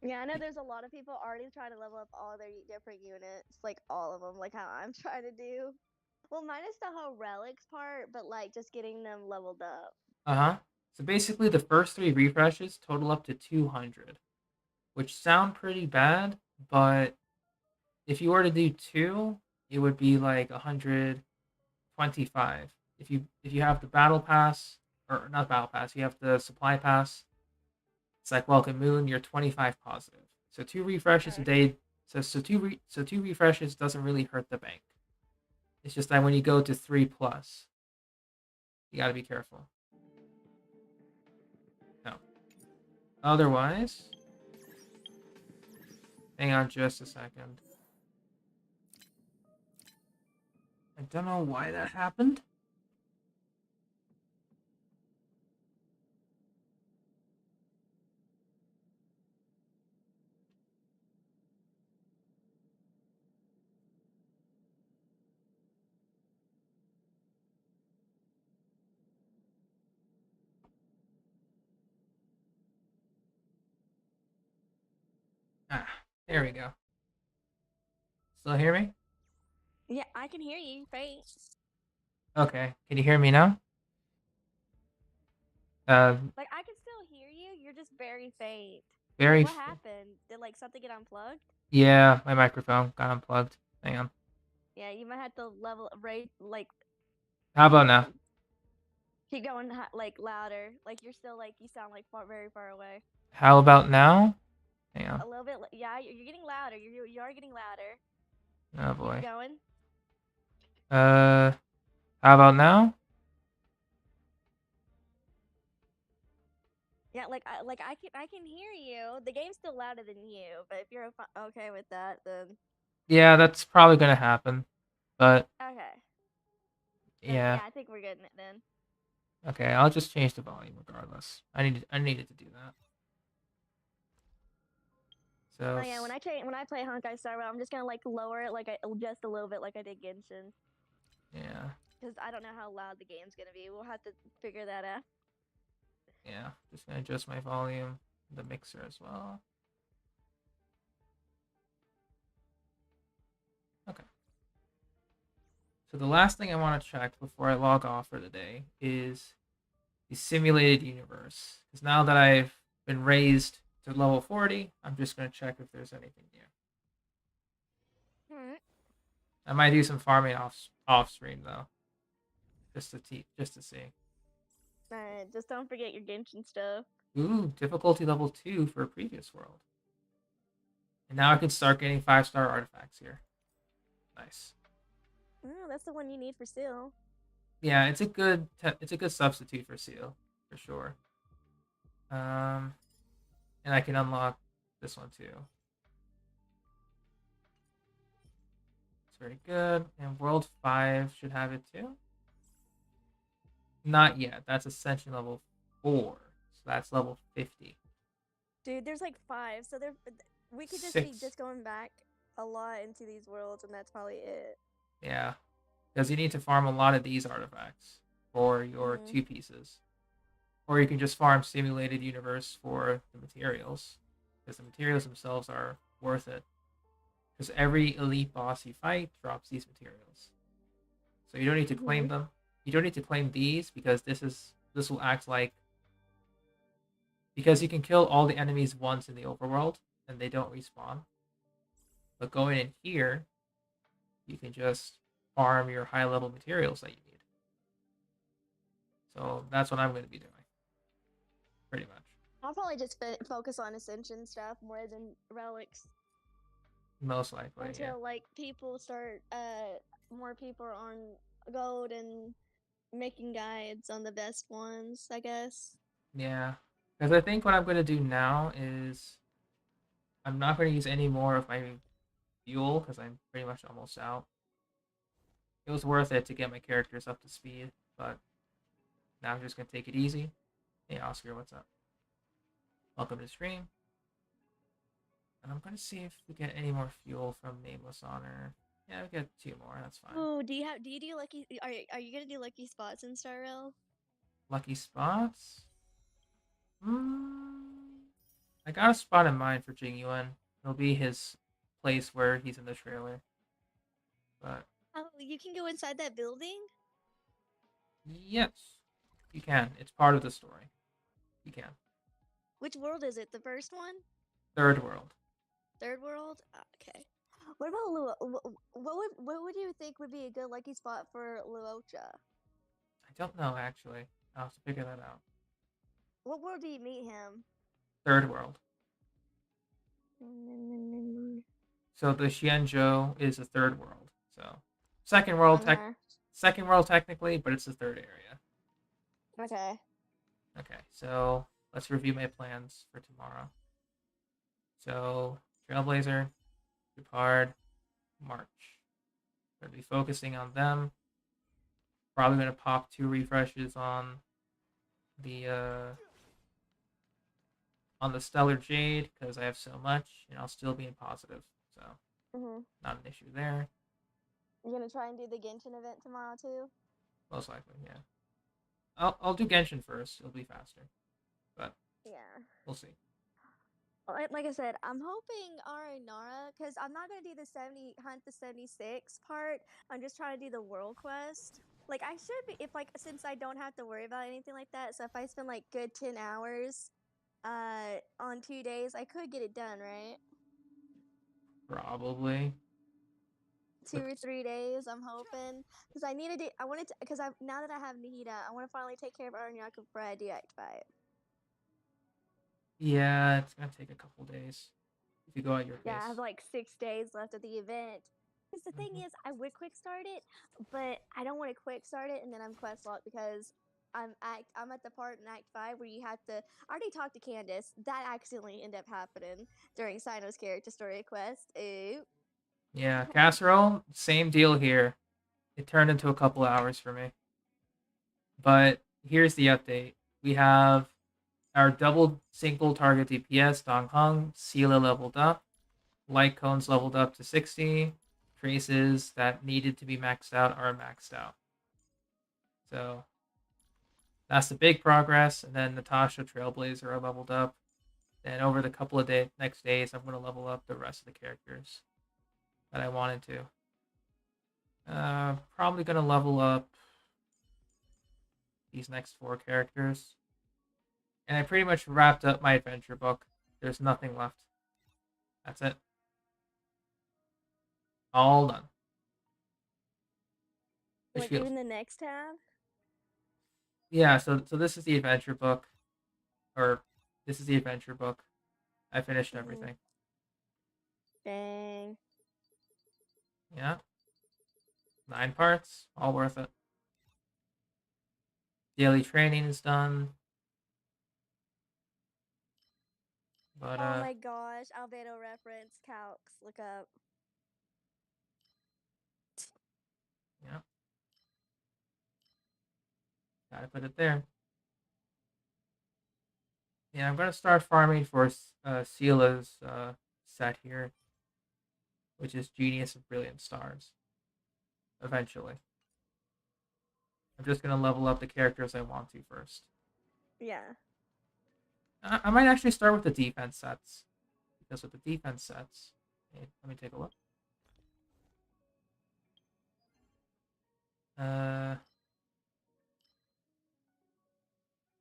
Yeah, I know there's a lot of people already trying to level up all their different units, like all of them, like how I'm trying to do. Well, minus the whole relics part, but like just getting them leveled up. So basically, the first 3 refreshes total up to 200, which sound pretty bad, but if you were to do 2, it would be like 125. If you have the battle pass, or not battle pass, you have the supply pass, It's like, welcome moon, you're 25 positive. So 2 refreshes a day. So two refreshes doesn't really hurt the bank. It's just that when you go to 3 plus, you gotta be careful. No. Otherwise, hang on just a second. I don't know why that happened. Ah, there we go. Still hear me? Yeah, I can hear you. Great. Okay. Can you hear me now? Like I can still hear you. You're just very faint. Very. What happened? Did like something get unplugged? Yeah, my microphone got unplugged. Hang on. Yeah, you might have to level rate like How about now? keep going like louder. Like you're still like you sound like very far away. How about now? Hang on. A little bit. Yeah, you're getting louder. You are getting louder. Oh boy. Keep going. How about now? Yeah, like I can hear you. The game's still louder than you, but if you're okay with that, then Yeah, that's probably gonna happen. But okay. yeah. Yeah, I think we're getting it then. Okay, I'll just change the volume regardless. I needed to do that. So. Oh yeah, when I play Honkai Star Rail, I'm just gonna like lower it like just a little bit, like I did Genshin. Yeah. Because I don't know how loud the game's gonna be. We'll have to figure that out. Yeah, just gonna adjust my volume, the mixer as well. Okay. So the last thing I want to check before I log off for the day is the simulated universe. Because now that I've been raised to level 40, I'm just gonna check if there's anything new. Alright. I might do some farming off stream though, just to see. Alright, just don't forget your Genshin stuff. Ooh, difficulty level 2 for a previous world. And now I can start getting 5-star artifacts here. Nice. Oh, that's the one you need for Seal. Yeah, it's a good substitute for Seal, for sure. And I can unlock this one too. It's very good. And World 5 should have it too. Not yet. That's Ascension level 4. So that's level 50. Dude, there's like 5, so we could just 6. be just going back a lot into these worlds, and that's probably it. Yeah, because you need to farm a lot of these artifacts for your 2 pieces. Or you can just farm simulated universe for the materials, because the materials themselves are worth it. Because every elite boss you fight drops these materials. So you don't need to claim them. You don't need to claim these because this will act like, because you can kill all the enemies once in the overworld and they don't respawn. But going in here, you can just farm your high level materials that you need. So that's what I'm going to be doing. Pretty much. I'll probably just focus on Ascension stuff more than relics. Most likely, until like people start, more people are on gold and making guides on the best ones, I guess. Yeah, because I think what I'm going to do now is I'm not going to use any more of my fuel because I'm pretty much almost out. It was worth it to get my characters up to speed, but now I'm just going to take it easy. Hey, Oscar, what's up? Welcome to the stream. And I'm going to see if we get any more fuel from Nameless Honor. Yeah, we get 2 more. That's fine. Oh, do you do lucky? Are you gonna do lucky spots in Star Rail? Lucky spots? I got a spot in mind for Jing Yuan. It'll be his place where he's in the trailer. But oh, you can go inside that building? Yes, you can. It's part of the story. You can. Which world is it? The first one? Third world. Third world? Okay. What about what would you think would be a good lucky spot for Luocha? I don't know, actually. I'll have to figure that out. What world do you meet him? third world. So the Xianzhou is the third world. So second world, second world technically, but it's the third area. Okay. Okay, so let's review my plans for tomorrow. So Trailblazer, Depart, March. Gonna be focusing on them. Probably gonna pop 2 refreshes on the Stellar Jade because I have so much, and I'll still be in positive. So not an issue there. You're gonna try and do the Genshin event tomorrow too? Most likely, yeah. I'll do Genshin first. It'll be faster, but yeah, we'll see. Like I said, I'm hoping Aranara, because I'm not gonna do the 70 hunt the 76 part. I'm just trying to do the world quest. Like I should be, if like since I don't have to worry about anything like that. So if I spend like good 10 hours, on 2 days, I could get it done, right? Probably. 2 or 3 days, I'm hoping, because I needed it. I wanted to, because now that I have Nihida, I want to finally take care of Aranara before I deactivate. Yeah, it's gonna take a couple days if you go at your pace. Yeah, I have like 6 days left of the event. Because the thing is, I would quick start it, but I don't want to quick start it and then I'm quest locked because I'm at the part in Act 5 where you have to. I already talked to Candace. That accidentally ended up happening during Sino's character story quest. Ooh. Yeah, Casserole, same deal here. It turned into a couple hours for me. But here's the update. We have our double single target DPS, Dong Hung, Sela leveled up, light cones leveled up to 60, traces that needed to be maxed out are maxed out. So that's the big progress. And then Natasha, Trailblazer are leveled up. And over the couple of next days, I'm going to level up the rest of the characters that I wanted to. Probably going to level up these next 4 characters. And I pretty much wrapped up my adventure book. There's nothing left. That's it. All done. Like even the next tab? Yeah, so this is the adventure book. Or this is the adventure book. I finished everything. Dang. Yeah. 9 parts. All worth it. Daily training is done. But oh my gosh, Albedo reference, calcs, look up. Yeah. Gotta put it there. Yeah, I'm gonna start farming for Sela's set here, which is Genius of Brilliant Stars. Eventually. I'm just gonna level up the characters I want to first. Yeah. I might actually start with the defense sets. Because with the defense sets... Let me take a look.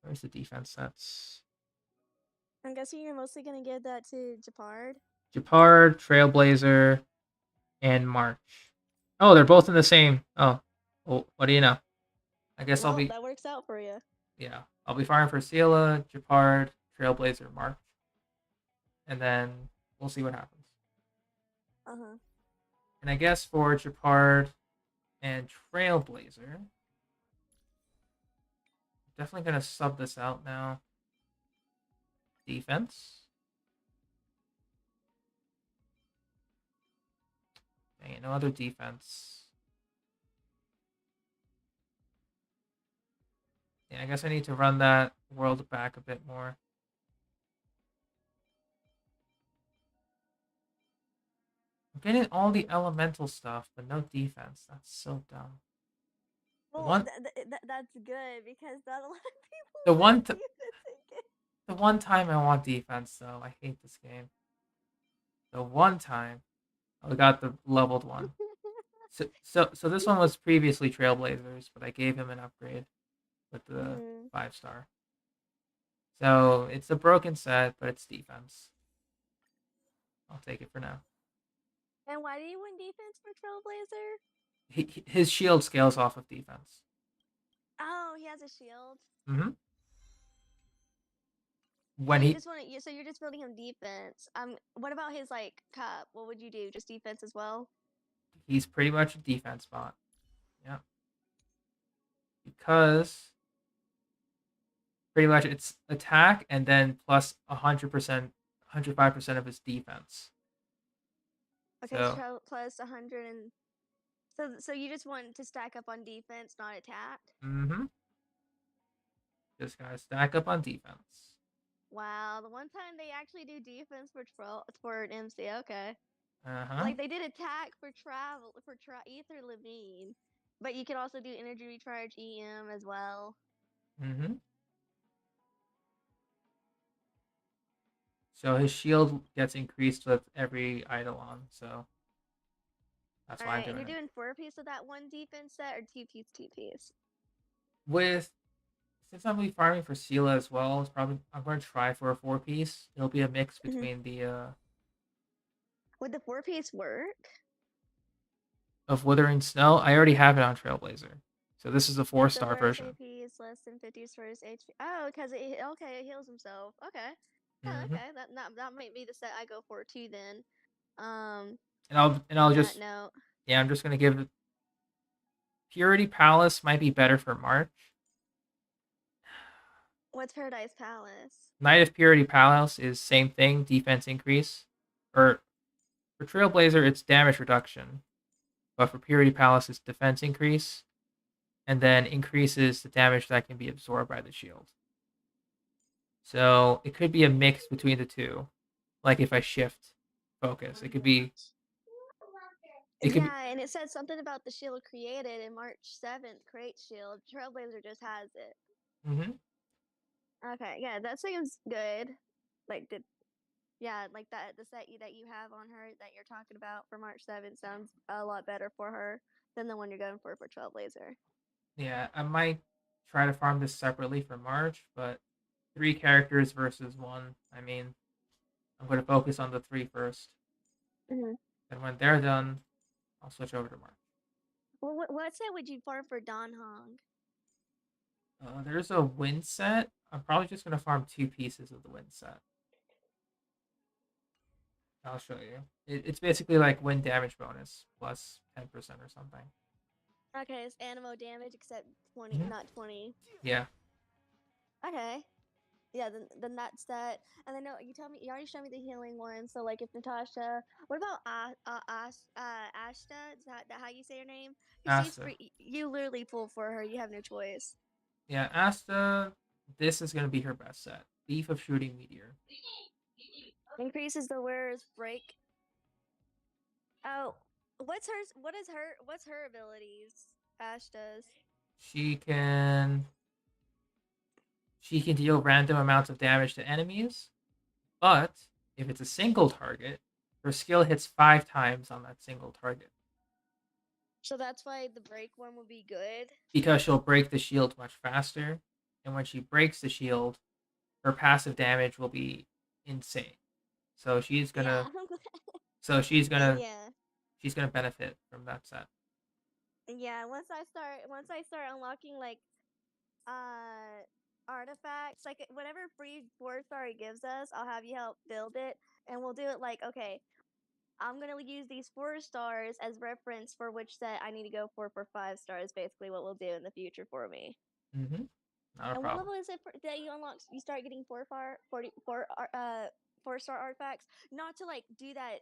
Where's the defense sets? I'm guessing you're mostly going to give that to Japard? Japard, Trailblazer, and March. Oh, they're both in the same... Oh, well, what do you know? I guess well, I'll be... that works out for you. Yeah, I'll be farming for Sela, Japard, Trailblazer, March. And then we'll see what happens. Uh-huh. And I guess for Japard and Trailblazer, definitely going to sub this out now. Defense. Dang it, no other defense. Yeah, I guess I need to run that world back a bit more. I'm getting all the elemental stuff, but no defense. That's so dumb. Well, that's good because not a lot of people. The one time I want defense, though, I hate this game. The one time I got the leveled one. So this one was previously Trailblazers, but I gave him an upgrade with the 5-star. So it's a broken set, but it's defense. I'll take it for now. And why do you want defense for Trailblazer? His shield scales off of defense. Oh, he has a shield? Mm-hmm. when you he just want to, so you're just building him defense. What about his like cup? What would you do? Just defense as well? he's pretty much a defense bot. Yeah. Because pretty much it's attack and then plus 100%, 105% of his defense. Okay, So, plus 100 and so you just want to stack up on defense, not attack. Just gonna stack up on defense. Wow, the one time they actually do defense for an MC. Okay, Uh-huh. like they did attack for Ether Levine, but you can also do energy recharge EM as well. So his shield gets increased with every Eidolon, so that's why I'm Alright, doing and you're it. doing 4-piece of that one defense set or 2-piece, 2-piece? Since I'm be farming for Sela as well, I'm going to try for a 4-piece. It'll be a mix between the Would the 4-piece work? of Withering Snow. I already have it on Trailblazer, so this is a 4-star The version. AP is less than 50 first HP. Oh, because it heals himself. Okay. Oh, Mm-hmm. okay. That might be the set I go for too then. And I'll just note. Yeah, I'm just gonna give it. Purity Palace might be better for March. What's Paradise Palace? Knight of Purity Palace is same thing, defense increase. Or for Trailblazer, it's damage reduction. But for Purity Palace, it's defense increase. And then increases the damage that can be absorbed by the shield. So it could be a mix between the two. Like if I shift focus, it could be. And it said something about the shield created in March 7th. Create shield. Trailblazer just has it. Okay, yeah, that seems good. Like the set that you have on her that you're talking about for March 7th sounds a lot better for her than the one you're going for Trailblazer. Yeah, I might try to farm this separately for March, but 3 characters versus 1. I mean, I'm going to focus on the 3 first. And when they're done, I'll switch over to March. Well, what set would you farm for Don Hong? There's a wind set. I'm probably just going to farm 2 pieces of the wind set. I'll show you. It's basically like wind damage bonus plus 10% or something. Okay, it's animo damage except 20, not 20. Yeah. Okay. Yeah, then that's that. And then you already showed me the healing one. So like if Natasha, what about Ashta? Is that how you say her name? Asta. You literally pull for her. You have no choice. Yeah, Asta. This is gonna be her best set. Thief of Shooting Meteor. Increases the wearer's break. Oh, what's her abilities? Ashta's. She can deal random amounts of damage to enemies, but if it's a single target, her skill hits 5 times on that single target. So that's why the break one would be good? Because she'll break the shield much faster, and when she breaks the shield, her passive damage will be insane. So she's gonna she's gonna benefit from that set. Yeah, once I start unlocking like artifacts, like whatever free 4-star it gives us, I'll have you help build it, and we'll do it like, okay, I'm gonna use these 4 stars as reference for which set I need to go for 5 stars. Basically, what we'll do in the future for me. Not a problem. What level is it that you unlock? You start getting 4-star artifacts, not to like do that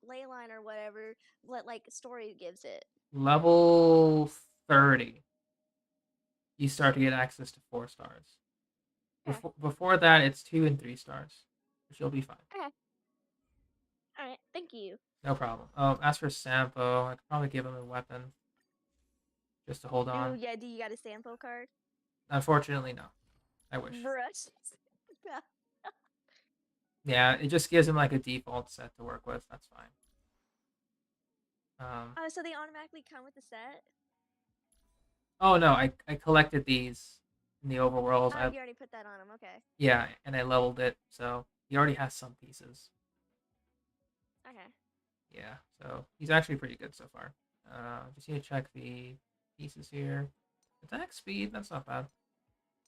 ley line or whatever, but like story gives it. Level 30, you start to get access to 4 stars. Okay. Before that, it's 2 and 3 stars, which you'll be fine. Okay. All right, thank you. No problem. As for Sampo, I could probably give him a weapon just to hold on. Ooh, yeah, do you got a Sampo card? Unfortunately, no. I wish. Brush. Yeah, it just gives him like a default set to work with. That's fine. Oh, so they automatically come with the set? Oh no, I collected these in the overworld. Oh, you already put that on him. Okay. Yeah, and I leveled it, so he already has some pieces. Okay. Yeah, so he's actually pretty good so far. Just need to check the pieces here. Attack speed, that's not bad.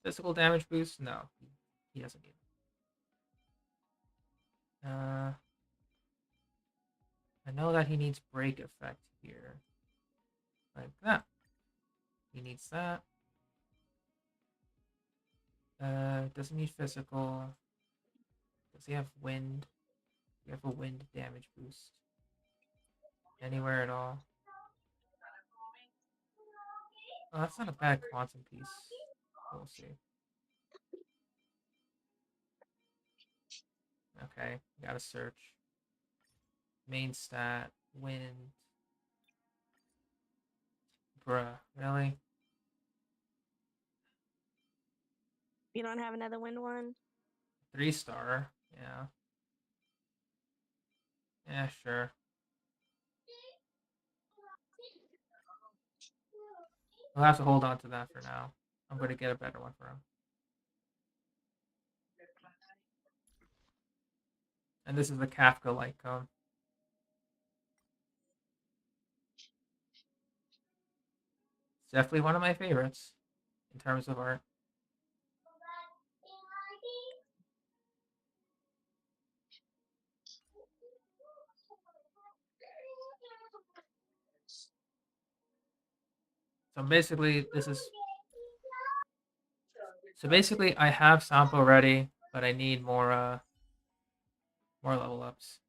Physical damage boost, no, he doesn't need it. I know that he needs break effect here. Like that. He needs that. Doesn't need physical. Does he have wind? We have a wind damage boost. Anywhere at all. Oh, that's not a bad quantum piece. We'll see. Okay, gotta search. Main stat, wind. Bruh, really? You don't have another wind one? 3-star, yeah. Yeah, sure. We'll have to hold on to that for now. I'm going to get a better one for him. And this is the Kafka light cone. It's definitely one of my favorites in terms of art. So basically, this is... So basically, I have Sampo ready, but I need more level ups.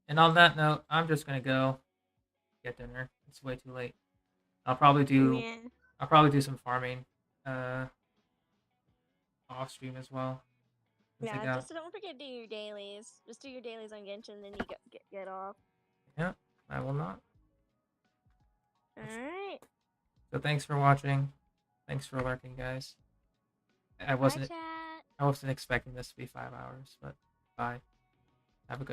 And on that note, I'm just gonna go get dinner. It's way too late. I'll probably do some farming off stream as well. Yeah, just don't forget to do your dailies. Just do your dailies on Genshin, then you get off. Yeah, I will not. Alright. So thanks for watching. Thanks for lurking, guys. I wasn't expecting this to be 5 hours, but bye.